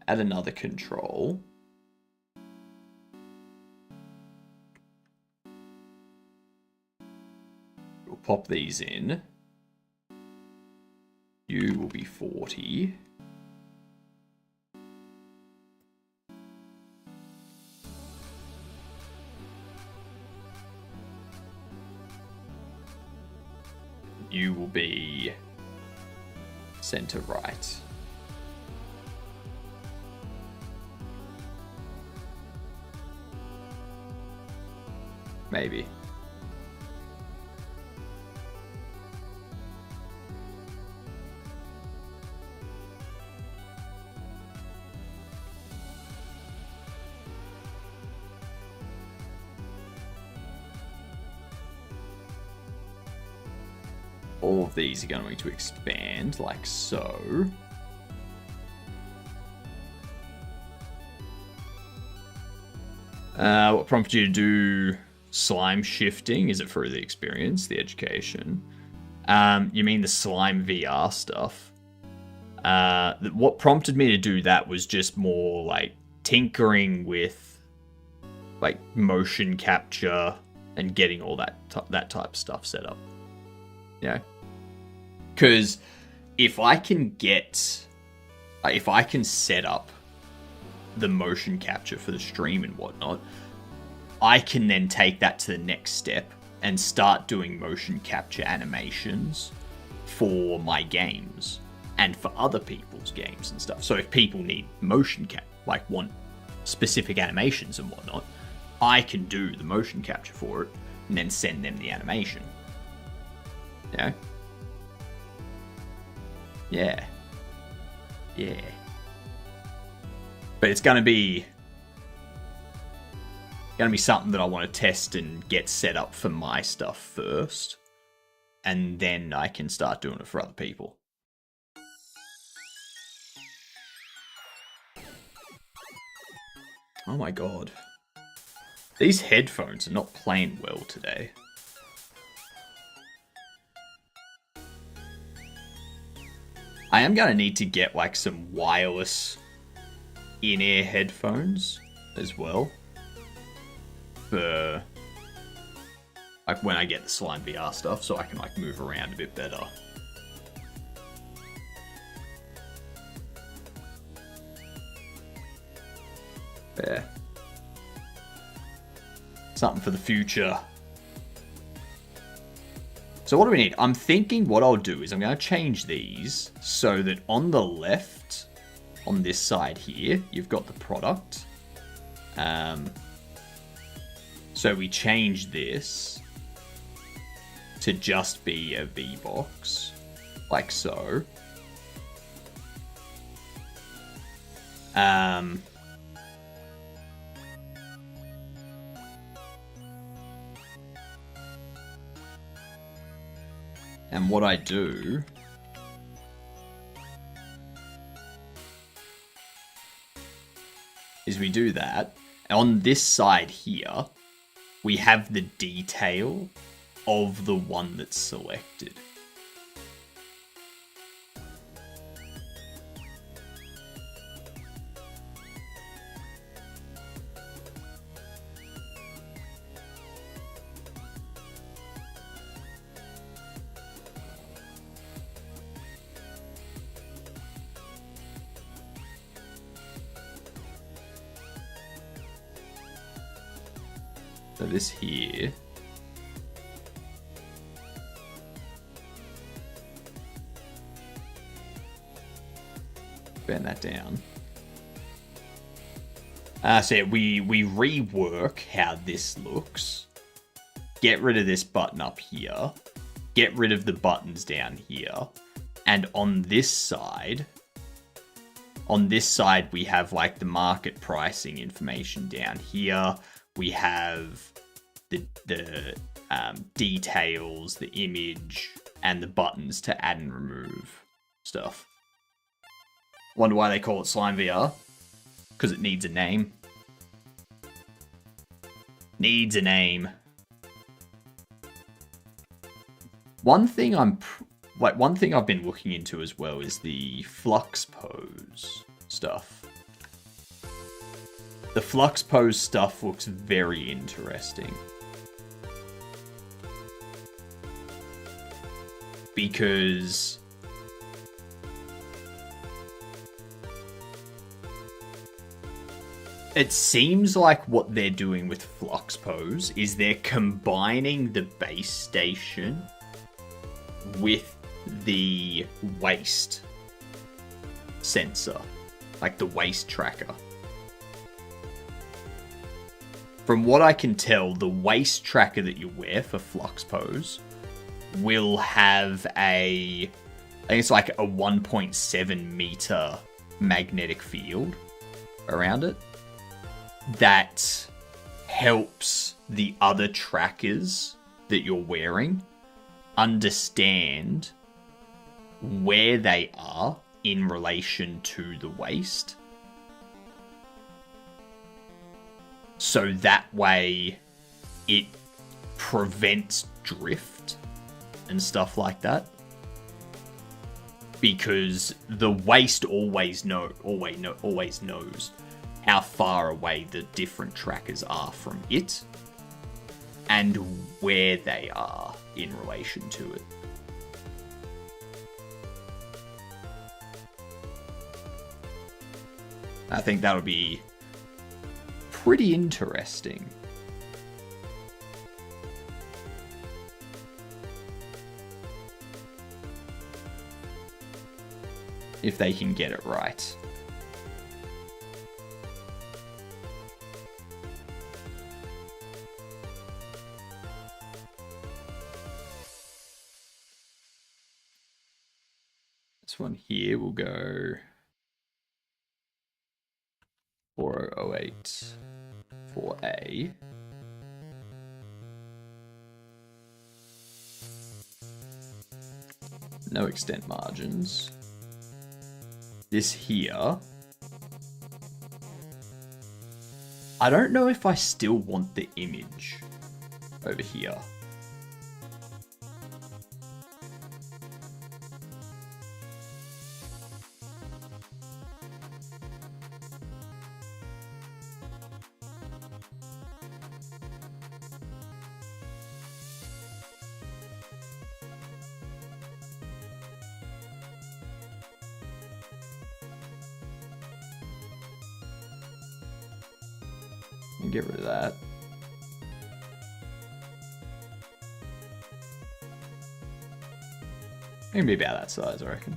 Speaker 1: Add another control. We'll pop these in. You will be 40. You will be center right. Maybe. All of these are going to expand like so. What prompted you to do slime shifting? Is it for the experience, the education? You mean the slime VR stuff? What prompted me to do that was just more like tinkering with like motion capture and getting all that type of stuff set up. Yeah. Because if I can set up the motion capture for the stream and whatnot, I can then take that to the next step and start doing motion capture animations for my games and for other people's games and stuff. So if people need motion cap, like want specific animations and whatnot, I can do the motion capture for it and then send them the animation. Yeah. Yeah. Yeah. But it's gonna be something that I want to test and get set up for my stuff first, and then I can start doing it for other people. Oh my god. These headphones are not playing well today. I am gonna need to get like some wireless in-ear headphones as well for like when I get the Slime VR stuff, so I can like move around a bit better. Yeah. Something for the future. So what do we need? I'm thinking what I'll do is I'm going to change these so that on the left, on this side here, you've got the product. So we change this to just be a V-Box, like so. And what I do is we do that. On this side here, we have the detail of the one that's selected. So this here bend that down. So yeah, we rework how this looks. Get rid of this button up here. Get rid of the buttons down here. And on this side, we have like the market pricing information down here. We have the details, the image, and the buttons to add and remove stuff. Wonder why they call it Slime VR? Because it needs a name. Needs a name. One thing I've been looking into as well is the Flux Pose stuff. The Flux Pose stuff looks very interesting. Because it seems like what they're doing with Flux Pose is they're combining the base station with the waist sensor, like the waist tracker. From what I can tell, the waist tracker that you wear for Flux Pose will have I think it's like a 1.7 meter magnetic field around it that helps the other trackers that you're wearing understand where they are in relation to the waist. So that way it prevents drift and stuff like that. Because the waist always knows how far away the different trackers are from it and where they are in relation to it. I think that would be pretty interesting. If they can get it right. This one here will go 4008 4A. No extent margins. This here, I don't know if I still want the image over here. And get rid of that. Maybe about that size, I reckon.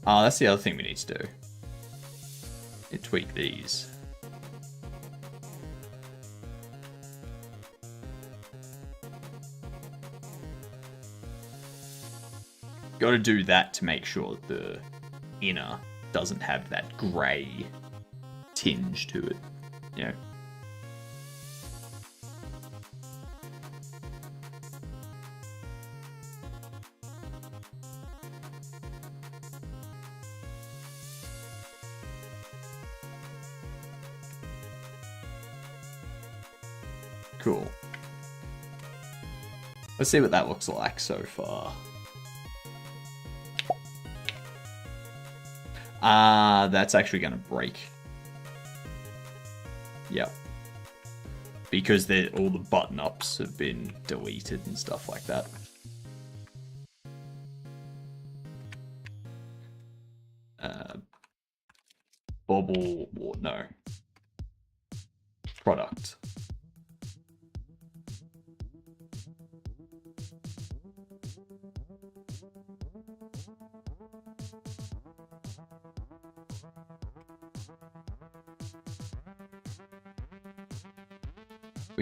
Speaker 1: Oh, that's the other thing we need to do. Tweak these. Got to do that to make sure that the inner doesn't have that grey tinge to it, you know. Cool. Let's see what that looks like so far. That's actually going to break. Yep. Because all the button-ups have been deleted and stuff like that. Bobble... no. Product.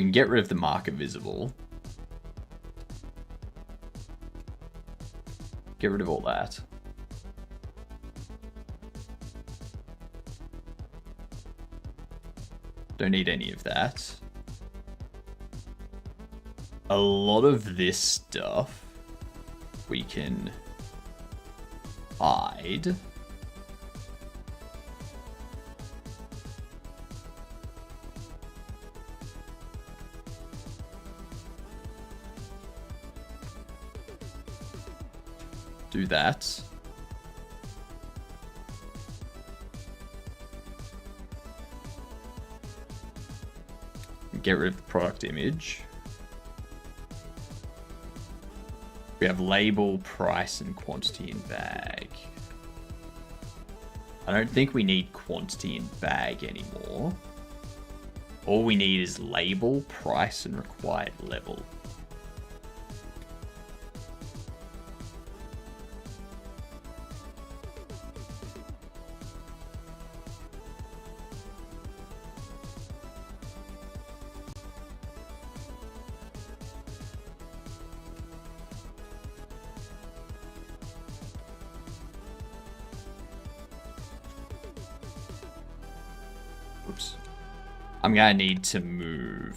Speaker 1: We can get rid of the marker visible. Get rid of all that. Don't need any of that. A lot of this stuff we can hide. Do that. Get rid of the product image. We have label, price, and quantity in bag. I don't think we need quantity in bag anymore. All we need is label, price, and required level. Oops. I'm gonna need to move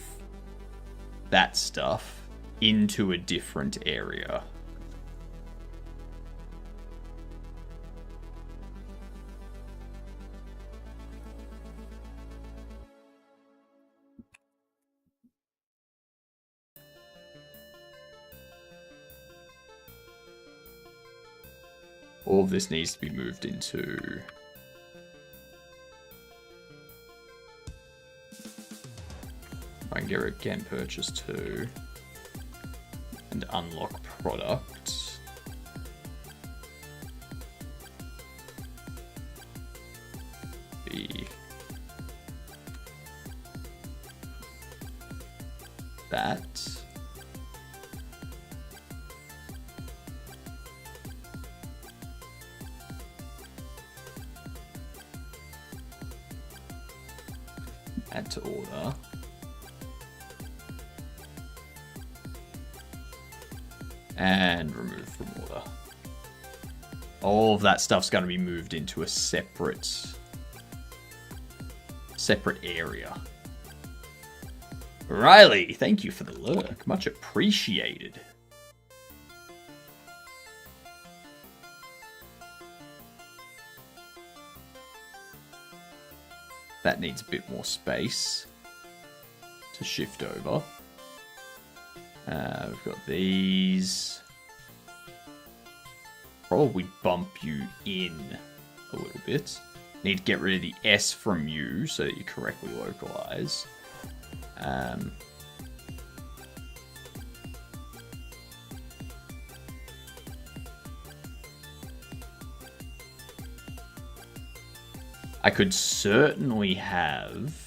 Speaker 1: that stuff into a different area. All of this needs to be moved into... I can get rid of again purchase 2 and unlock product. Be that. Add to order. And remove from order. All of that stuff's going to be moved into a separate area. Riley, thank you for the lurk. Much appreciated. That needs a bit more space to shift over. We've got these. Probably bump you in a little bit. Need to get rid of the S from you so that you correctly localize. I could certainly have...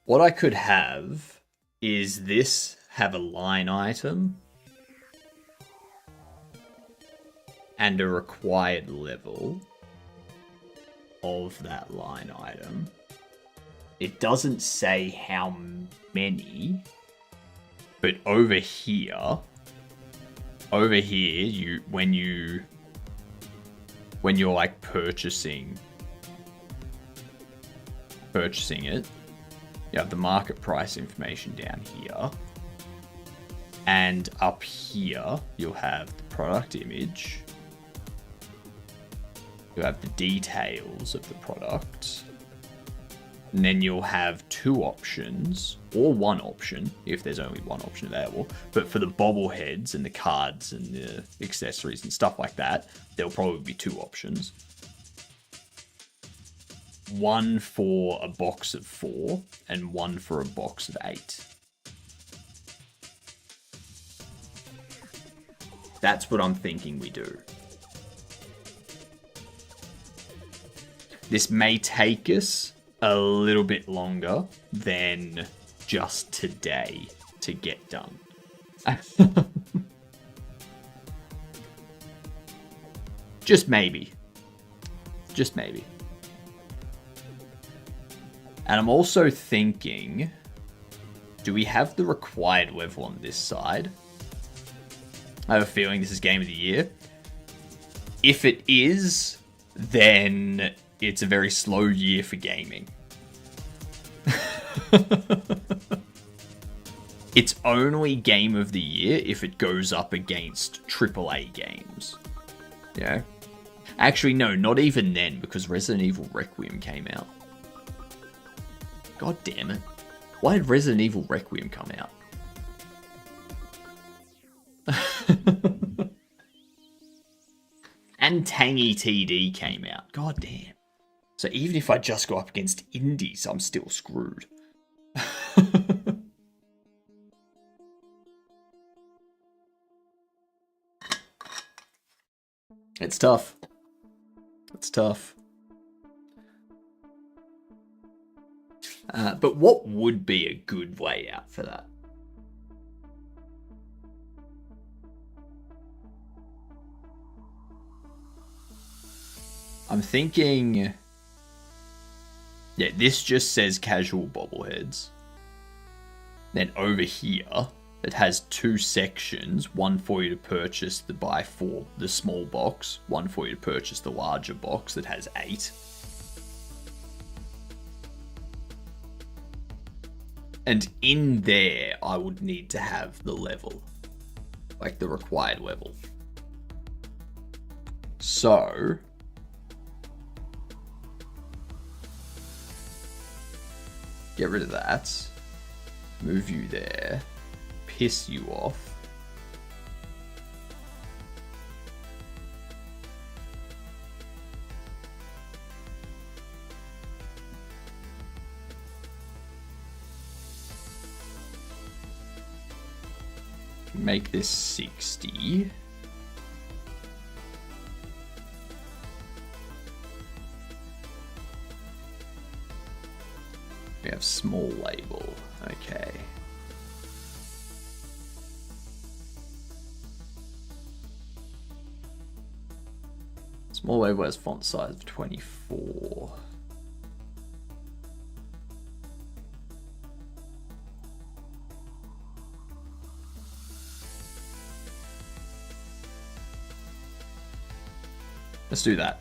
Speaker 1: What I could have is this have a line item and a required level of that line item. It doesn't say how many, but over here, when you're like purchasing it, you have the market price information down here. And up here, you'll have the product image. You'll have the details of the product. And then you'll have 2 options, or 1 option, if there's only 1 option available. But for the bobbleheads and the cards and the accessories and stuff like that, there'll probably be 2 options. 1 for a box of 4 and 1 for a box of 8. That's what I'm thinking we do. This may take us a little bit longer than just today to get done. Just maybe. Just maybe. And I'm also thinking, do we have the required level on this side? I have a feeling this is Game of the Year. If it is, then it's a very slow year for gaming. It's only Game of the Year if it goes up against AAA games. Yeah. Actually, no, not even then, because Resident Evil Requiem came out. God damn it. Why did Resident Evil Requiem come out? And Tangy TD came out. God damn. So even if I just go up against indies, I'm still screwed. It's tough. It's tough. But what would be a good way out for that? I'm thinking... Yeah, this just says casual bobbleheads. Then over here, it has two sections. One for you to purchase the buy 4, the small box. One for you to purchase the larger box that has 8. And in there, I would need to have the level. Like the required level. So... get rid of that. Move you there. Piss you off. Make this 60. We have small label. Okay. Small label has font size of 24. Let's do that.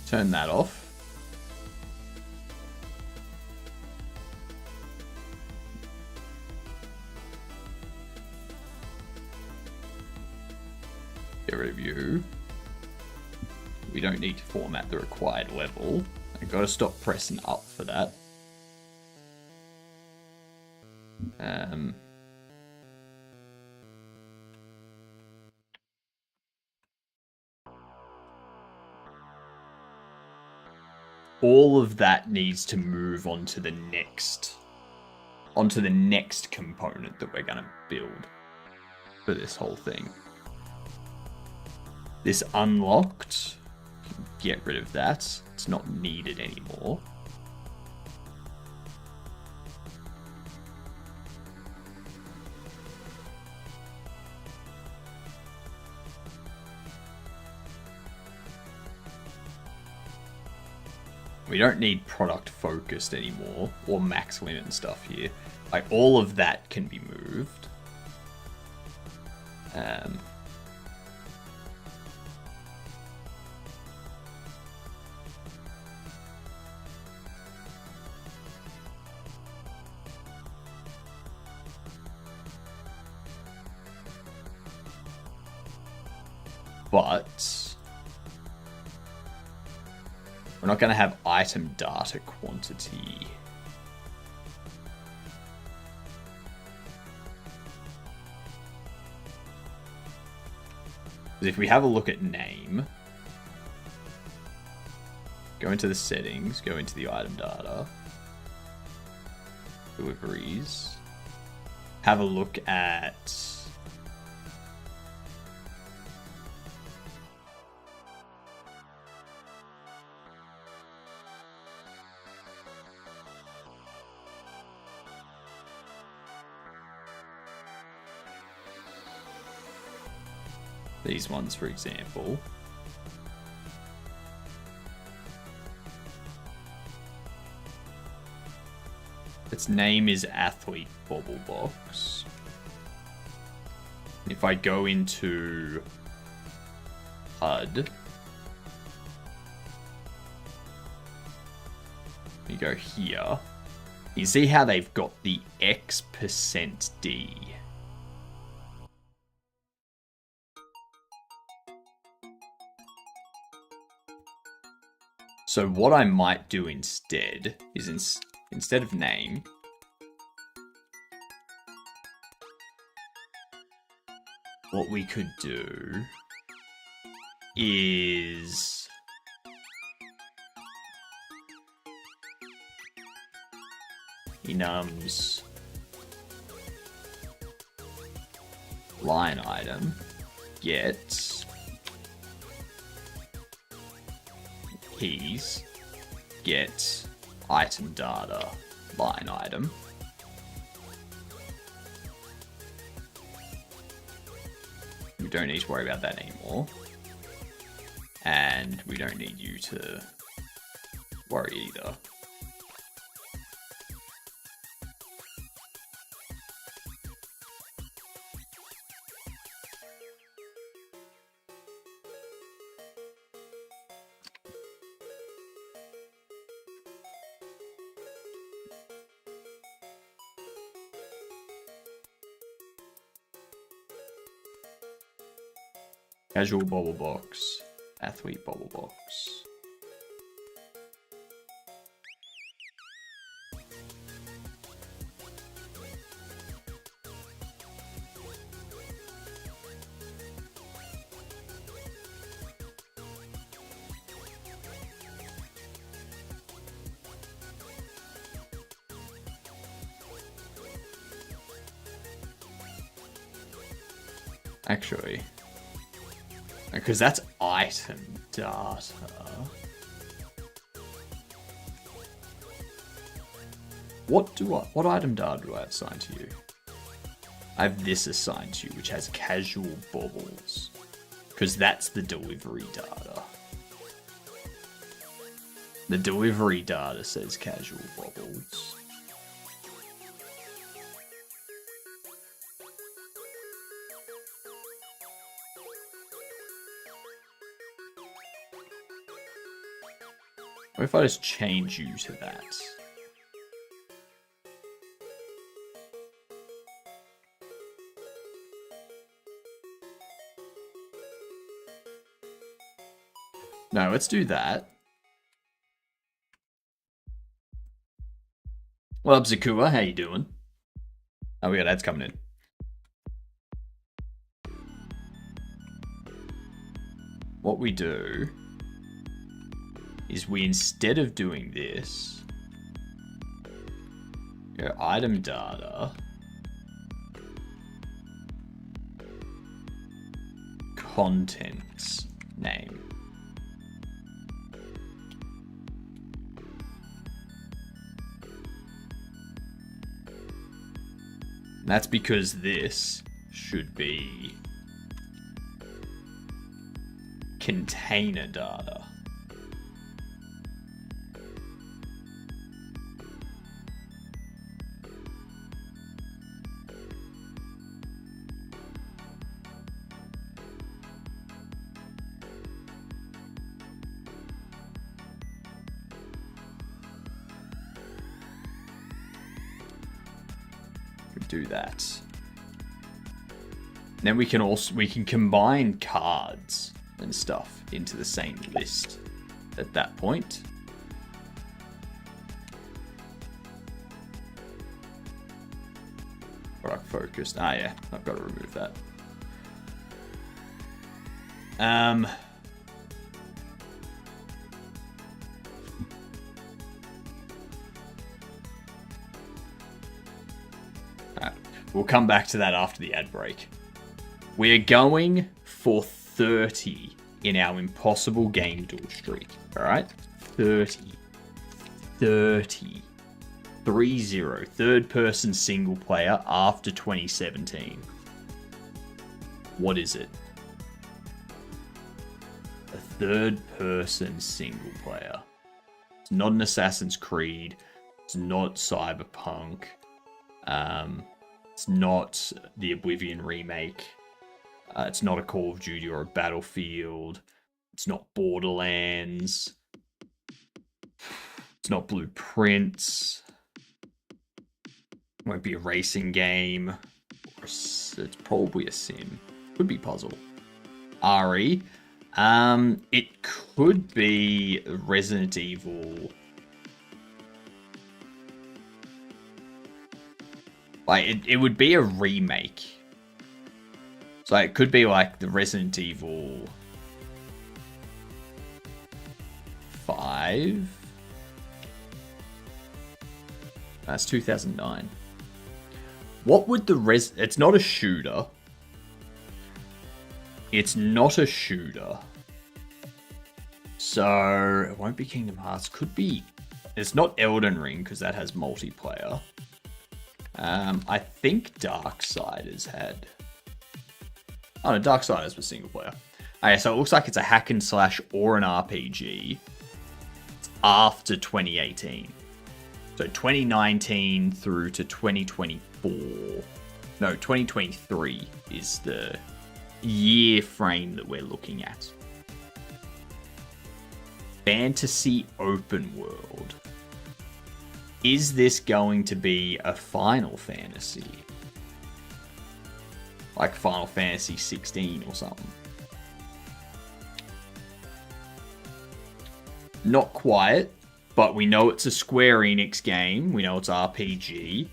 Speaker 1: Turn that off. Get rid of you. We don't need to format the required level. I gotta stop pressing up for that. All of that needs to move onto the next component that we're gonna build for this whole thing. This unlocked, get rid of that. It's not needed anymore. We don't need product focused anymore, or max limit and stuff here. Like, all of that can be moved. But we're not going to have item data quantity. Because if we have a look at name, Go into the settings, go into the item data, deliveries, have a look at these ones, for example. Its name is Athlete Bobble Box. If I go into HUD, you go here, you see how they've got the X% D. So what I might do instead is instead of name, what we could do is enums line item get keys get item data line item. We don't need to worry about that anymore. And we don't need you to worry either. Casual Bobble Box, Athlete Bobble Box. Actually, because that's item data. What item data do I have assigned to you? I have this assigned to you, which has casual bobbles, because that's the delivery data. The delivery data says casual bobbles. What if I just change you to that? No, let's do that. What up, Zakua? How you doing? Oh, we got ads coming in. What we do is we, instead of doing this, go item data, contents name. That's because this should be container data. Do that. Then we can combine cards and stuff into the same list at that point. Product focused. Ah, yeah, I've got to remove that. We'll come back to that after the ad break. We're going for 30 in our impossible game duel streak. Alright? 30. 30. 3-0. Third person single player after 2017. What is it? A third person single player. It's not an Assassin's Creed. It's not Cyberpunk. It's not the Oblivion remake. It's not a Call of Duty or a Battlefield. It's not Borderlands. It's not Blueprints. It won't be a racing game. It's probably a sim. Could be puzzle. RE. It could be Resident Evil. Like, it would be a remake. So it could be like the Resident Evil 5. That's 2009. What would the It's not a shooter. It's not a shooter. So it won't be Kingdom Hearts. Could be. It's not Elden Ring because that has multiplayer. I think Darksiders had. Oh no, Darksiders was single player. Okay, so it looks like it's a hack and slash or an RPG after 2018. So 2019 through to 2024. No, 2023 is the year frame that we're looking at. Fantasy open world. Is this going to be a Final Fantasy? Like Final Fantasy 16 or something? Not quite, but we know it's a Square Enix game. We know it's RPG.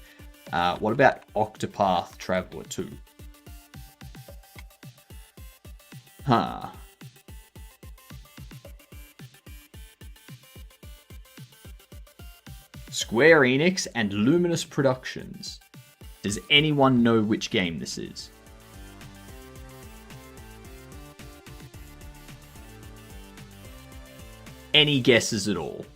Speaker 1: What about Octopath Traveler 2? Huh. Square Enix and Luminous Productions. Does anyone know which game this is? Any guesses at all?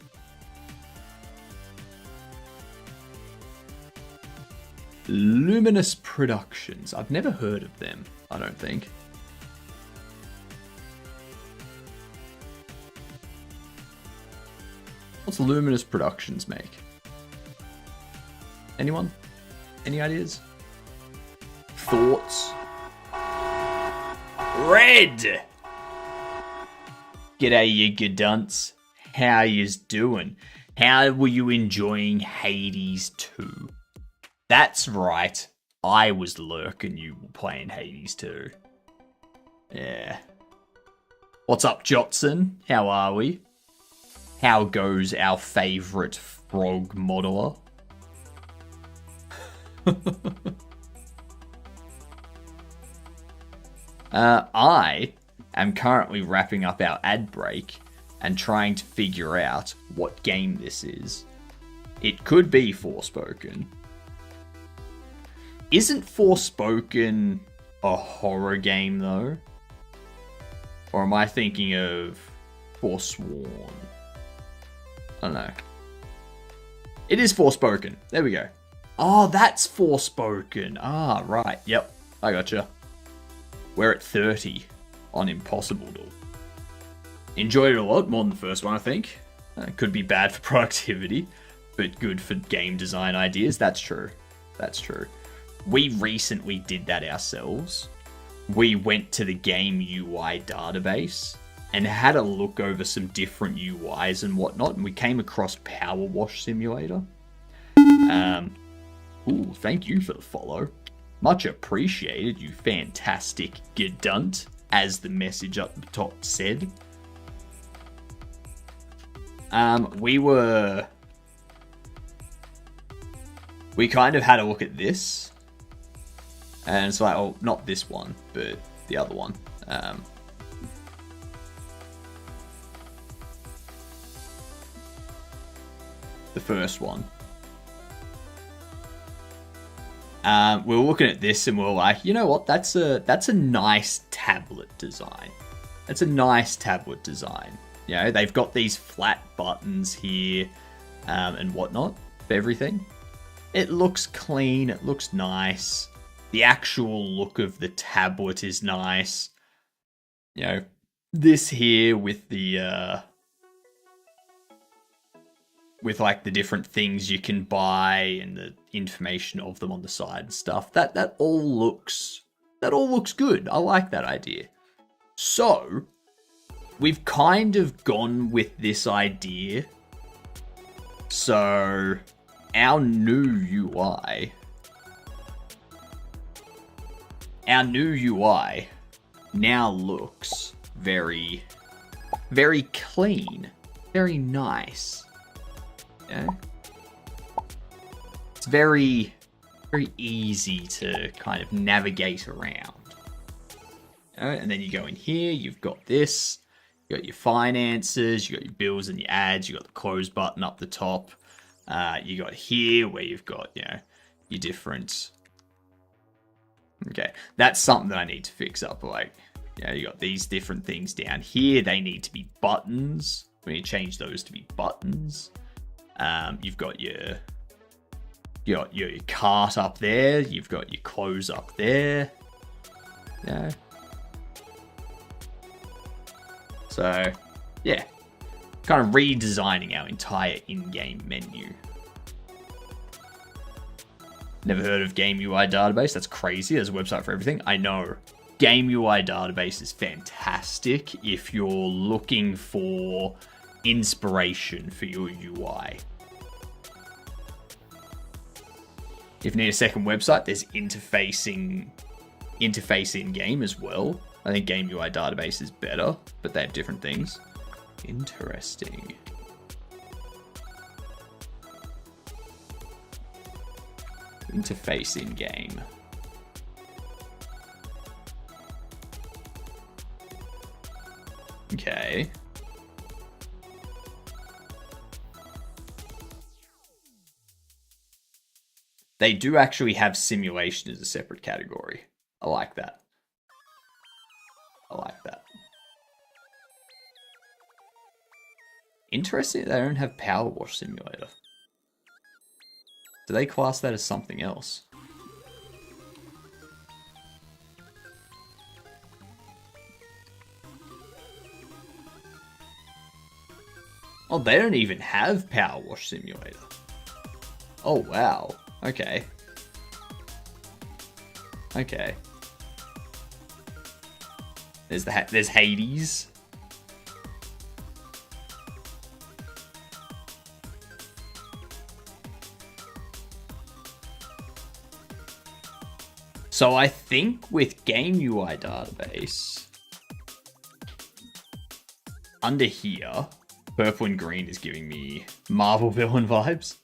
Speaker 1: Luminous Productions. I've never heard of them, I don't think. What's Luminous Productions make? Anyone? Any ideas? Thoughts? Red! G'day, you gadunts. How yous doing? How were you enjoying Hades 2? That's right. I was lurking you playing Hades 2. Yeah. What's up, Jotson? How are we? How goes our favourite frog modeler? I am currently wrapping up our ad break and trying to figure out what game this is. It could be Forspoken. Isn't Forspoken a horror game, though? Or am I thinking of Forsworn? I don't know. It is Forspoken. There we go. Oh, that's Forspoken. Ah, right. Yep. I gotcha. We're at 30 on Impossible Duel. Enjoyed it a lot, more than the first one, I think. Could be bad for productivity, but good for game design ideas. That's true. That's true. We recently did that ourselves. We went to the game UI database and had a look over some different UIs and whatnot, and we came across Power Wash Simulator. Ooh, thank you for the follow. Much appreciated, you fantastic gadunt, as the message up the top said. We kind of had a look at this, and it's like, oh, not this one, but the other one. The first one. We were looking at this and we were like, you know what? That's a nice tablet design. That's a nice tablet design. You know, they've got these flat buttons here and whatnot for everything. It looks clean. It looks nice. The actual look of the tablet is nice. You know, this here with the with like the different things you can buy and the information of them on the side and stuff. That all looks good. I like that idea. So we've kind of gone with this idea. So our new UI now looks very, very clean, very nice. Yeah. It's very, very easy to kind of navigate around. And then you go in here, you've got this, you got your finances, you got your bills and your ads, you got the close button up the top. You got here where you've got, you know, your different. Okay, that's something that I need to fix up. Like, you know, you got these different things down here. They need to be buttons. We need to change those to be buttons. You've got your cart up there. You've got your clothes up there. Yeah. So, yeah. Kind of redesigning our entire in-game menu. Never heard of Game UI Database? That's crazy. There's a website for everything. I know. Game UI Database is fantastic if you're looking for inspiration for your UI. If you need a second website, there's interface in game as well. I think Game UI Database is better, but they have different things. Interesting. Interface in game. Okay. They do actually have simulation as a separate category. I like that. I like that. Interesting, they don't have Power Wash Simulator. Do they class that as something else? Oh, they don't even have Power Wash Simulator. Oh, wow. Okay. Okay. There's Hades. So I think with Game UI Database, under here, purple and green is giving me Marvel villain vibes.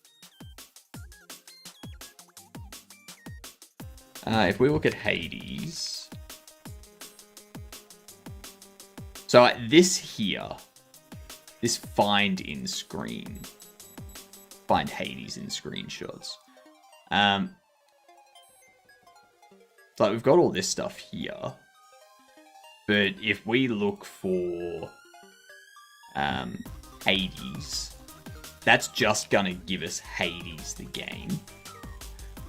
Speaker 1: If we look at Hades, so this here, this find Hades in screenshots. So we've got all this stuff here, but if we look for Hades, that's just gonna give us Hades the game.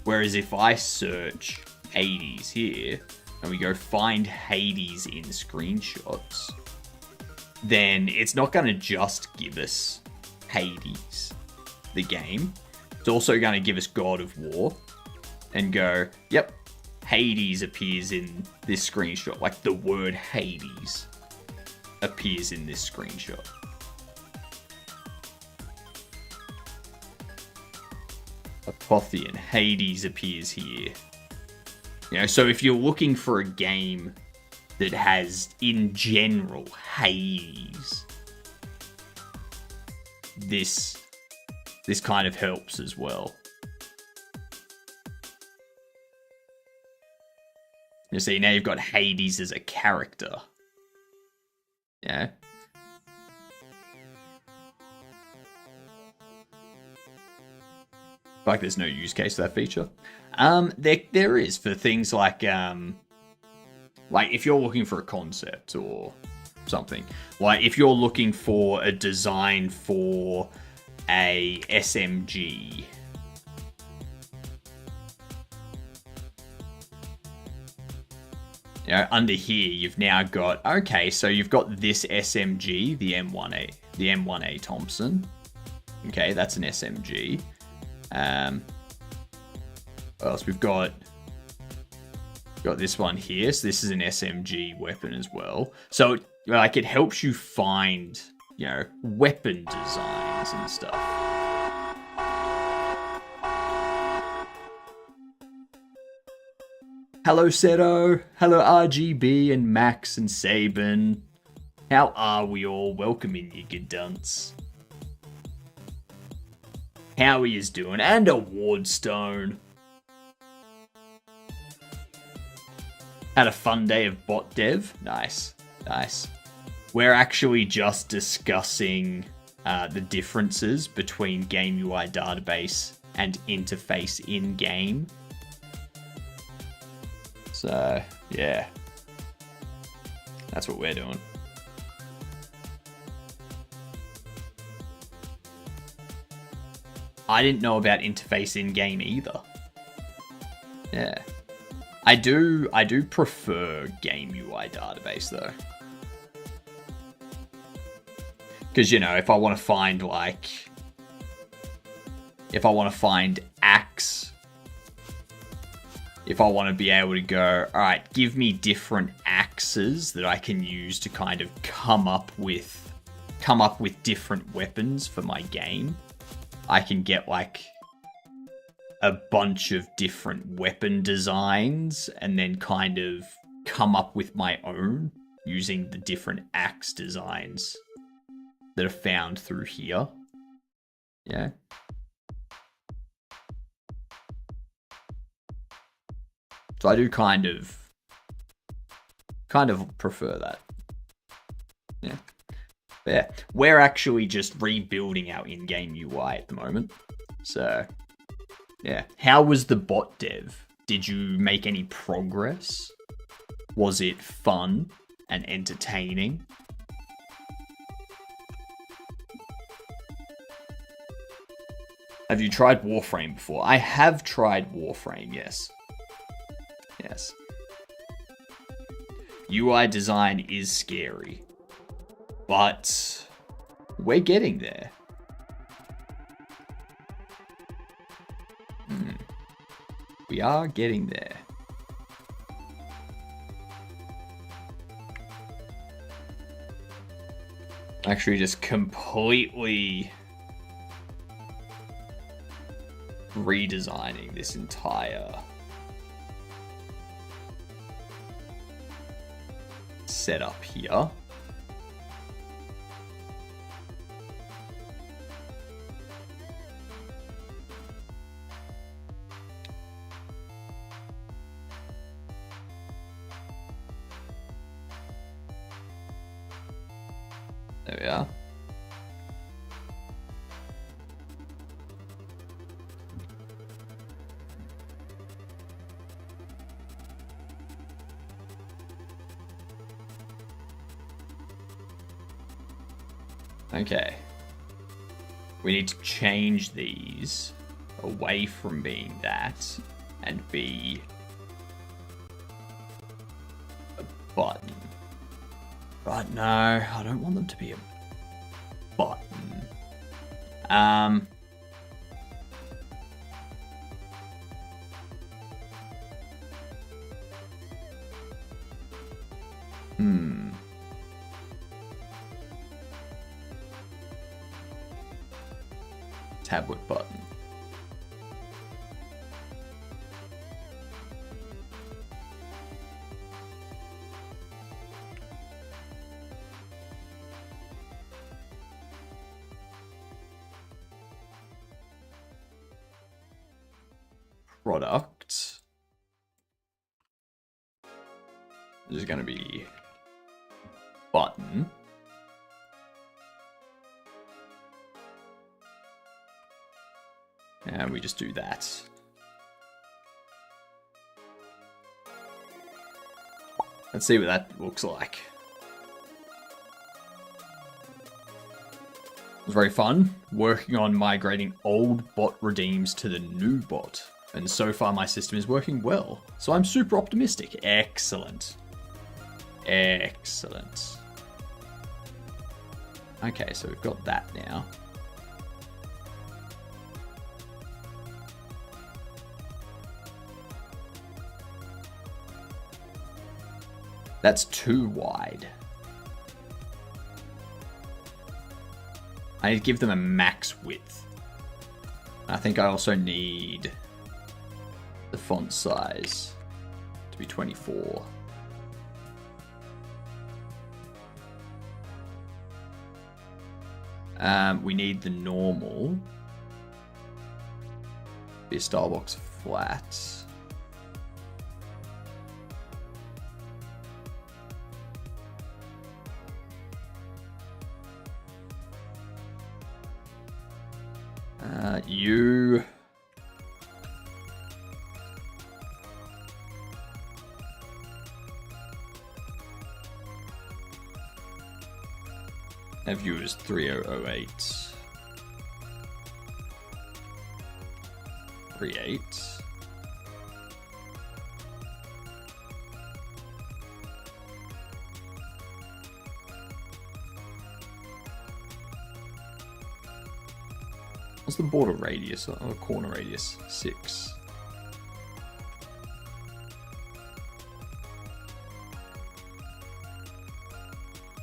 Speaker 1: Whereas if I search Hades here, and we go find Hades in screenshots, then it's not gonna just give us Hades the game. It's also gonna give us God of War, and go, yep, Hades appears in this screenshot. Like the word Hades appears in this screenshot. Apotheon, Hades appears here. You know, so if you're looking for a game that has, in general, Hades, this kind of helps as well. You see, now you've got Hades as a character. Yeah. Like there's no use case for that feature. There is for things like if you're looking for a concept or something. Like if you're looking for a design for a SMG. You know, under here you've now got, okay, so you've got this SMG, the M1A Thompson. Okay, that's an SMG. What else? We've got this one here. So this is an SMG weapon as well. So like it helps you find, you know, weapon designs and stuff. Hello Seto, hello RGB and Max and Saban. How are we all? Welcome in, you good dunce. How he is doing, and a Wardstone. Had a fun day of bot dev. Nice, nice. We're actually just discussing the differences between game UI database and interface in game. So, yeah. That's what we're doing. I didn't know about interface in game either. Yeah. I do prefer game UI database though. Because, you know, if I want to find axe, if I want to be able to go, all right, give me different axes that I can use to kind of come up with different weapons for my game, I can get like a bunch of different weapon designs and then kind of come up with my own using the different axe designs that are found through here. Yeah. So I do kind of prefer that. Yeah. But yeah. We're actually just rebuilding our in-game UI at the moment. So, yeah. How was the bot dev? Did you make any progress? Was it fun and entertaining? Have you tried Warframe before? I have tried Warframe, yes. Yes. UI design is scary. But we're getting there. We are getting there. Actually, just completely redesigning this entire setup here. There we are. Okay. We need to change these away from being that and be a button. But no, I don't want them to be a button. Tablet button. Product. This is going to be button. And we just do that. Let's see what that looks like. It was very fun working on migrating old bot redeems to the new bot. And so far my system is working well. So I'm super optimistic. Excellent. Excellent. Okay, so we've got that now. That's too wide. I need to give them a max width. I think I also need the font size to be 24. We need the normal. Be a style box flat. You... have you as 3008. 38. What's the border radius or corner radius? 6.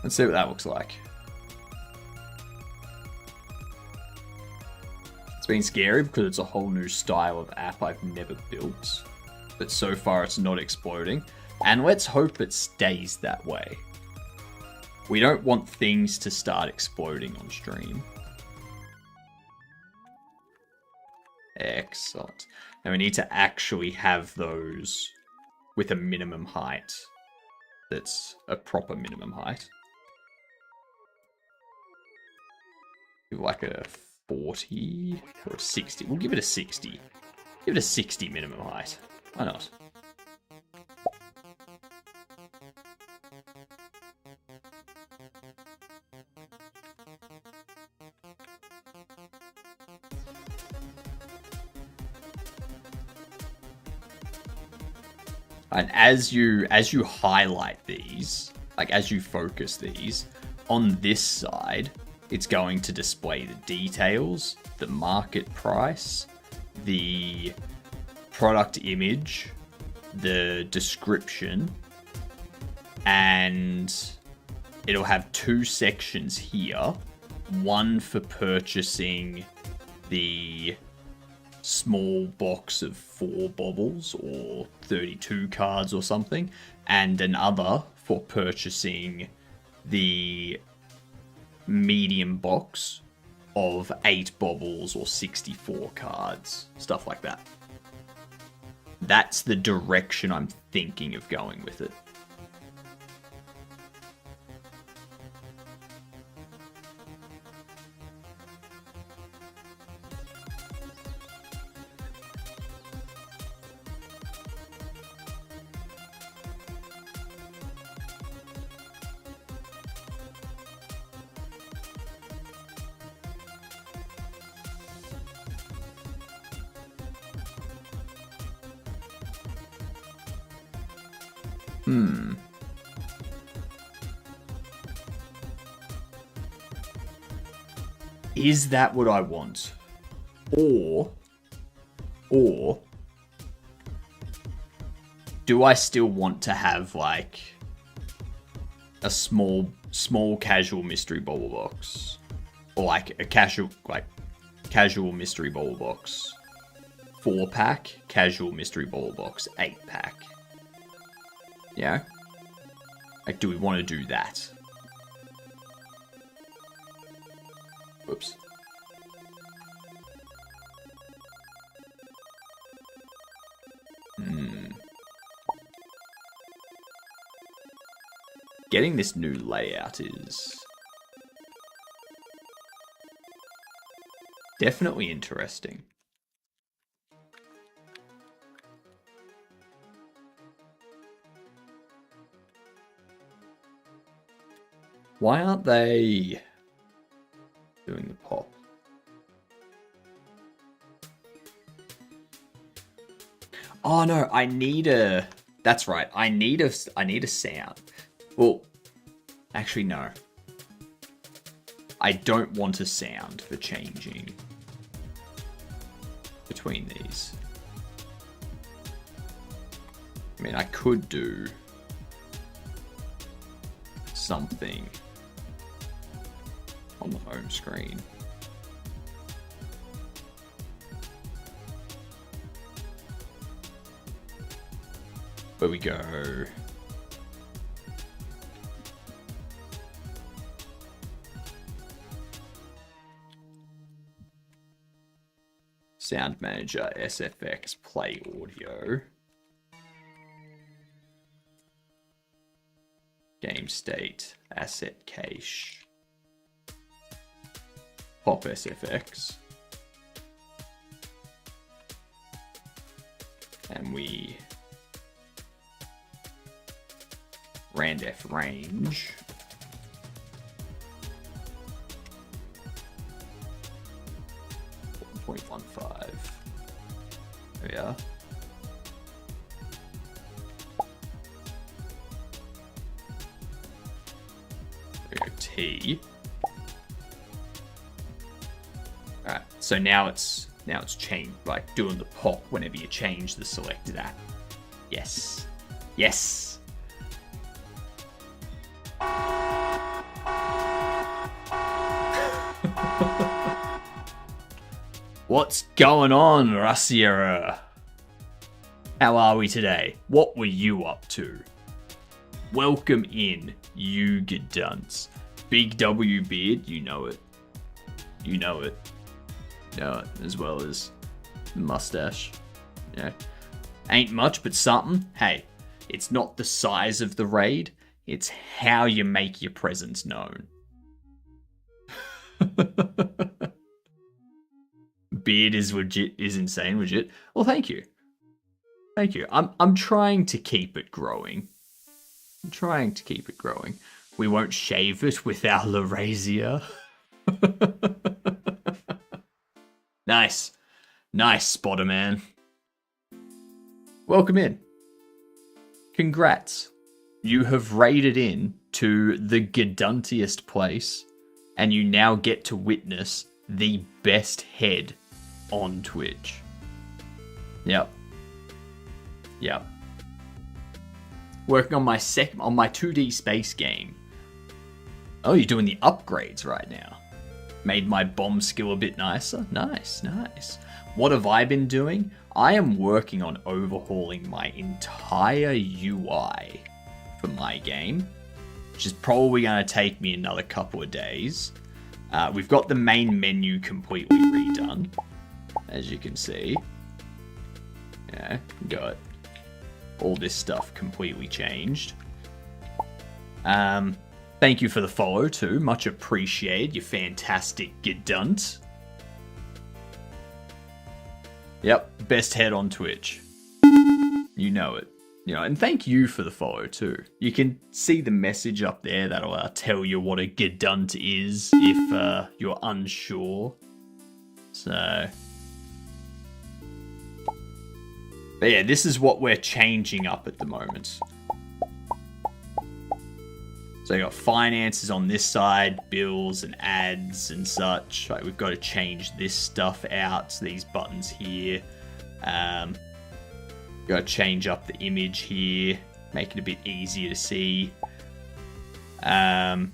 Speaker 1: Let's see what that looks like. It's been scary because it's a whole new style of app I've never built. But so far it's not exploding. And let's hope it stays that way. We don't want things to start exploding on stream. Excellent. Now we need to actually have those with a minimum height. That's a proper minimum height. Like a 40 or a 60. We'll give it a 60. Give it a 60 minimum height. Why not? And as you highlight these, like as you focus these, on this side, it's going to display the details, the market price, the product image, the description, and it'll have 2 sections here. One for purchasing the small box of 4 bobbles or 32 cards or something, and another for purchasing the medium box of 8 bobbles or 64 cards, stuff like that. That's the direction I'm thinking of going with it. Is that what I want? Or do I still want to have like a small casual mystery bobble box? Or like a casual mystery bobble box 4-pack, casual mystery bobble box 8-pack. Yeah? Like, do we want to do that? Whoops. Getting this new layout is definitely interesting. Why aren't they doing the pop? Oh no, I need a... That's right, I need a sound. Well, actually no. I don't want a sound for changing between these. I mean, I could do something on the home screen. Where we go. Sound Manager, SFX, play audio. Game state, asset cache. Pop SFX. And we randef range. .15. There we are. There we go, T. Alright, so now it's changed, like doing the pop whenever you change the selected app. Yes. Yes. What's going on, Russiera? How are we today? What were you up to? Welcome in, you good dunce. Big W beard, you know it. You know it. You know it, as well as the mustache. Yeah. Ain't much, but something. Hey, it's not the size of the raid, it's how you make your presence known. Beard is legit, is insane, legit. Well, thank you. Thank you. I'm trying to keep it growing. I'm trying to keep it growing. We won't shave it with our Larazia. Nice. Nice, Spotter Man. Welcome in. Congrats. You have raided in to the gaduntiest place, and you now get to witness the best head on Twitch. Yep. Yep. Working on my 2D space game. Oh, you're doing the upgrades right now. Made my bomb skill a bit nicer. Nice, nice. What have I been doing? I am working on overhauling my entire UI for my game, which is probably going to take me another couple of days. We've got the main menu completely redone, as you can see. Yeah, got all this stuff completely changed. Thank you for the follow too, much appreciated, you fantastic gedunt. Yep, best head on Twitch. You know it. You know, and thank you for the follow too. You can see the message up there that'll tell you what a gedunt is if you're unsure. So, but yeah, this is what we're changing up at the moment. So you got finances on this side, bills and ads and such. Like we've got to change this stuff out. So these buttons here. Got to change up the image here, make it a bit easier to see. And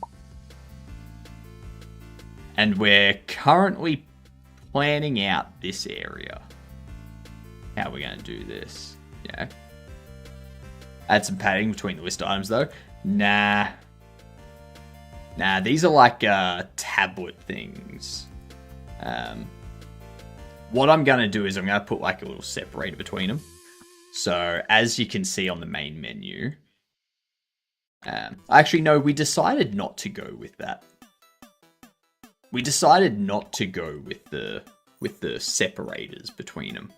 Speaker 1: we're currently planning out this area. How we're going to do this. Yeah. Add some padding between the list items though. Nah, these are like tablet things. What I'm going to do is I'm going to put like a little separator between them. So, as you can see on the main menu, actually, no, we decided not to go with that. We decided not to go with the separators between them.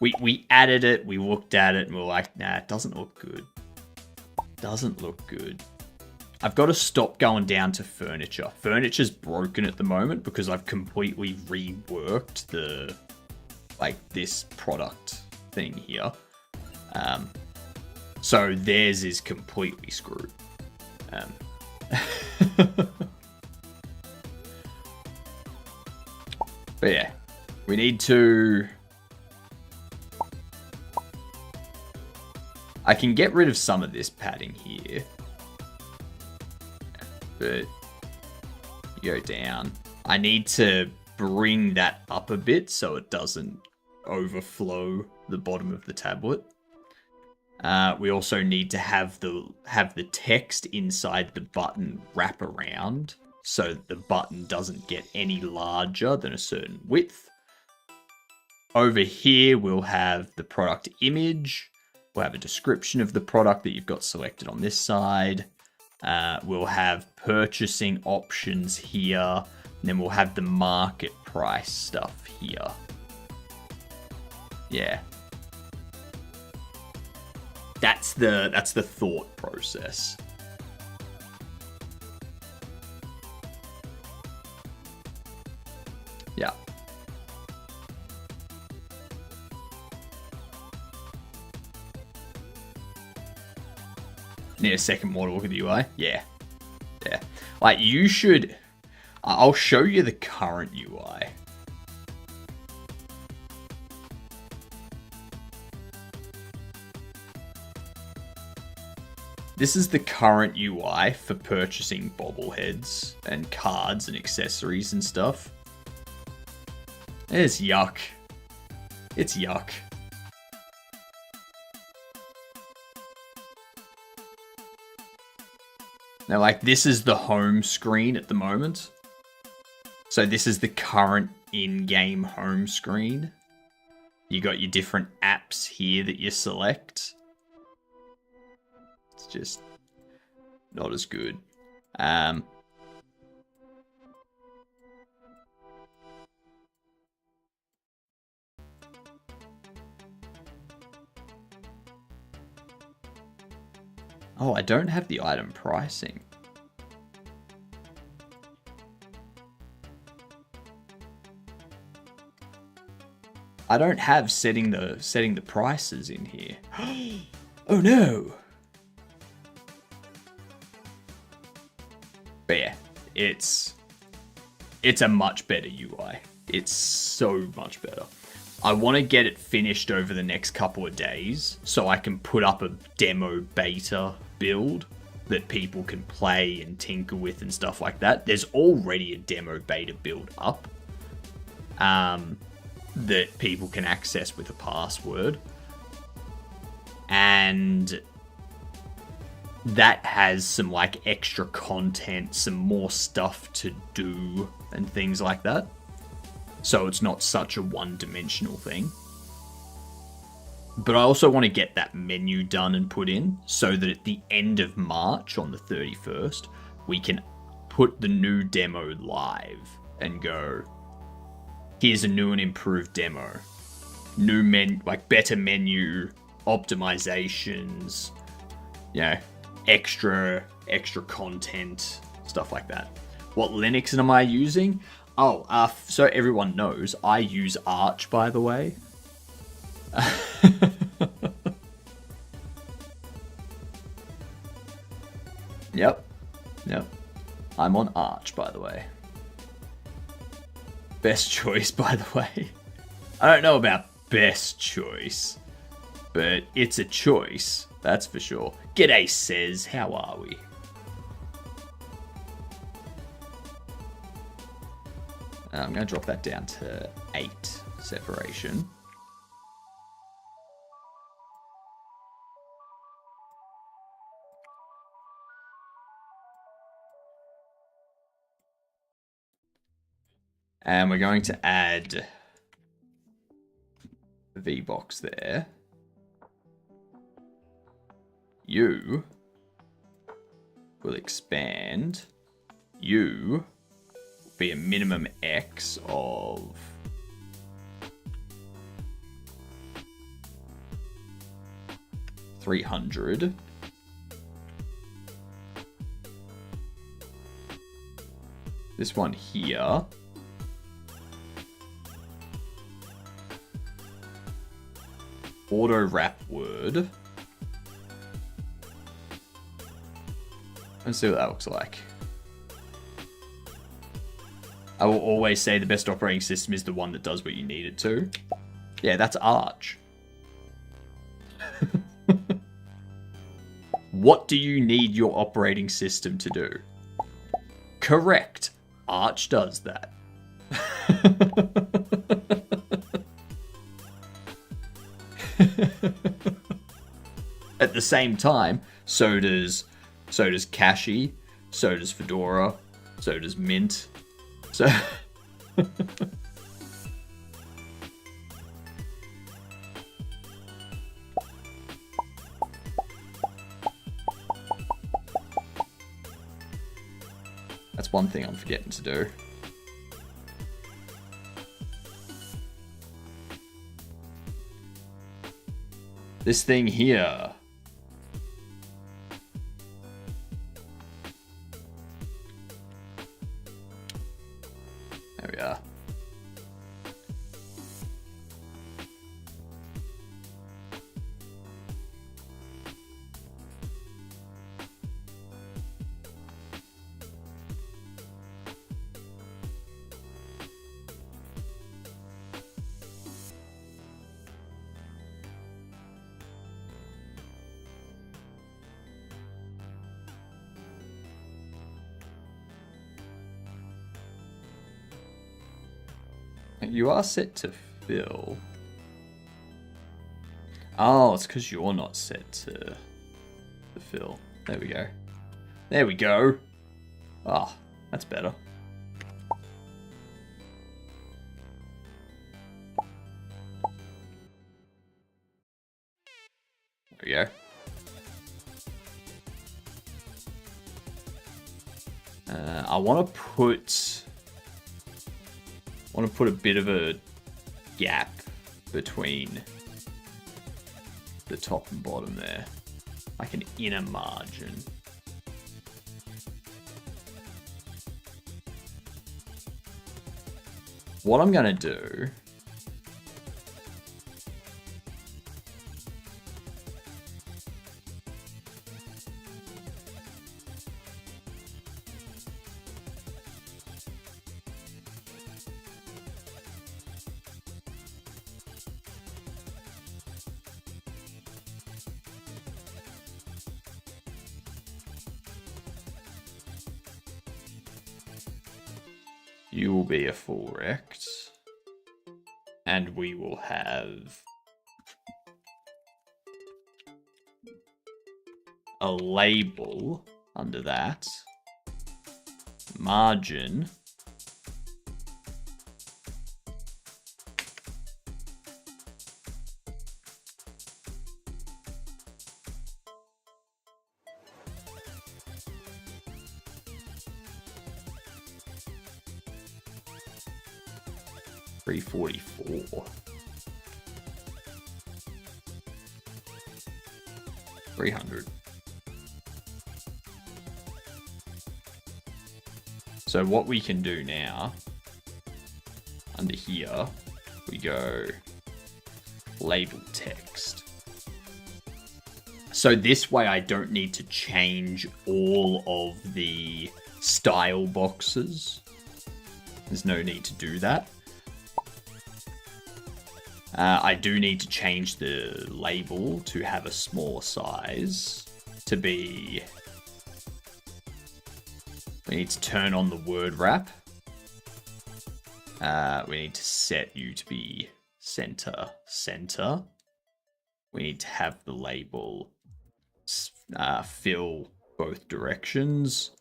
Speaker 1: We added it, we looked at it, and we were like, nah, it doesn't look good. Doesn't look good. I've got to stop going down to furniture. Furniture's broken at the moment because I've completely reworked the, like, this product thing here. So theirs is completely screwed. But yeah, we need to... I can get rid of some of this padding here. But you go down. I need to bring that up a bit so it doesn't overflow the bottom of the tablet. We also need to have the text inside the button wrap around so the button doesn't get any larger than a certain width. Over here, we'll have the product image. We'll have a description of the product that you've got selected on this side. We'll have purchasing options here. And then we'll have the market price stuff here. Yeah. That's the thought process. Yeah. Need a second more to look at the UI? Yeah. Yeah. Like, you should... I'll show you the current UI. This is the current UI for purchasing bobbleheads and cards and accessories and stuff. It's yuck. It's yuck. Now, like, this is the home screen at the moment. So this is the current in-game home screen. You got your different apps here that you select. It's just not as good. Oh, I don't have the item pricing. I don't have setting the prices in here. Oh no. But yeah, it's a much better UI. It's so much better. I want to get it finished over the next couple of days so I can put up a demo beta build that people can play and tinker with and stuff like that. There's already a demo beta build up that people can access with a password. And that has some like extra content, some more stuff to do and things like that. So it's not such a one-dimensional thing. But I also want to get that menu done and put in so that at the end of March on the 31st, we can put the new demo live and go, here's a new and improved demo. New better menu, optimizations, extra content, stuff like that. What Linux am I using? Oh, so everyone knows, I use Arch, by the way. Yep. I'm on Arch, by the way. Best choice, by the way. I don't know about best choice, but it's a choice, that's for sure. G'day, Says, how are we? I'm going to drop that down to 8 separation. And we're going to add the VBox there. You will expand. You be a minimum X of 300. This one here. Auto wrap word. Let's see what that looks like. I will always say the best operating system is the one that does what you need it to. Yeah, that's Arch. What do you need your operating system to do? Correct. Arch does that. At the same time, so does Kashi, so does Fedora, so does Mint. So that's one thing I'm forgetting to do. This thing here. There we are. You are set to fill. Oh, it's because you're not set to fill. There we go. There we go. Ah, that's better. There we go. I want to put a bit of a gap between the top and bottom there, like an inner margin. What I'm gonna do you will be a full rect, and we will have a label under that, margin, $344. 300. So what we can do now, under here, we go label text. So this way I don't need to change all of the style boxes. There's no need to do that. I do need to change the label to have a smaller size to be... We need to turn on the word wrap. We need to set you to be center. We need to have the label fill both directions.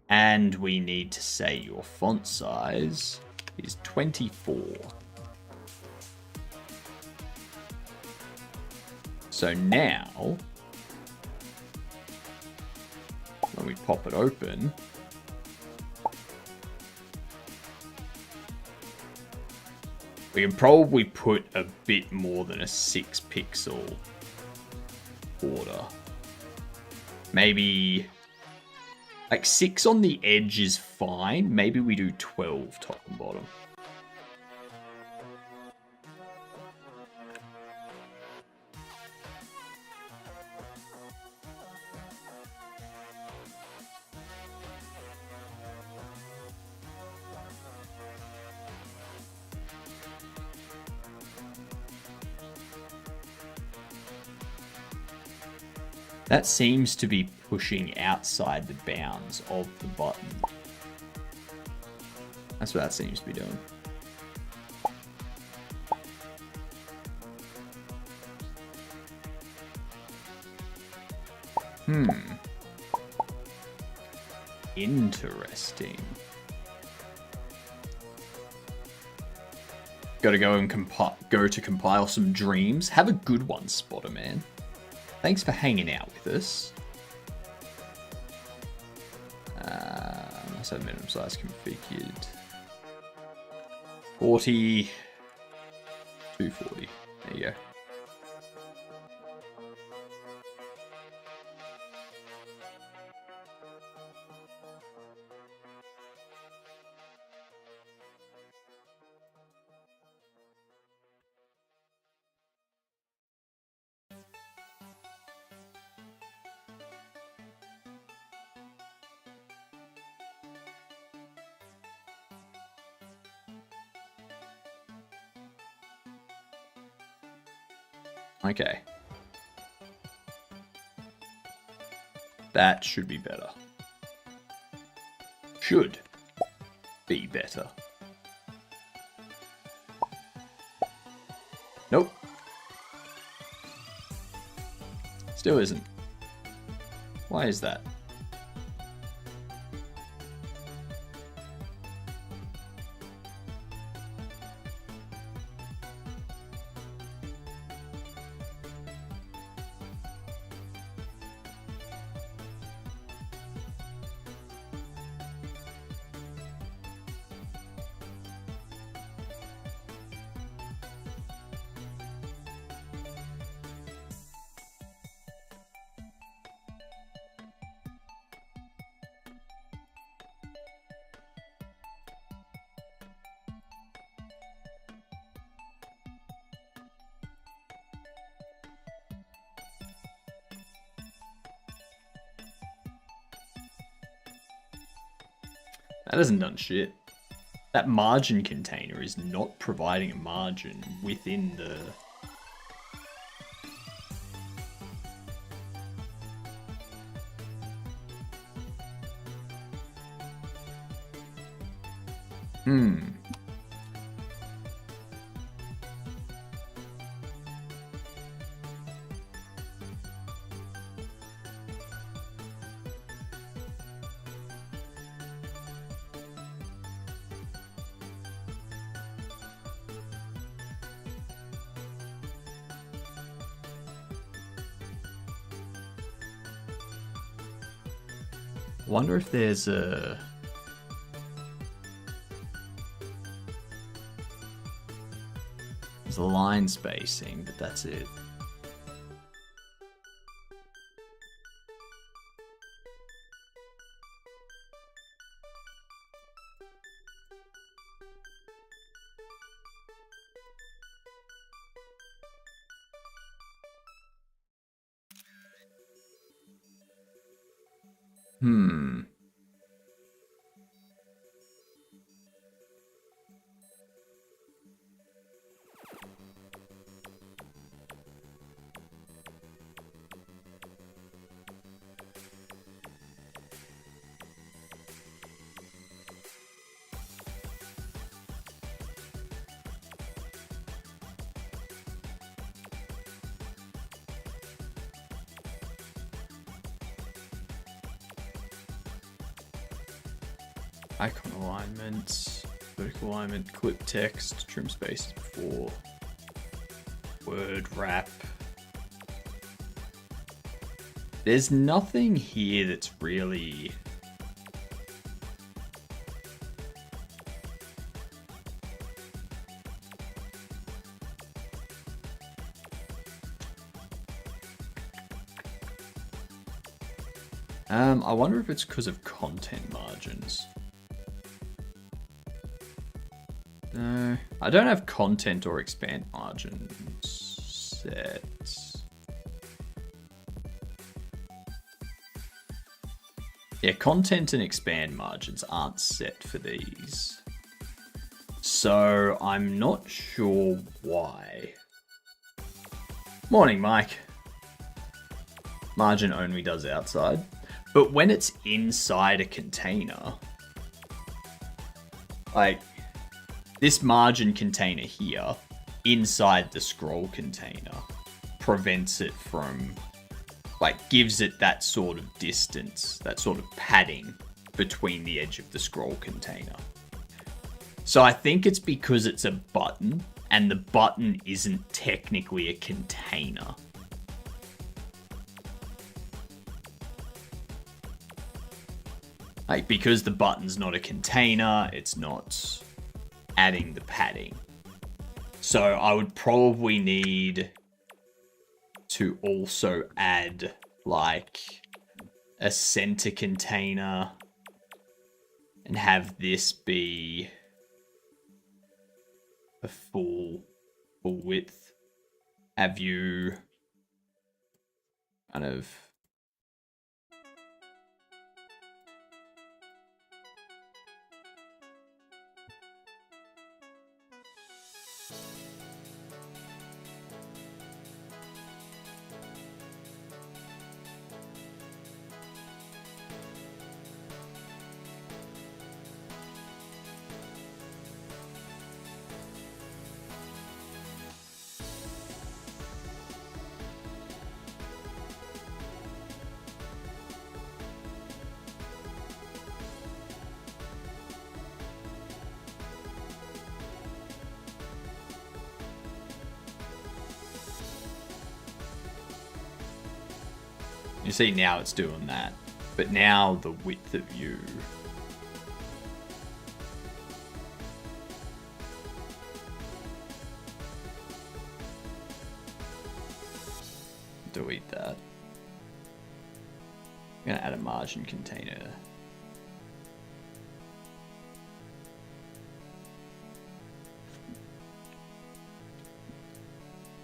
Speaker 1: And we need to say your font size is 24. So now, when we pop it open, we can probably put a bit more than a 6 pixel border. Maybe Like 6 on the edge is fine. Maybe we do 12 top and bottom. That seems to be pushing outside the bounds of the button. That's what that seems to be doing. Interesting. Gotta go and compile some dreams. Have a good one, Spotter Man. Thanks for hanging out with us. Must have minimum size configured. 40. 240. There you go. Okay. That should be better. Should be better. Nope. Still isn't. Why is that? That hasn't done shit. That margin container is not providing a margin within the... Wonder if there's a... There's a line spacing, but that's it. Icon alignment, vertical alignment, clip text, trim spaces before, word wrap. There's nothing here that's really... I wonder if it's because of content margins. No, I don't have content or expand margins set. Yeah, content and expand margins aren't set for these. So I'm not sure why. Morning, Mike. Margin only does outside. But when it's inside a container, like this margin container here, inside the scroll container, prevents it from, like, gives it that sort of distance, that sort of padding between the edge of the scroll container. So I think it's because it's a button, and the button isn't technically a container. Like, because the button's not a container, it's not adding the padding. So I would probably need to also add, like, a center container and have this be a full width. Have you kind of you see now it's doing that, but now the width of you delete that. I'm gonna add a margin container.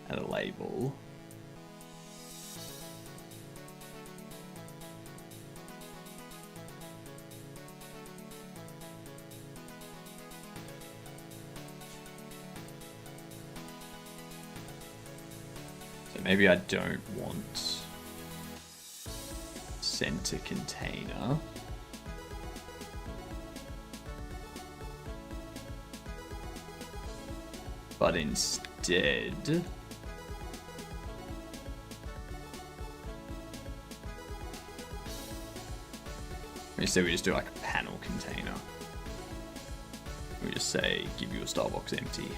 Speaker 1: Add a label. Maybe I don't want center container. But instead, let me say we just do like a panel container. We just say give you a Starbucks empty.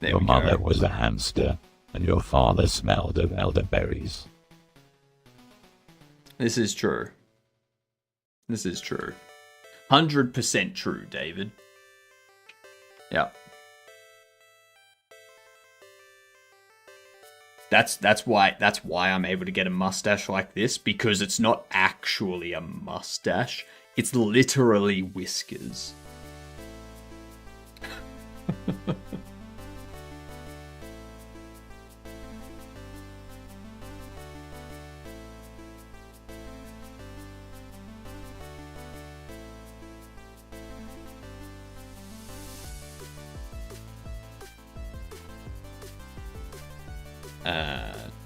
Speaker 2: Your mother was a hamster, and your father smelled of elderberries.
Speaker 1: This is true. This is true. 100% true, David. Yeah. That's why I'm able to get a mustache like this, because it's not actually a mustache. It's literally whiskers.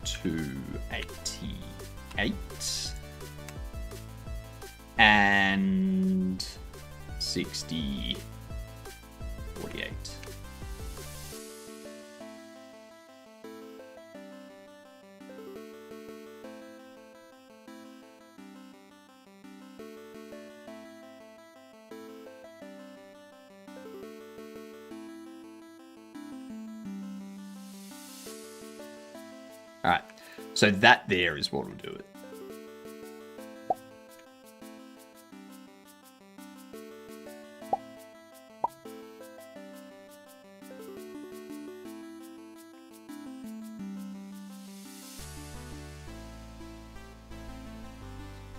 Speaker 1: 288 and 60 48. All right, so that there is what will do it.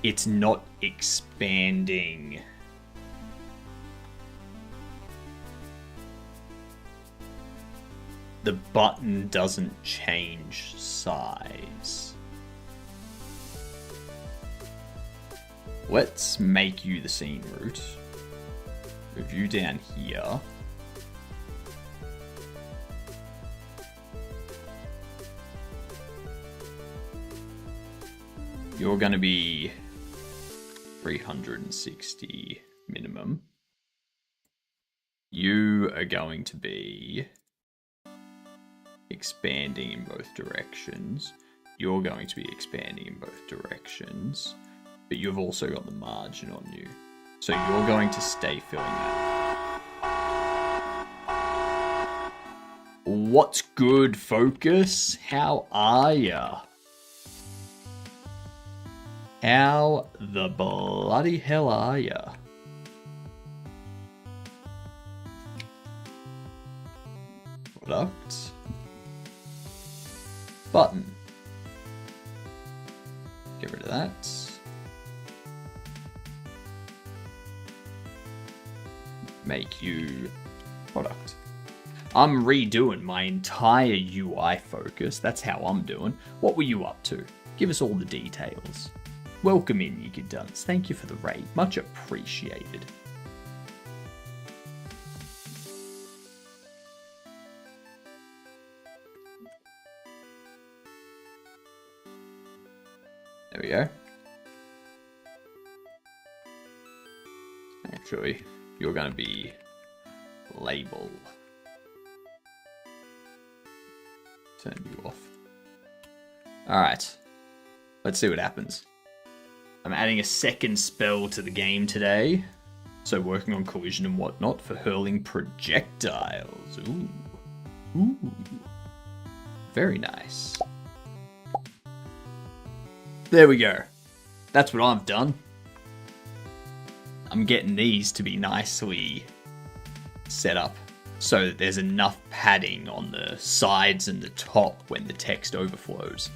Speaker 1: it's not expanding. The button doesn't change size. Let's make you the scene root. Move you down here. You're going to be 360 minimum. You are going to be expanding in both directions. You're going to be expanding in both directions. But you've also got the margin on you. So you're going to stay filling that. What's good, Focus? How are ya? How the bloody hell are ya? Product. Button. Get rid of that. Make you product. I'm redoing my entire UI, Focus. That's how I'm doing. What were you up to? Give us all the details. Welcome in, you good dunce. Thank you for the raid. Much appreciated. There we go. Actually, you're going to be label. Turn you off. Alright. Let's see what happens. I'm adding a second spell to the game today. So working on collision and whatnot for hurling projectiles. Ooh. Ooh. Very nice. There we go. That's what I've done. I'm getting these to be nicely set up so that there's enough padding on the sides and the top when the text overflows.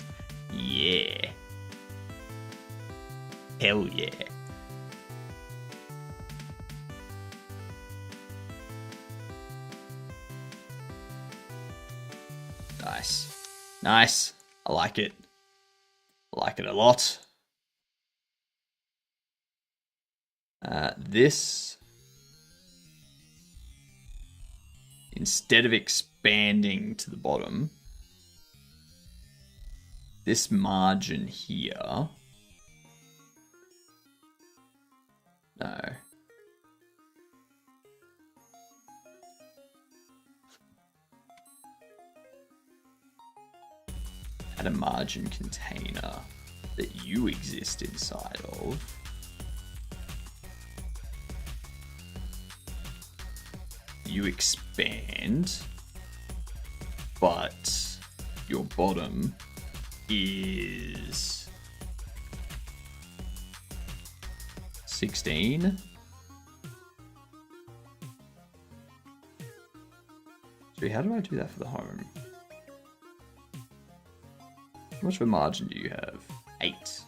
Speaker 1: Yeah. Hell yeah. Nice. Nice. I like it. I like it a lot. This, instead of expanding to the bottom, this margin here, no. Add a margin container that you exist inside of. You expand, but your bottom is 16. So how do I do that for the home? How much of a margin do you have? 8.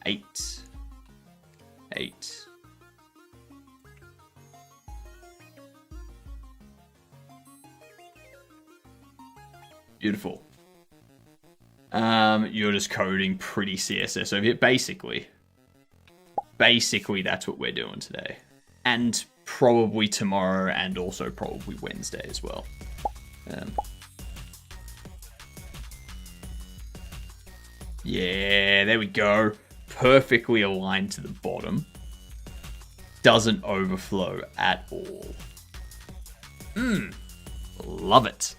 Speaker 1: 8. 8. Beautiful. You're just coding pretty CSS over here. Basically, that's what we're doing today. And probably tomorrow and also probably Wednesday as well. Yeah, there we go. Perfectly aligned to the bottom. Doesn't overflow at all. Love it.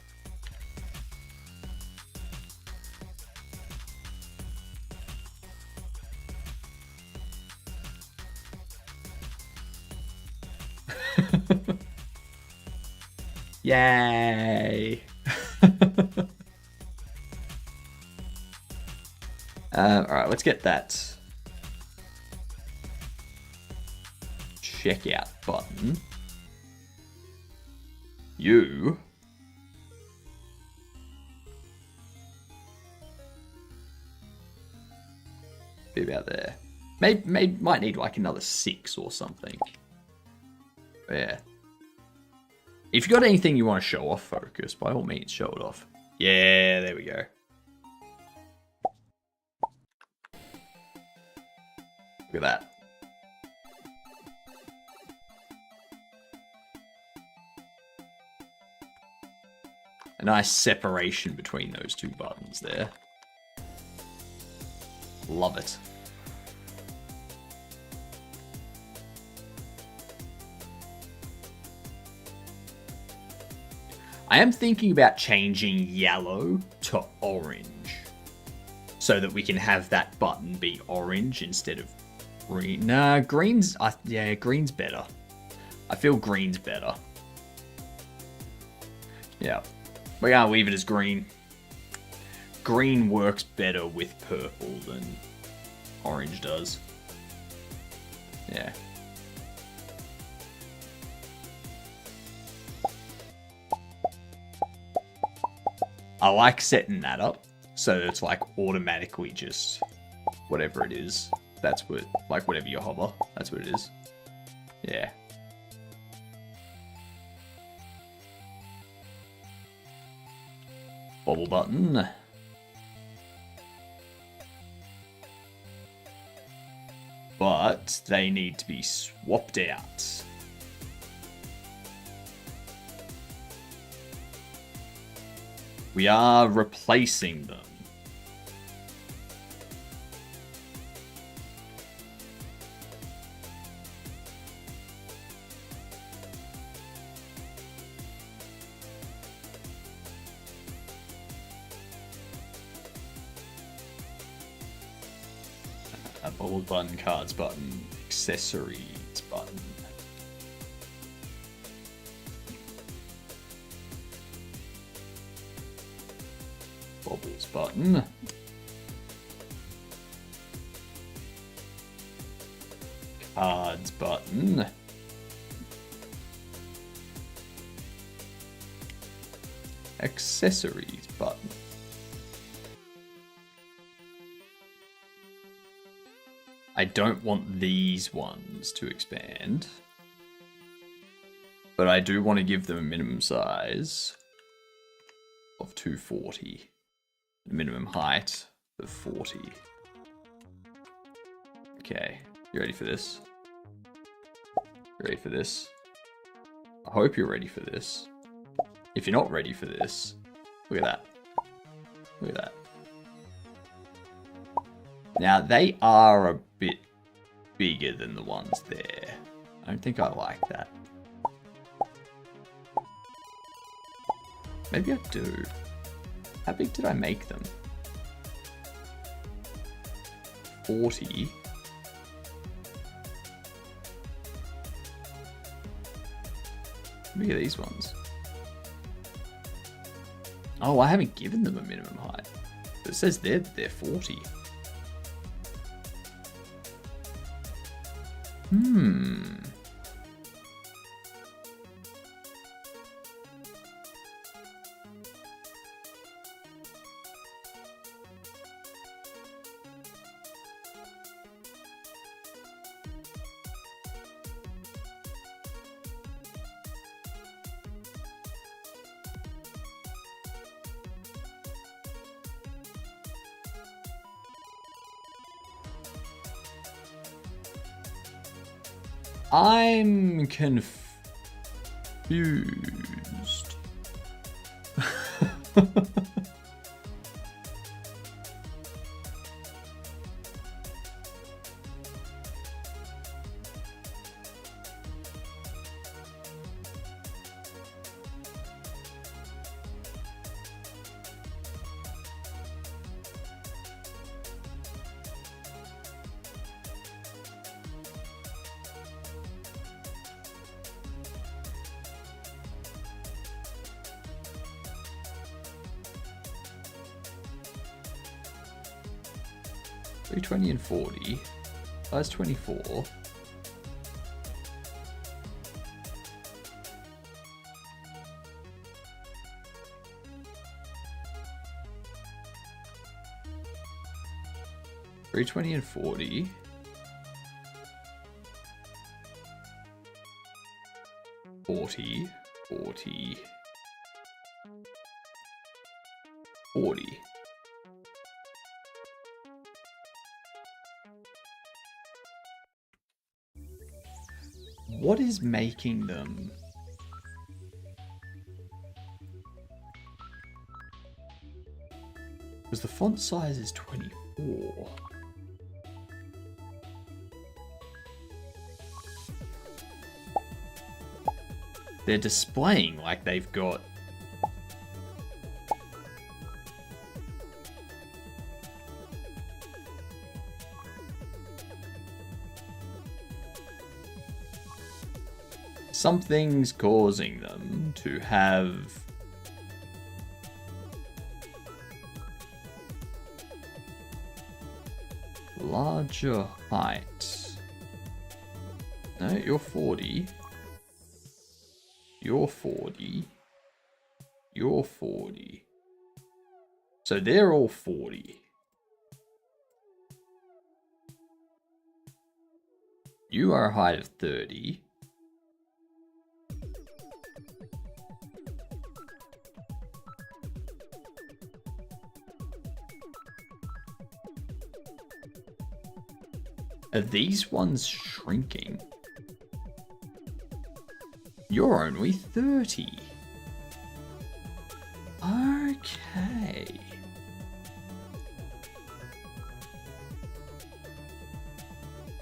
Speaker 1: Yay! Alright, let's get that checkout button. You be about there. Might need like another 6 or something. Yeah. If you got anything you want to show off, Focus, by all means, show it off. Yeah, there we go. Look at that. A nice separation between those two buttons there. Love it. I am thinking about changing yellow to orange so that we can have that button be orange instead of green. Nah, green's better. I feel green's better. Yeah, we're gonna leave it as green. Green works better with purple than orange does. Yeah. I like setting that up so that it's like automatically just whatever it is. That's what, like whatever you hover, that's what it is. Yeah. Bobble button. But they need to be swapped out. We are replacing them. A bubble button, cards button, accessories button. Bobbles button. Cards button. Accessories button. I don't want these ones to expand, but I do want to give them a minimum size of 240. Minimum height of 40. Okay, you ready for this? You ready for this? I hope you're ready for this. If you're not ready for this, look at that. Look at that. Now, they are a bit bigger than the ones there. I don't think I like that. Maybe I do. How big did I make them? 40. Look at these ones. Oh, I haven't given them a minimum height. But it says they're 40. I'm confused. 320 and 40. Size 24. $320 and 40. 40, 40, 40. What is making them? Because the font size is 24. They're displaying like they've got something's causing them to have larger height. No, you're 40. You're 40. You're 40. So they're all 40. You are a height of 30. Are these ones shrinking? You're only 30. Okay.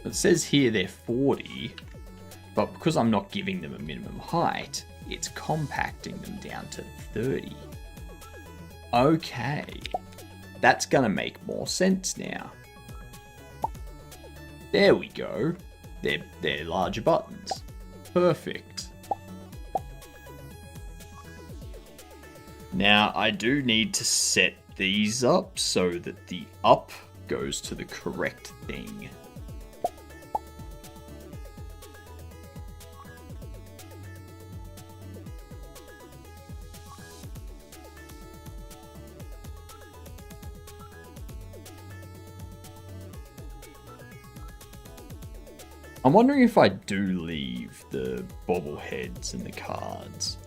Speaker 1: It says here they're 40, but because I'm not giving them a minimum height, it's compacting them down to 30. Okay. That's gonna make more sense now. There we go. They're larger buttons. Perfect. Now, I do need to set these up so that the up goes to the correct thing. I'm wondering if I do leave the bobbleheads and the cards.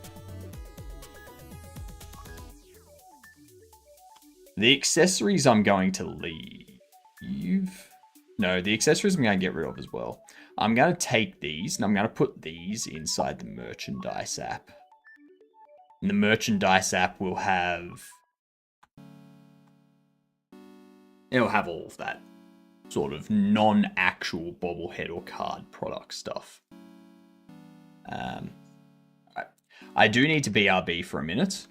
Speaker 1: The accessories I'm going to leave. No, the accessories I'm going to get rid of as well. I'm going to take these and I'm going to put these inside the merchandise app. And the merchandise app will have... It'll have all of that sort of non-actual bobblehead or card product stuff. I do need to BRB for a minute.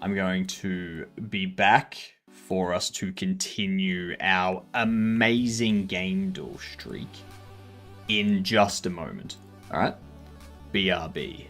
Speaker 1: I'm going to be back for us to continue our amazing game duel streak in just a moment. All right? BRB.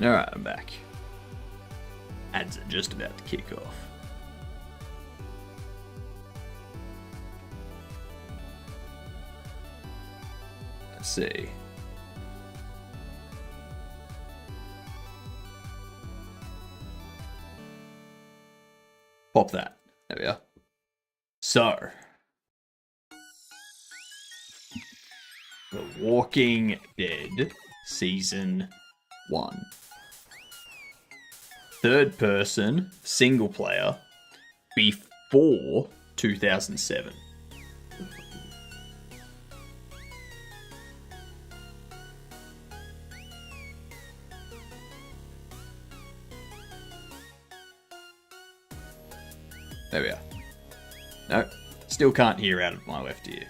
Speaker 1: Alright, I'm back. Ads are just about to kick off. Let's see. Pop that. There we are. So, The Walking Dead Season 1. Third person, single player, before 2007. There we are. No, still can't hear out of my left ear.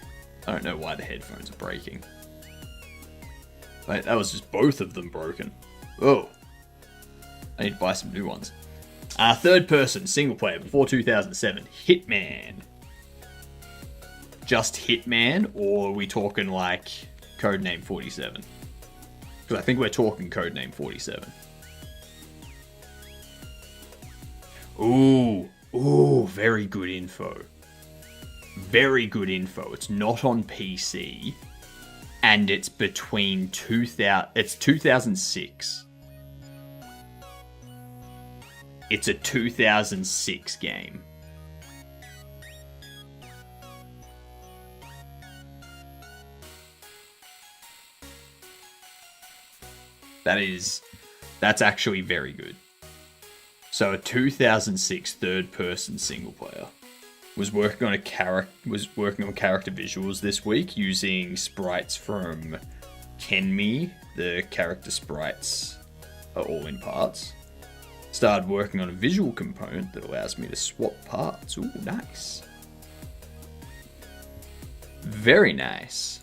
Speaker 1: I don't know why the headphones are breaking. Wait, that was just both of them broken. Oh. I need to buy some new ones. Third person, single player, before 2007. Hitman. Just Hitman, or are we talking like Codename 47? Because I think we're talking Codename 47. Ooh, very good info. Very good info. It's not on PC, and it's between 2006. It's a 2006 game. That's actually very good. So a 2006 third-person single player was working on character visuals this week using sprites from Kenme. The character sprites are all in parts. Started working on a visual component that allows me to swap parts. Ooh, nice. Very nice.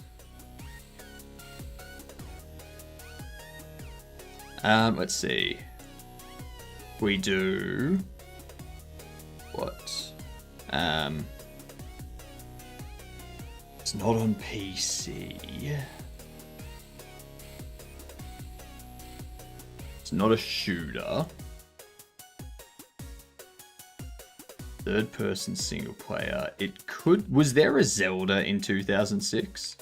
Speaker 1: Let's see. We do what? It's not on PC. It's not a shooter. Third person single player. It could. Was there a Zelda in 2006?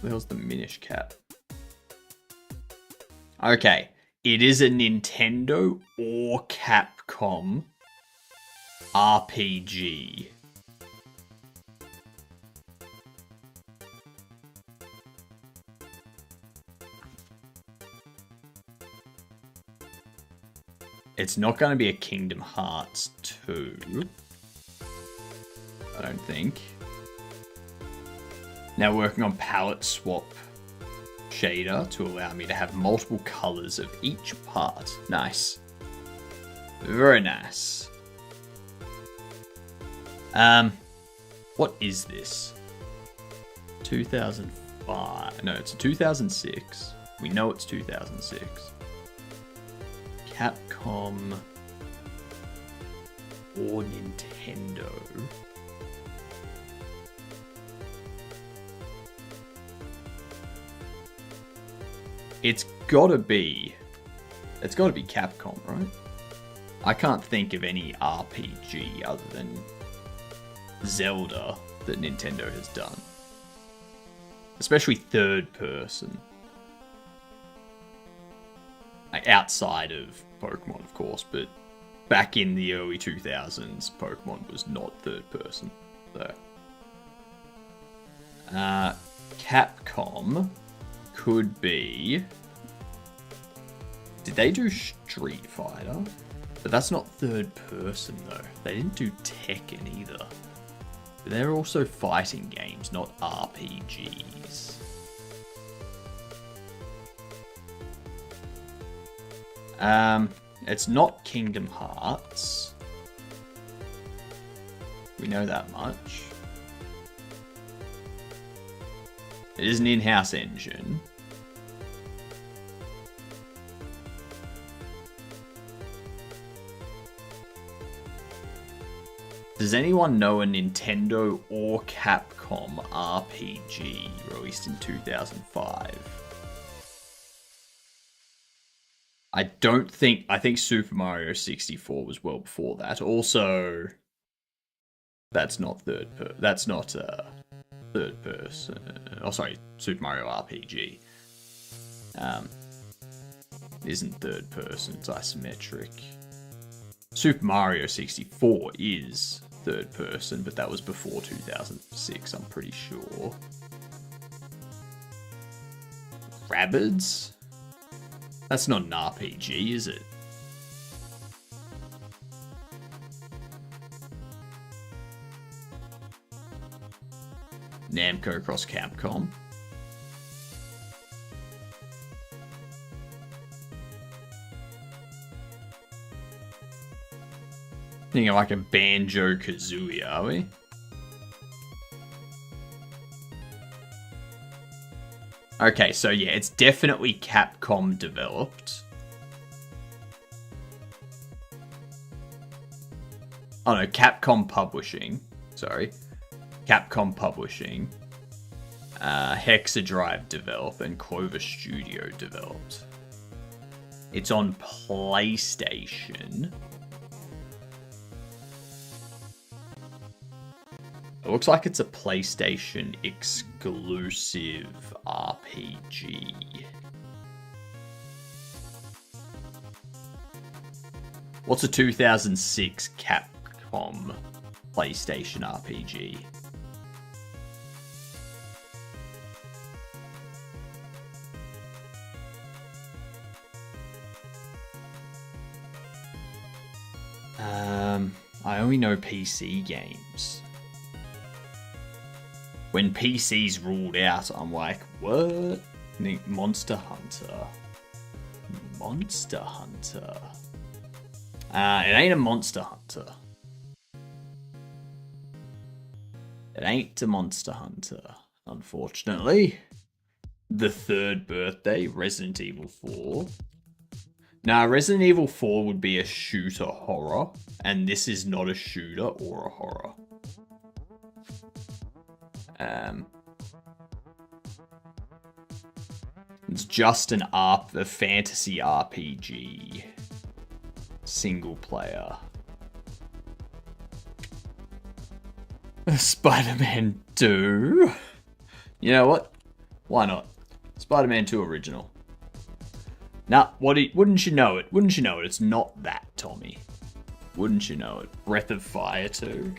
Speaker 1: Where's the Minish Cap? Okay. It is a Nintendo or Capcom RPG. It's not going to be a Kingdom Hearts 2. I don't think. Now working on palette swap shader to allow me to have multiple colors of each part. Nice. Very nice. What is this? 2005. No, it's a 2006. We know it's 2006. Capcom or Nintendo. It's gotta be Capcom, right? I can't think of any RPG other than Zelda that Nintendo has done. Especially third person. Like outside of Pokemon, of course, but back in the early 2000s, Pokemon was not third person. So, Capcom could be. Did they do Street Fighter? But that's not third person though. They didn't do Tekken either. But they're also fighting games, not RPGs. It's not Kingdom Hearts. We know that much. It is an in-house engine. Does anyone know a Nintendo or Capcom RPG released in 2005? I think Super Mario 64 was well before that. Also, that's not third person. Oh, sorry, Super Mario RPG. It isn't third person, it's isometric. Super Mario 64 is third person, but that was before 2006, I'm pretty sure. Rabbids? That's not an RPG, is it? Namco cross Capcom. Thinking like a Banjo-Kazooie, are we? Okay, so yeah, it's definitely Capcom developed. Oh no, Capcom Publishing. Sorry. Capcom Publishing. Hexadrive developed and Clover Studio developed. It's on PlayStation. It looks like it's a PlayStation exclusive RPG. What's a 2006 Capcom PlayStation RPG? I only know PC games. When PC's ruled out, I'm like, what? I think Monster Hunter. Monster Hunter. It ain't a Monster Hunter. It ain't a Monster Hunter, unfortunately. The Third Birthday, Resident Evil 4. Now, Resident Evil 4 would be a shooter horror, and this is not a shooter or a horror. It's just a fantasy RPG. Single player. Spider-Man 2? You know what? Why not? Spider-Man 2 original. Nah, wouldn't you know it? Wouldn't you know it? It's not that, Tommy. Wouldn't you know it? Breath of Fire 2?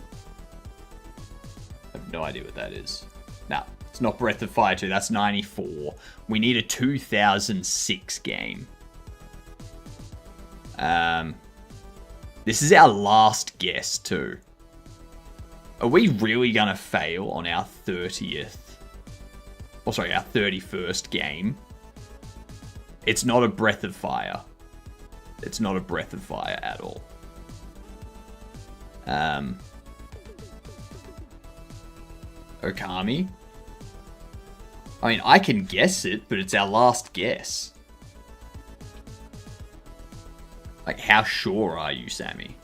Speaker 1: I have no idea what that is. Nah, it's not Breath of Fire 2. That's 94. We need a 2006 game. This is our last guess, too. Are we really gonna fail on our 30th? Oh, sorry, our 31st game? It's not a Breath of Fire. It's not a Breath of Fire at all. Okami? I mean, I can guess it, but it's our last guess. Like, how sure are you, Sammy?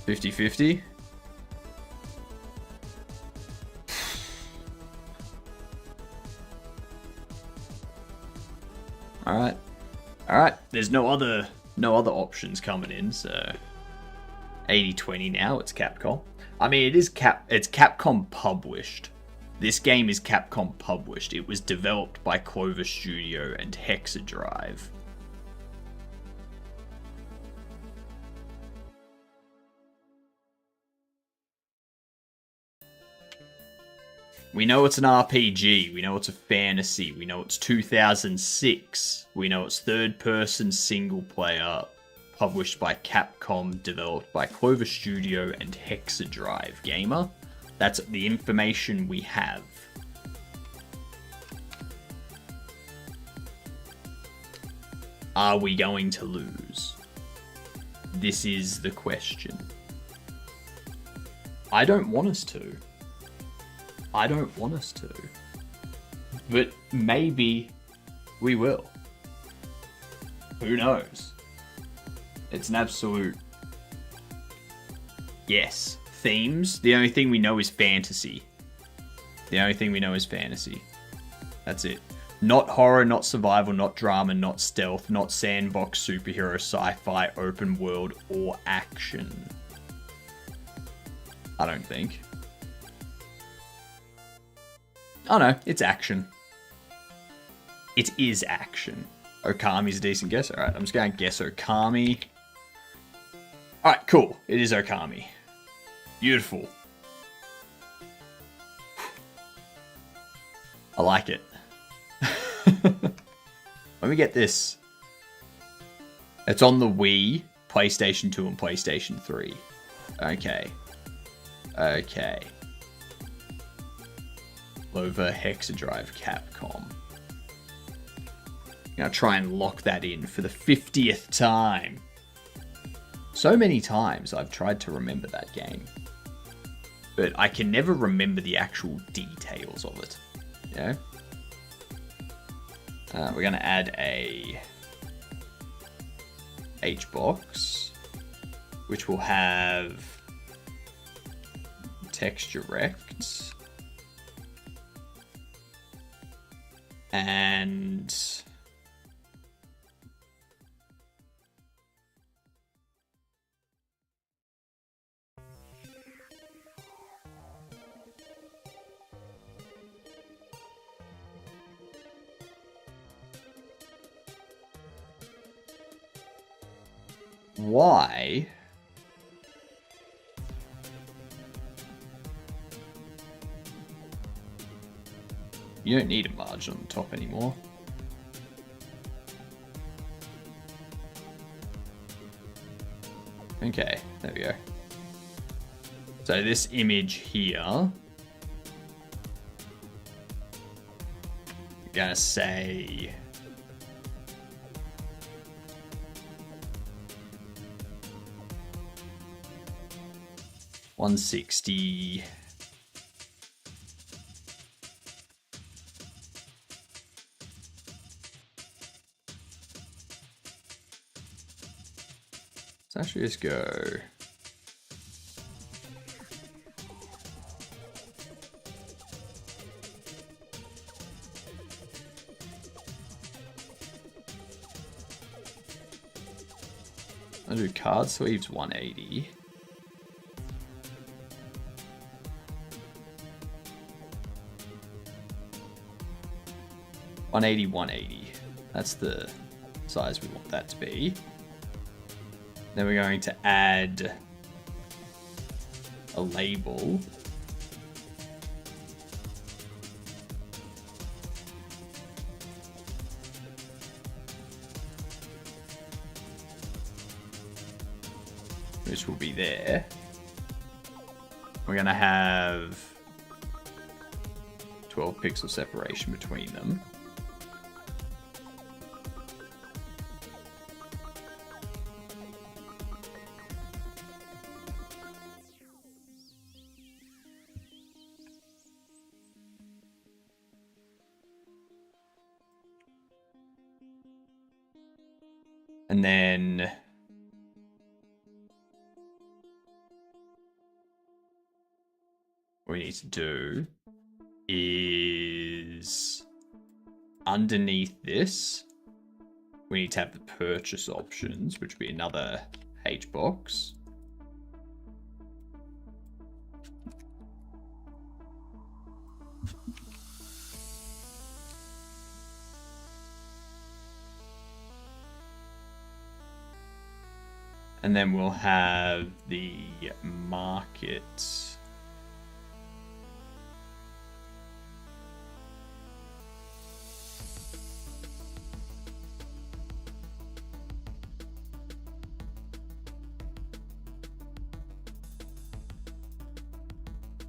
Speaker 1: $50-50? Alright. Alright. There's no other options coming in, so 80-20 now, it's Capcom. I mean, it's Capcom published. This game is Capcom published. It was developed by Clover Studio and Hexadrive. We know it's an RPG, we know it's a fantasy, we know it's 2006, we know it's third-person single-player, published by Capcom, developed by Clover Studio and Hexadrive Gamer. That's the information we have. Are we going to lose? This is the question. I don't want us to. I don't want us to. But maybe we will. Who knows? It's an absolute yes. Themes, the only thing we know is fantasy. The only thing we know is fantasy. That's it. Not horror, not survival, not drama, not stealth, not sandbox, superhero, sci-fi, open world, or action. I don't think. Oh no, it's action. It is action. Okami's a decent guess. Alright, I'm just going to guess Okami. Alright, cool. It is Okami. Beautiful. I like it. Let me get this. It's on the Wii, PlayStation 2, and PlayStation 3. Okay. Okay. Over Hexadrive Capcom. I'm gonna try and lock that in for the 50th time. So many times I've tried to remember that game, but I can never remember the actual details of it. You know? We're gonna add a H-box, which will have texture rect and why you don't need a margin on the top anymore. Okay, there we go. So this image here, I'm gonna say $160. Let's actually just go. I'll do card sleeves 180. $180. That's the size we want that to be. Then we're going to add a label. Which will be there. We're going to have 12 pixel separation between them. And then what we need to do is underneath this, we need to have the purchase options, which would be another H box. And then we'll have the market.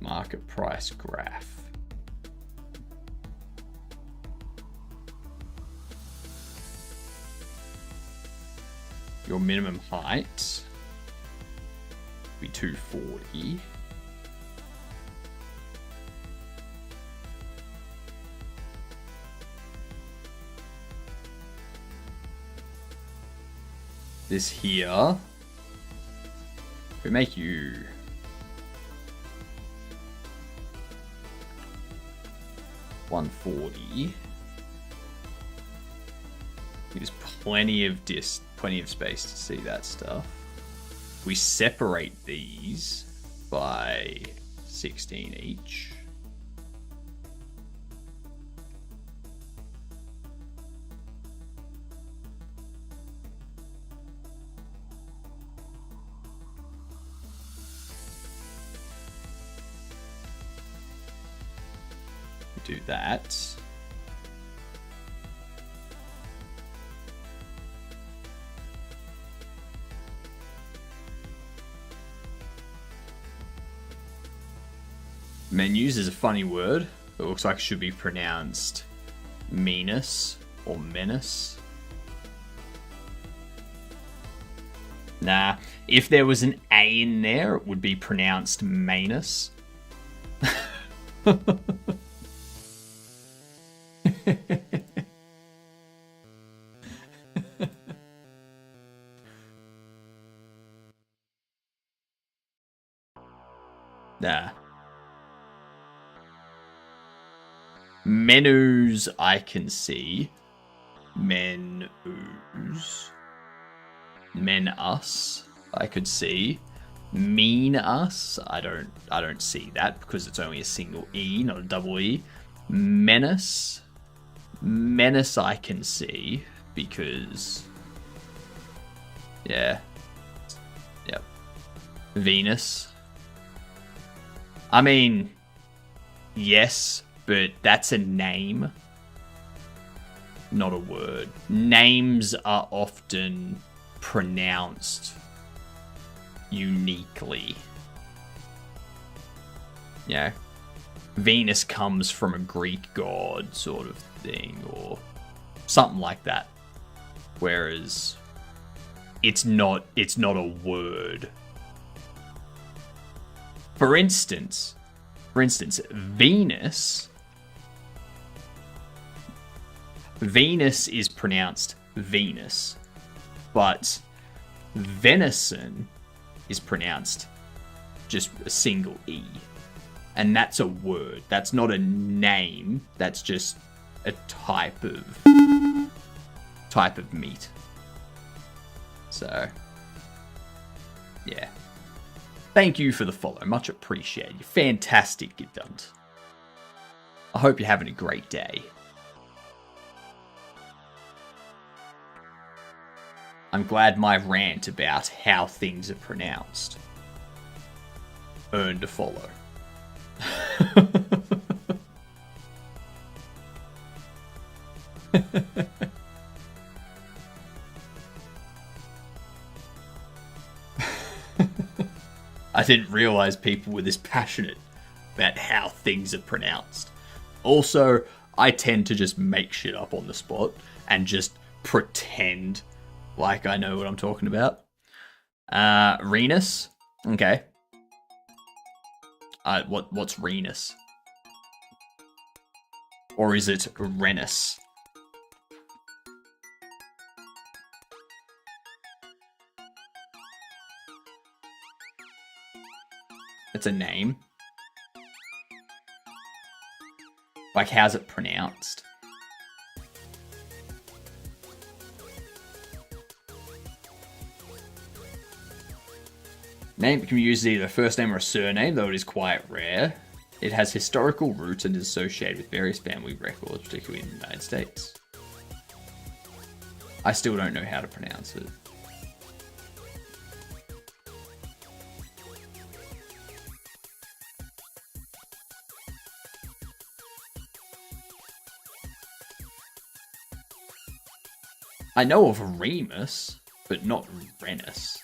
Speaker 1: Market price graph. Your minimum height be 240. This here, we make you 140. There's plenty of space to see that stuff. We separate these. by 16 each. Do that. Menus is a funny word. It looks like it should be pronounced meanus or menace. Nah, if there was an A in there, it would be pronounced manus. Nah. Menus I can see. Menus. Men us I could see. Mean us I don't see that because it's only a single E, not a double E. Menace. Menace I can see because yeah. Yep. Venus. I mean, yes, but that's a name, not a word. Names are often pronounced uniquely. Yeah. Venus comes from a Greek god sort of thing, or something like that. Whereas it's not a word. For instance, Venus is pronounced Venus, but venison is pronounced just a single E. And that's a word. That's not a name. That's just a type of meat. So, yeah. Thank you for the follow. Much appreciated. Fantastic, Gidunt. I hope you're having a great day. I'm glad my rant about how things are pronounced earned a follow. I didn't realize people were this passionate about how things are pronounced. Also, I tend to just make shit up on the spot and just pretend like I know what I'm talking about. Renus? Okay. What's Renus? Or is it Renus? It's a name. Like, how's it pronounced? Name can be used as either a first name or a surname, though it is quite rare. It has historical roots and is associated with various family records, particularly in the United States. I still don't know how to pronounce it. I know of Remus, but not Renus.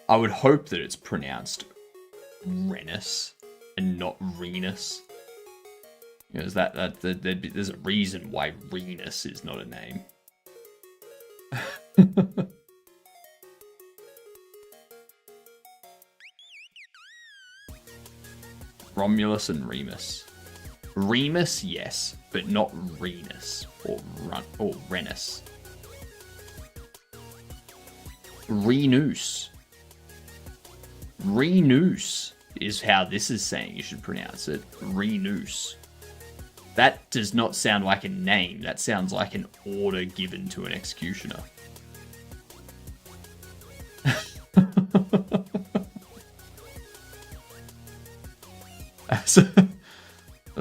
Speaker 1: I would hope that it's pronounced Renus and not Renus. Because there's a reason why Renus is not a name. Romulus and Remus. Remus, yes, but not Renus or Renus. Renus. Renus is how this is saying you should pronounce it. Renus. That does not sound like a name. That sounds like an order given to an executioner.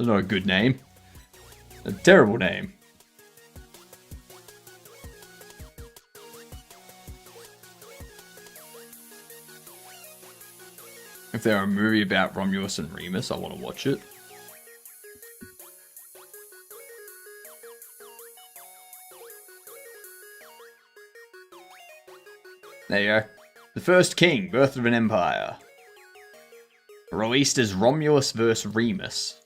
Speaker 1: That's not a good name. A terrible name. If there were a movie about Romulus and Remus, I want to watch it. There you go. The First King, Birth of an Empire. Released as Romulus vs. Remus.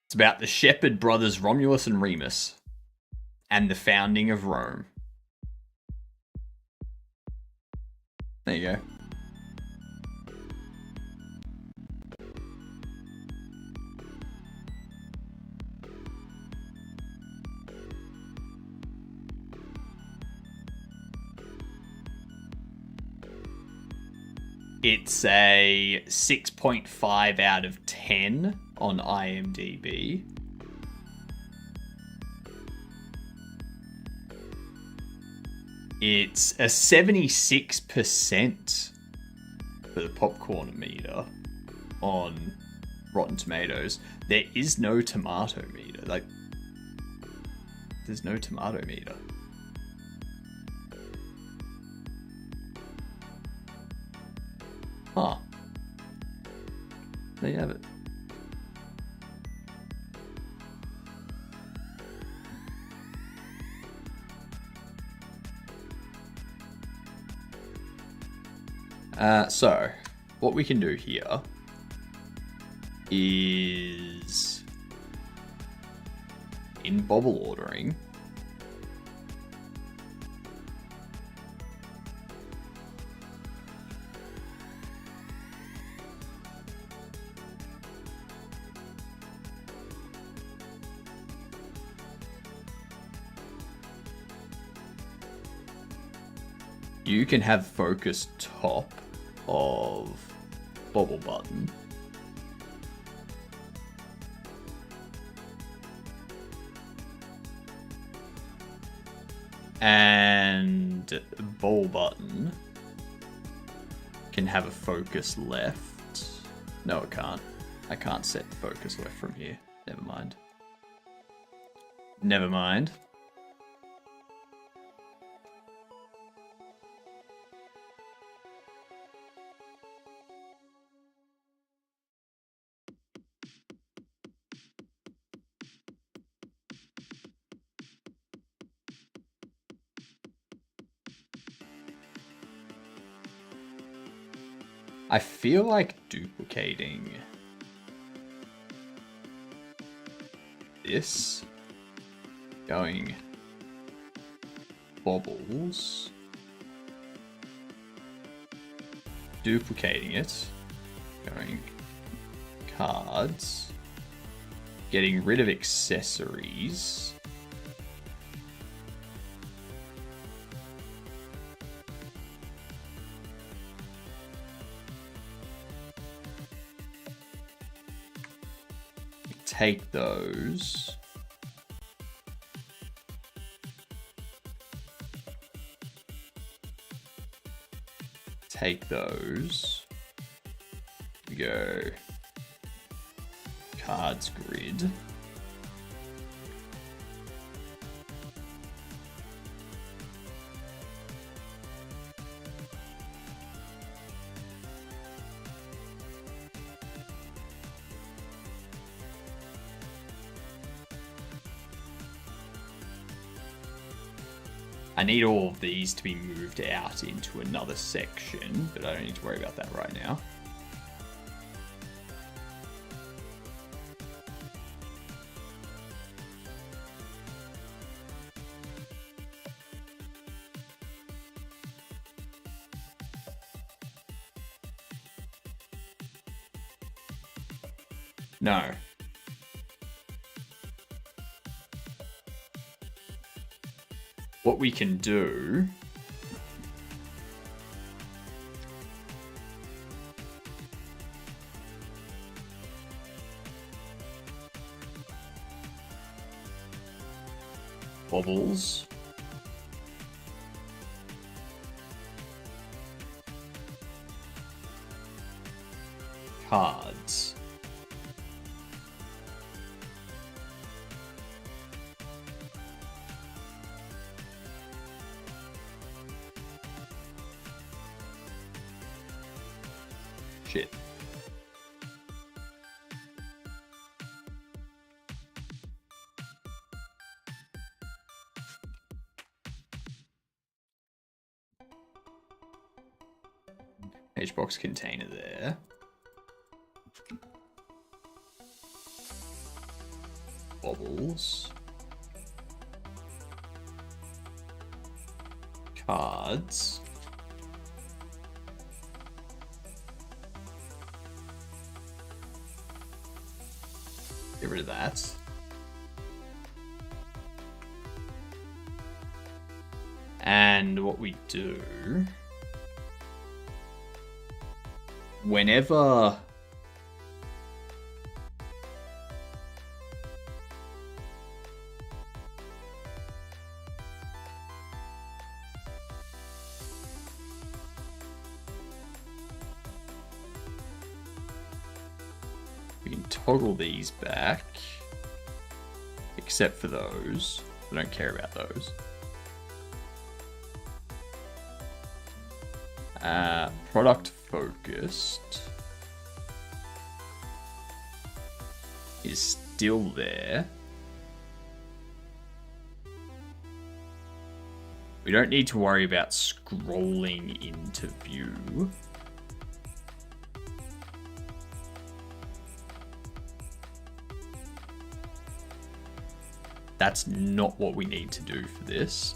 Speaker 1: It's about the shepherd brothers Romulus and Remus. And the founding of Rome. There you go. It's a 6.5 out of 10 on IMDb. It's a 76% for the popcorn meter on Rotten Tomatoes. There is no tomato meter. Like, there's no tomato meter. Huh. There you have it. So, what we can do here is, in Bobble ordering, you can have focus top of Bobble button. And Ball button can have a focus left. No, it can't. I can't set the focus left from here. Never mind. Never mind. I feel like duplicating this, going bobbles, duplicating it, going cards, getting rid of accessories, take those, take those, we go cards grid, I need all of these to be moved out into another section, but I don't need to worry about that right now. No. What we can do bobbles, cards. Shit. H-box container there. Bobbles. Cards. Get rid of that. And what we do... Whenever... We can toggle these back. Except for those. I don't care about those. Product focused is still there. We don't need to worry about scrolling into view. That's not what we need to do for this.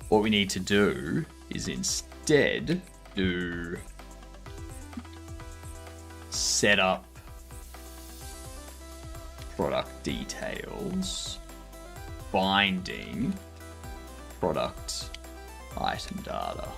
Speaker 1: What we need to do is instead do set up product details, binding product item data.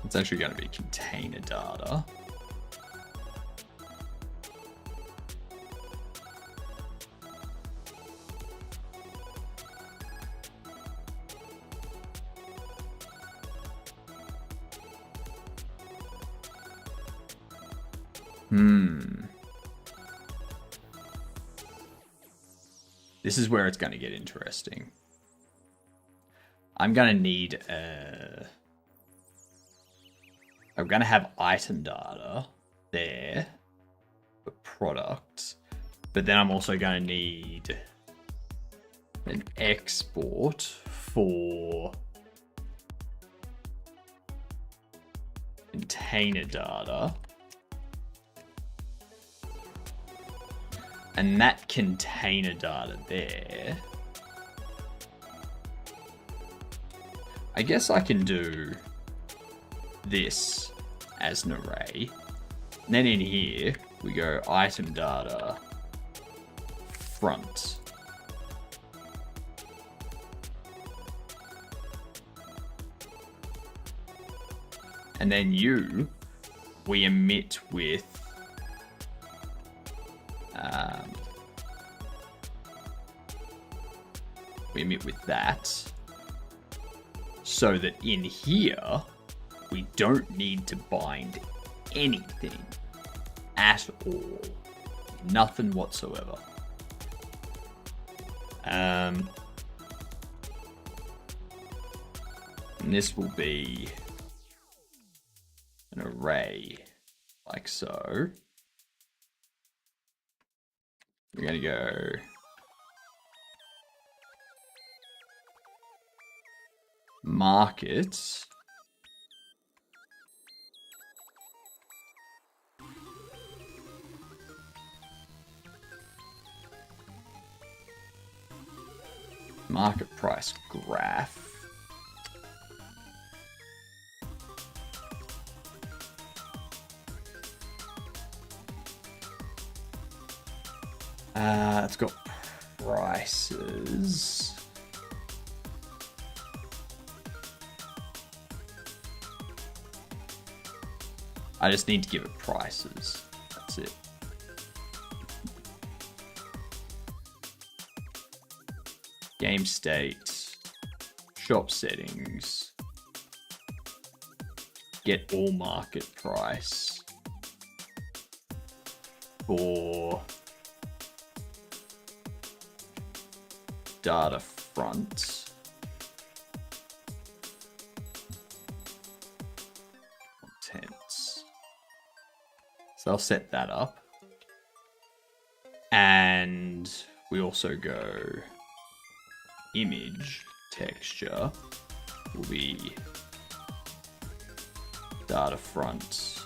Speaker 1: It's actually going to be container data. This is where it's going to get interesting. I'm going to need I'm going to have item data there for product, but then I'm also going to need an export for container data. And that container data there, I guess I can do this as an array. And then in here, we go item data front. And then we emit with that, so that in here we don't need to bind anything at all, nothing whatsoever. And this will be an array like so. We're going to go market. Market price graph. It's got prices. I just need to give it prices. That's it. Game state. Shop settings. Get all market price. For data front. Contents. So I'll set that up. And we also go image texture will be data front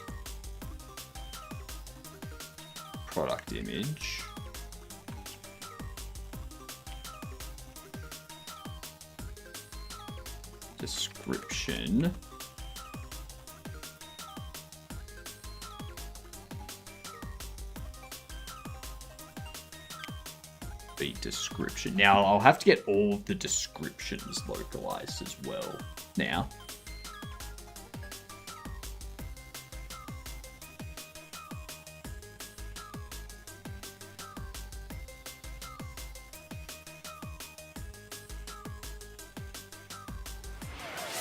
Speaker 1: product image. Description. The description. Now I'll have to get all of the descriptions localized as well now.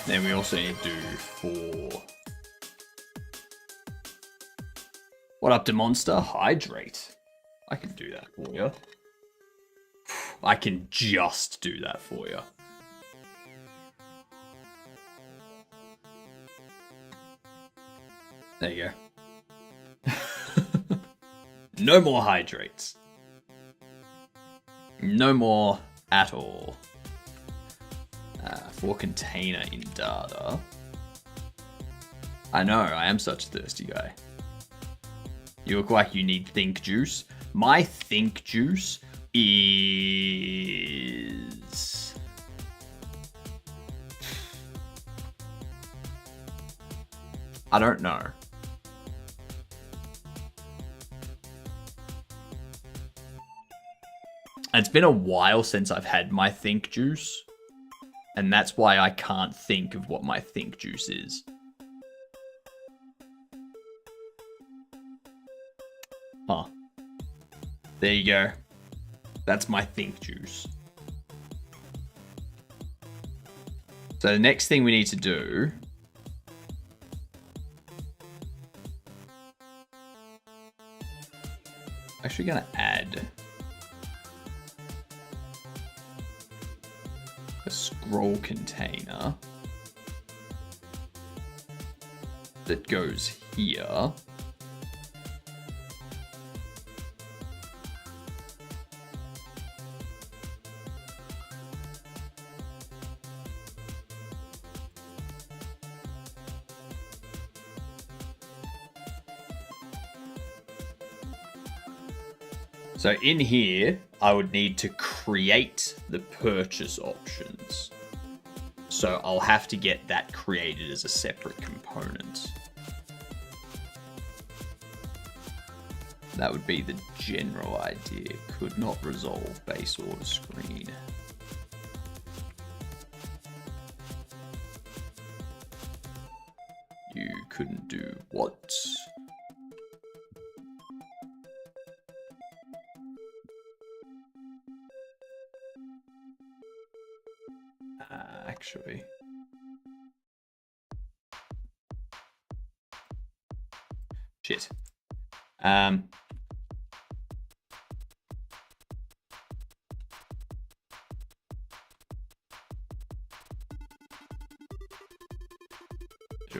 Speaker 1: Then we also need to do for what up to monster? Hydrate. I can do that for you. I can just do that for you. There you go. No more hydrates. No more at all. For container in data. I know, I am such a thirsty guy. You look like you need think juice. My think juice is... I don't know. It's been a while since I've had my think juice. And that's why I can't think of what my think juice is. Huh. There you go. That's my think juice. So the next thing we need to do... Actually gonna add... a scroll container that goes here. So in here, I would need to create the purchase options. So I'll have to get that created as a separate component. That would be the general idea. Could not resolve base order screen. You couldn't do what? Actually. Shit.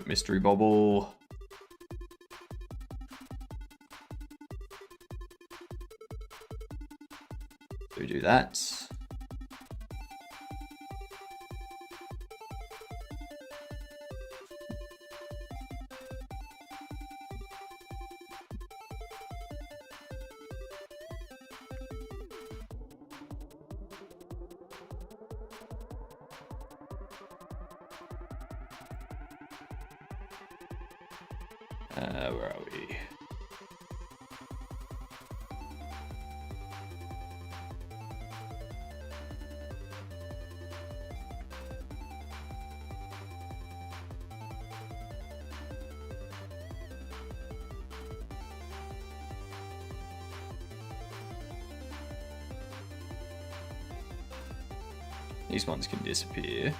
Speaker 1: Mystery Bobble. We do that. Where are we? These ones can disappear.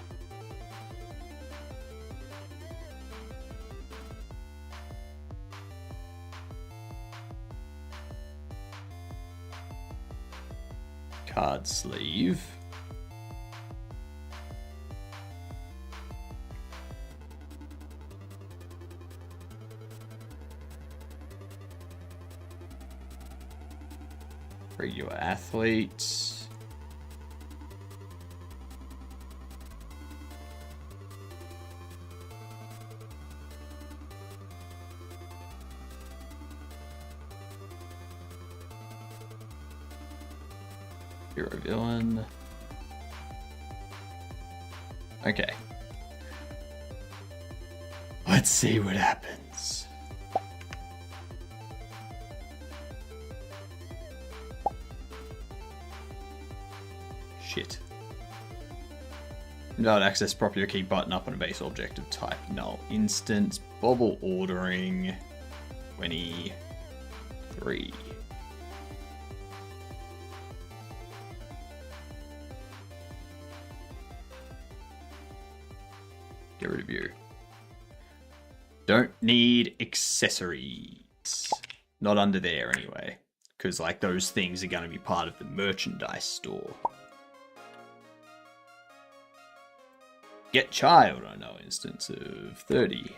Speaker 1: Card sleeve. Regular athletes. Hero villain. Okay. Let's see what happens. Shit. Not access property or key button up on a base object of type null instance. Bobble ordering 23. Get rid of you. Don't need accessories. Not under there anyway. Because like those things are going to be part of the merchandise store. Get child on no instance of 30.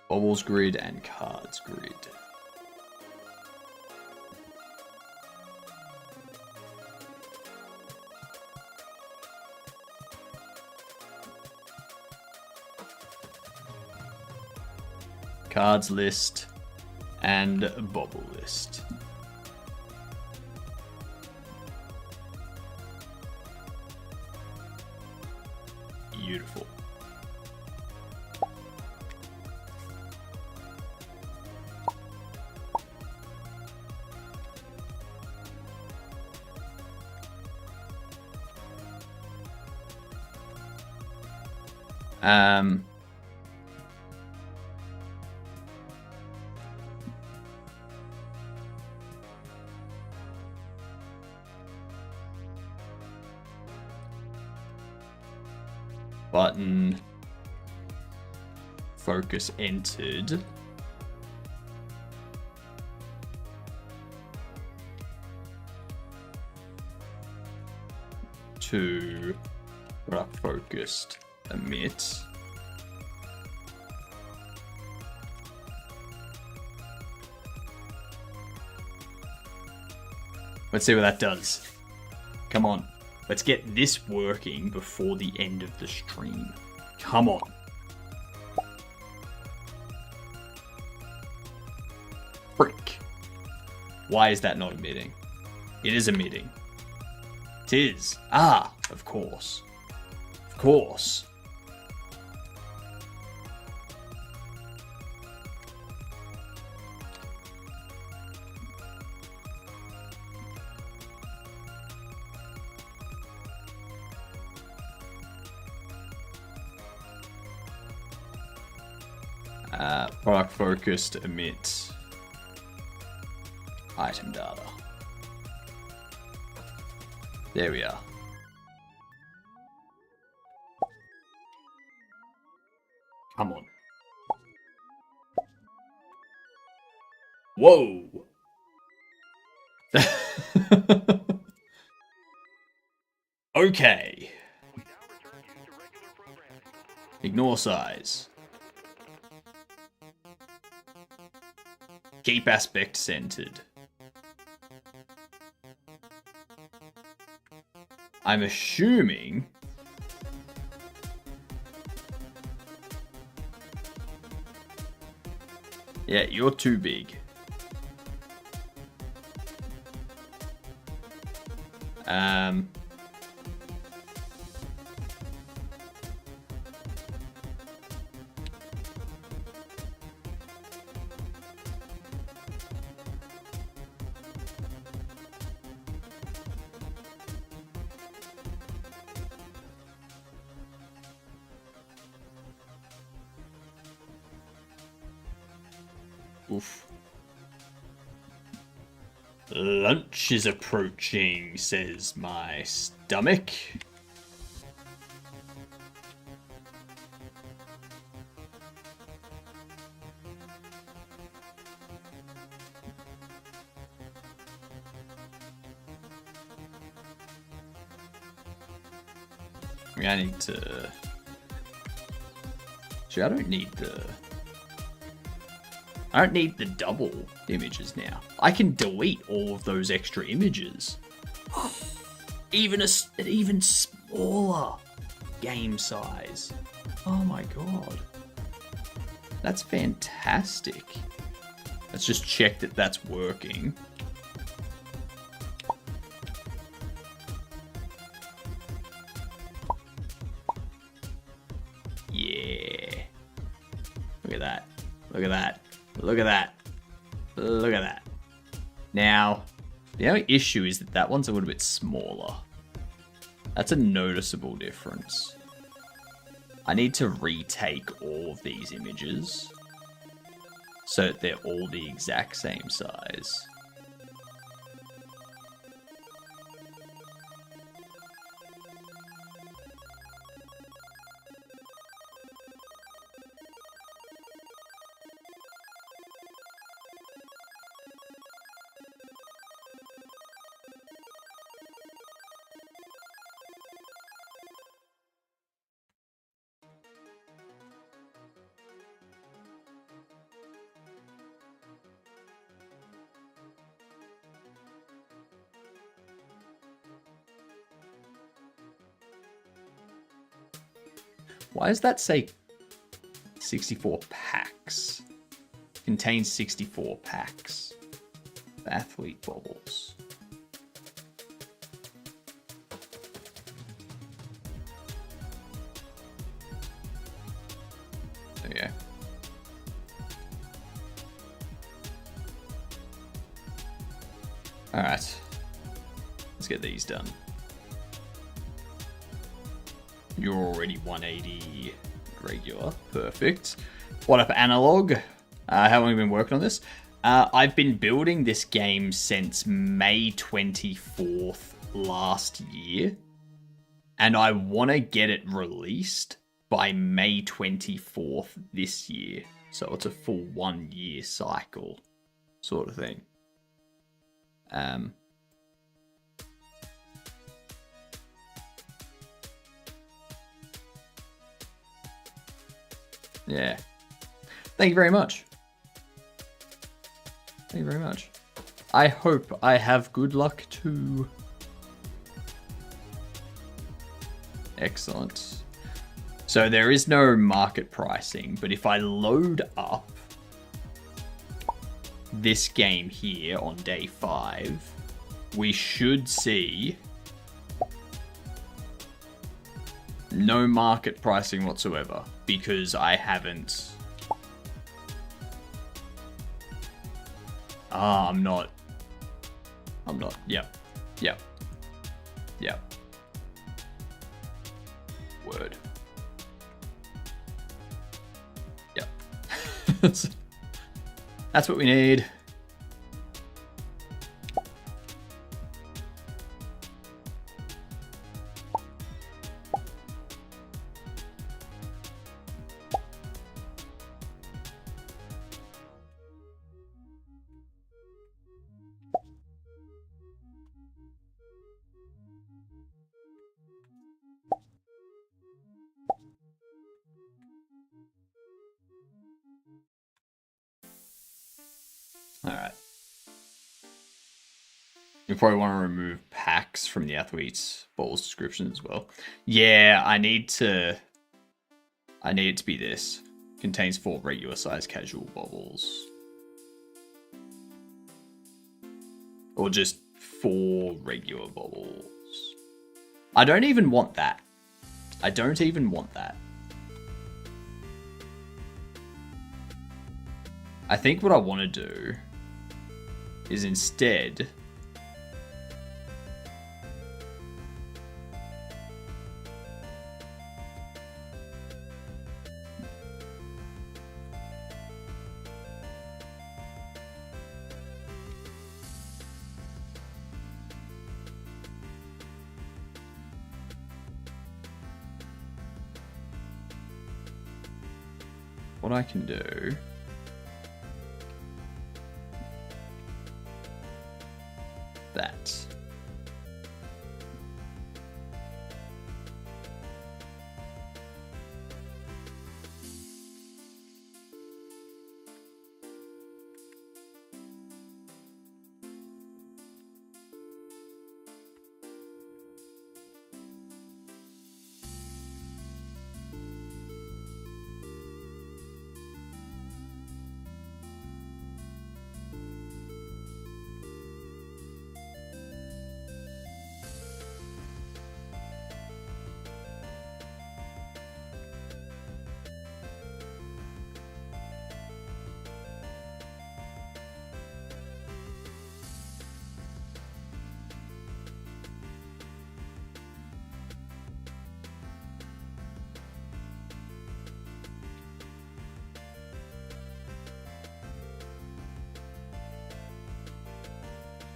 Speaker 1: Bobbles grid and cards grid. Cards list and bobble list. Beautiful. Button. Focus entered. To product focused emit. Let's see what that does. Come on. Let's get this working before the end of the stream. Come on. Frick. Why is that not emitting? It is emitting. It is. Ah, of course. Of course. Product focused emit item data. There we are. Come on. Whoa. Okay. Ignore size. Keep aspect centered. I'm assuming yeah, you're too big. Oof. Lunch is approaching, says my stomach. I need to... Actually, I don't need the double images now. I can delete all of those extra images. Even an even smaller game size. Oh my god. That's fantastic. Let's just check that that's working. Yeah. Look at that. Look at that. Look at that. Look at that. Now, the only issue is that that one's a little bit smaller. That's a noticeable difference. I need to retake all of these images so that they're all the exact same size. Why does that say 64 packs? Contains 64 packs. Athlete bobbles. There you go. Alright. Let's get these done. You're already 180 regular. Perfect. What up, Analog? How long have you been working on this? I've been building this game since May 24th last year. And I want to get it released by May 24th this year. So it's a full 1 year cycle sort of thing. Yeah. Thank you very much. Thank you very much. I hope I have good luck too. Excellent. So there is no market pricing, but if I load up this game here on day 5, we should see no market pricing whatsoever, because I haven't... I'm not. Yep. Word. Yep. That's what we need. Alright. You probably want to remove packs from the athlete's bowls description as well. Yeah, I need it to be this. Contains 4 regular size casual bobbles. Or just 4 regular bobbles. I don't even want that. I don't even want that. I think what I want to do is instead what I can do... that.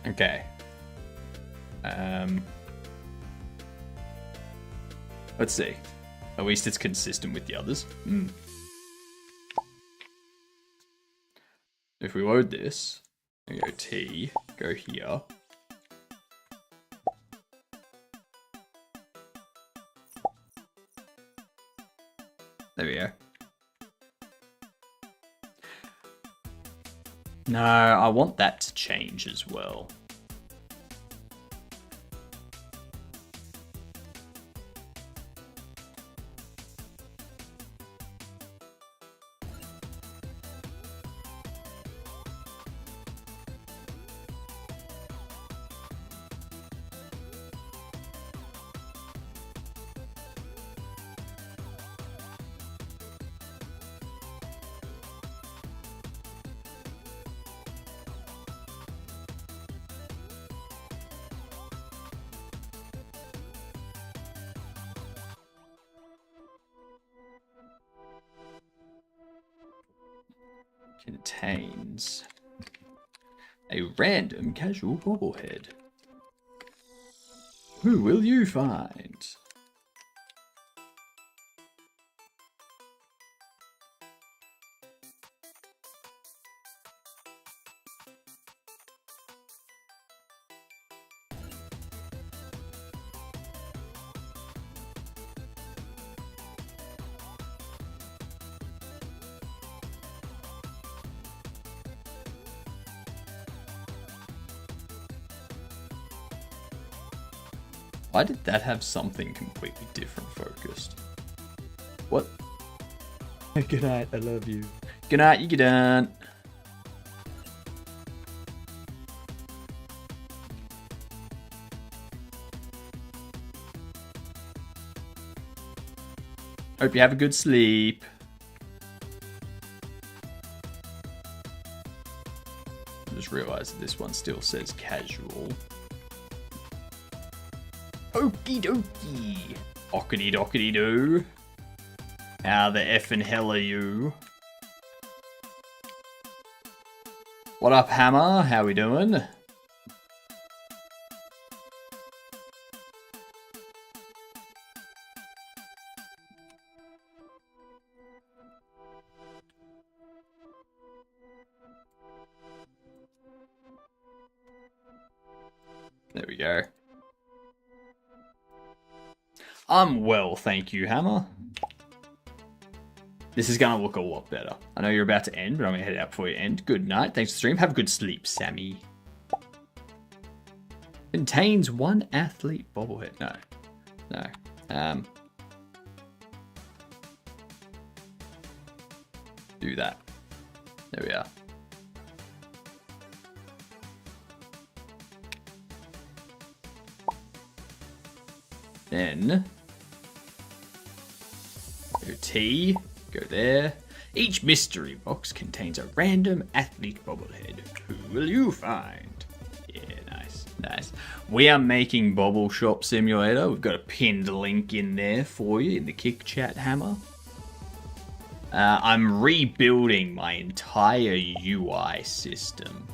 Speaker 1: Okay. Let's see. At least it's consistent with the others. If we load this, and go T, go here. There we go. No, I want that to change as well. Contains a random casual bobblehead. Who will you find? Why did that have something completely different focused? What? Good night, I love you. Good night, you get done. Hope you have a good sleep. I just realized that this one still says casual. Okie dokie. Ockety dockety doo. How the effing hell are you? What up, Hammer? How we doing? There we go. I'm well, thank you, Hammer. This is gonna look a lot better. I know you're about to end, but I'm gonna head out before you end. Good night. Thanks for the stream. Have a good sleep, Sammy. Contains one athlete bobblehead. No. Do that. There we are. Then go T, go there. Each mystery box contains a random athlete bobblehead. Who will you find? Yeah, nice. We are making Bobble Shop Simulator. We've got a pinned link in there for you in the Kick Chat, Hammer. I'm rebuilding my entire UI system.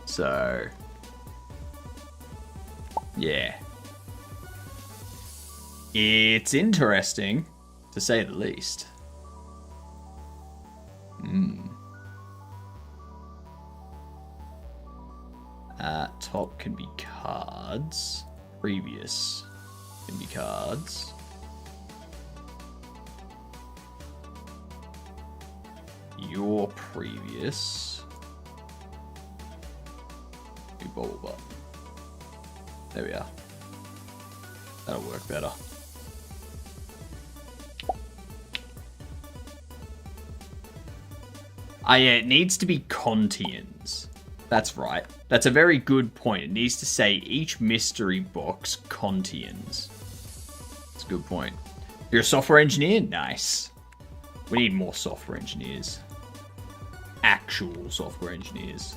Speaker 1: So, yeah. It's interesting. to say the least. Top can be cards. Previous can be cards. Your previous. New bubble button. There we are. That'll work better. Ah, yeah, it needs to be Contians. That's right. That's a very good point. It needs to say each mystery box Contians. That's a good point. You're a software engineer? Nice. We need more software engineers. Actual software engineers.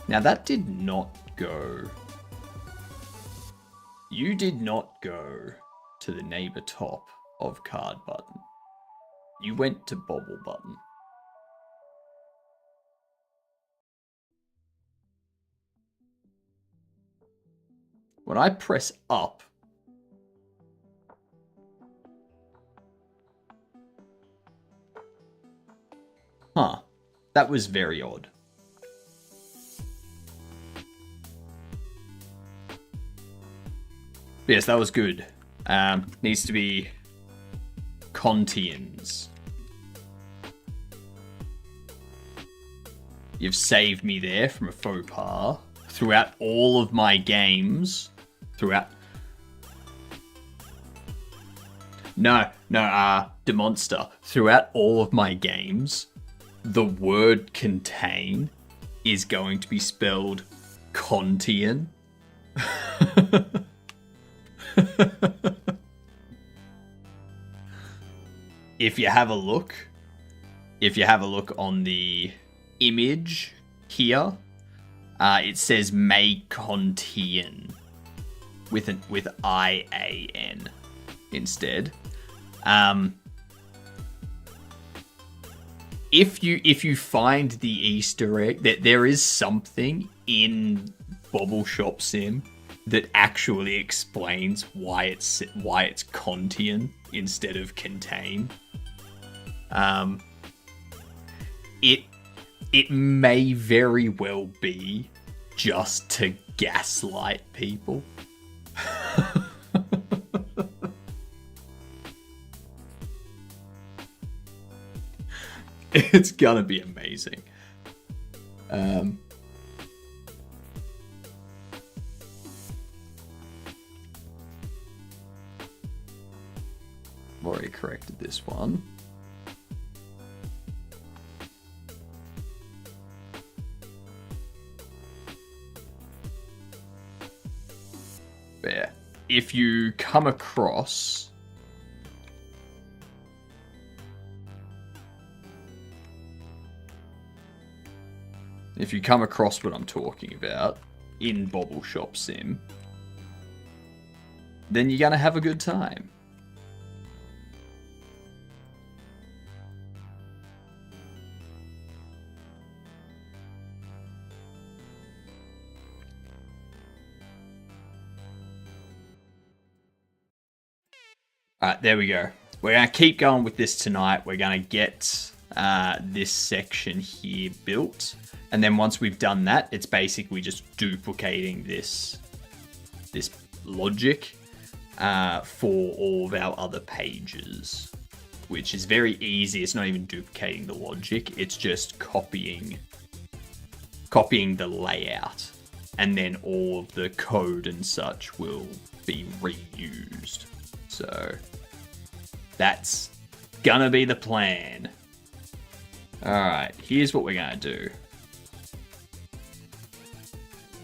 Speaker 1: Now that did not go. You did not go to the neighbor top of card button. You went to bobble button. When I press up, huh, that was very odd. Yes, that was good. Needs to be Contians. You've saved me there from a faux pas. Throughout all of my games, Demonster. Throughout all of my games, the word contain is going to be spelled Contian. If you have a look on the image here, it says may contian with IAN instead. If you find the Easter egg, that there is something in Bobble Shop Sim that actually explains why it's Contian instead of contain. It may very well be just to gaslight people. It's gonna be amazing. I've already corrected this one. There. If you come across what I'm talking about in Bobble Shop Sim, then you're gonna have a good time. Alright, there we go. We're going to keep going with this tonight. We're going to get this section here built. And then once we've done that, it's basically just duplicating this logic for all of our other pages, which is very easy. It's not even duplicating the logic. It's just copying the layout. And then all of the code and such will be reused. So that's gonna be the plan. Alright, here's what we're gonna do.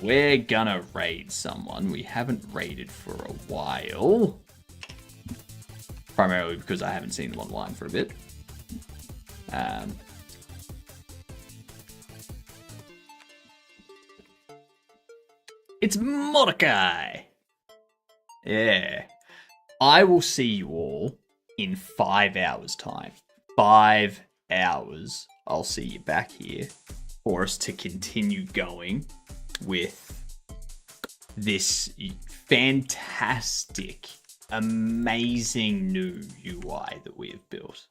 Speaker 1: We're gonna raid someone we haven't raided for a while. Primarily because I haven't seen them online for a bit. It's Mordecai! Yeah. I will see you all in 5 hours' time. 5 hours. I'll see you back here for us to continue going with this fantastic amazing new UI that we have built.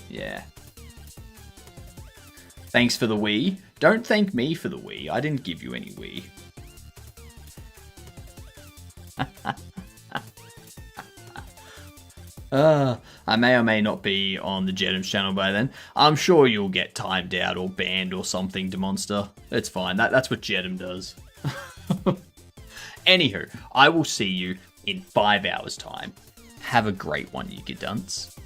Speaker 1: Yeah. Thanks for the Wii. Don't thank me for the Wii. I didn't give you any Wii. I may or may not be on the Jedham's channel by then. I'm sure you'll get timed out or banned or something, Demonster. It's fine. That's what Jedham does. Anywho, I will see you in 5 hours' time. Have a great one, you good dunce.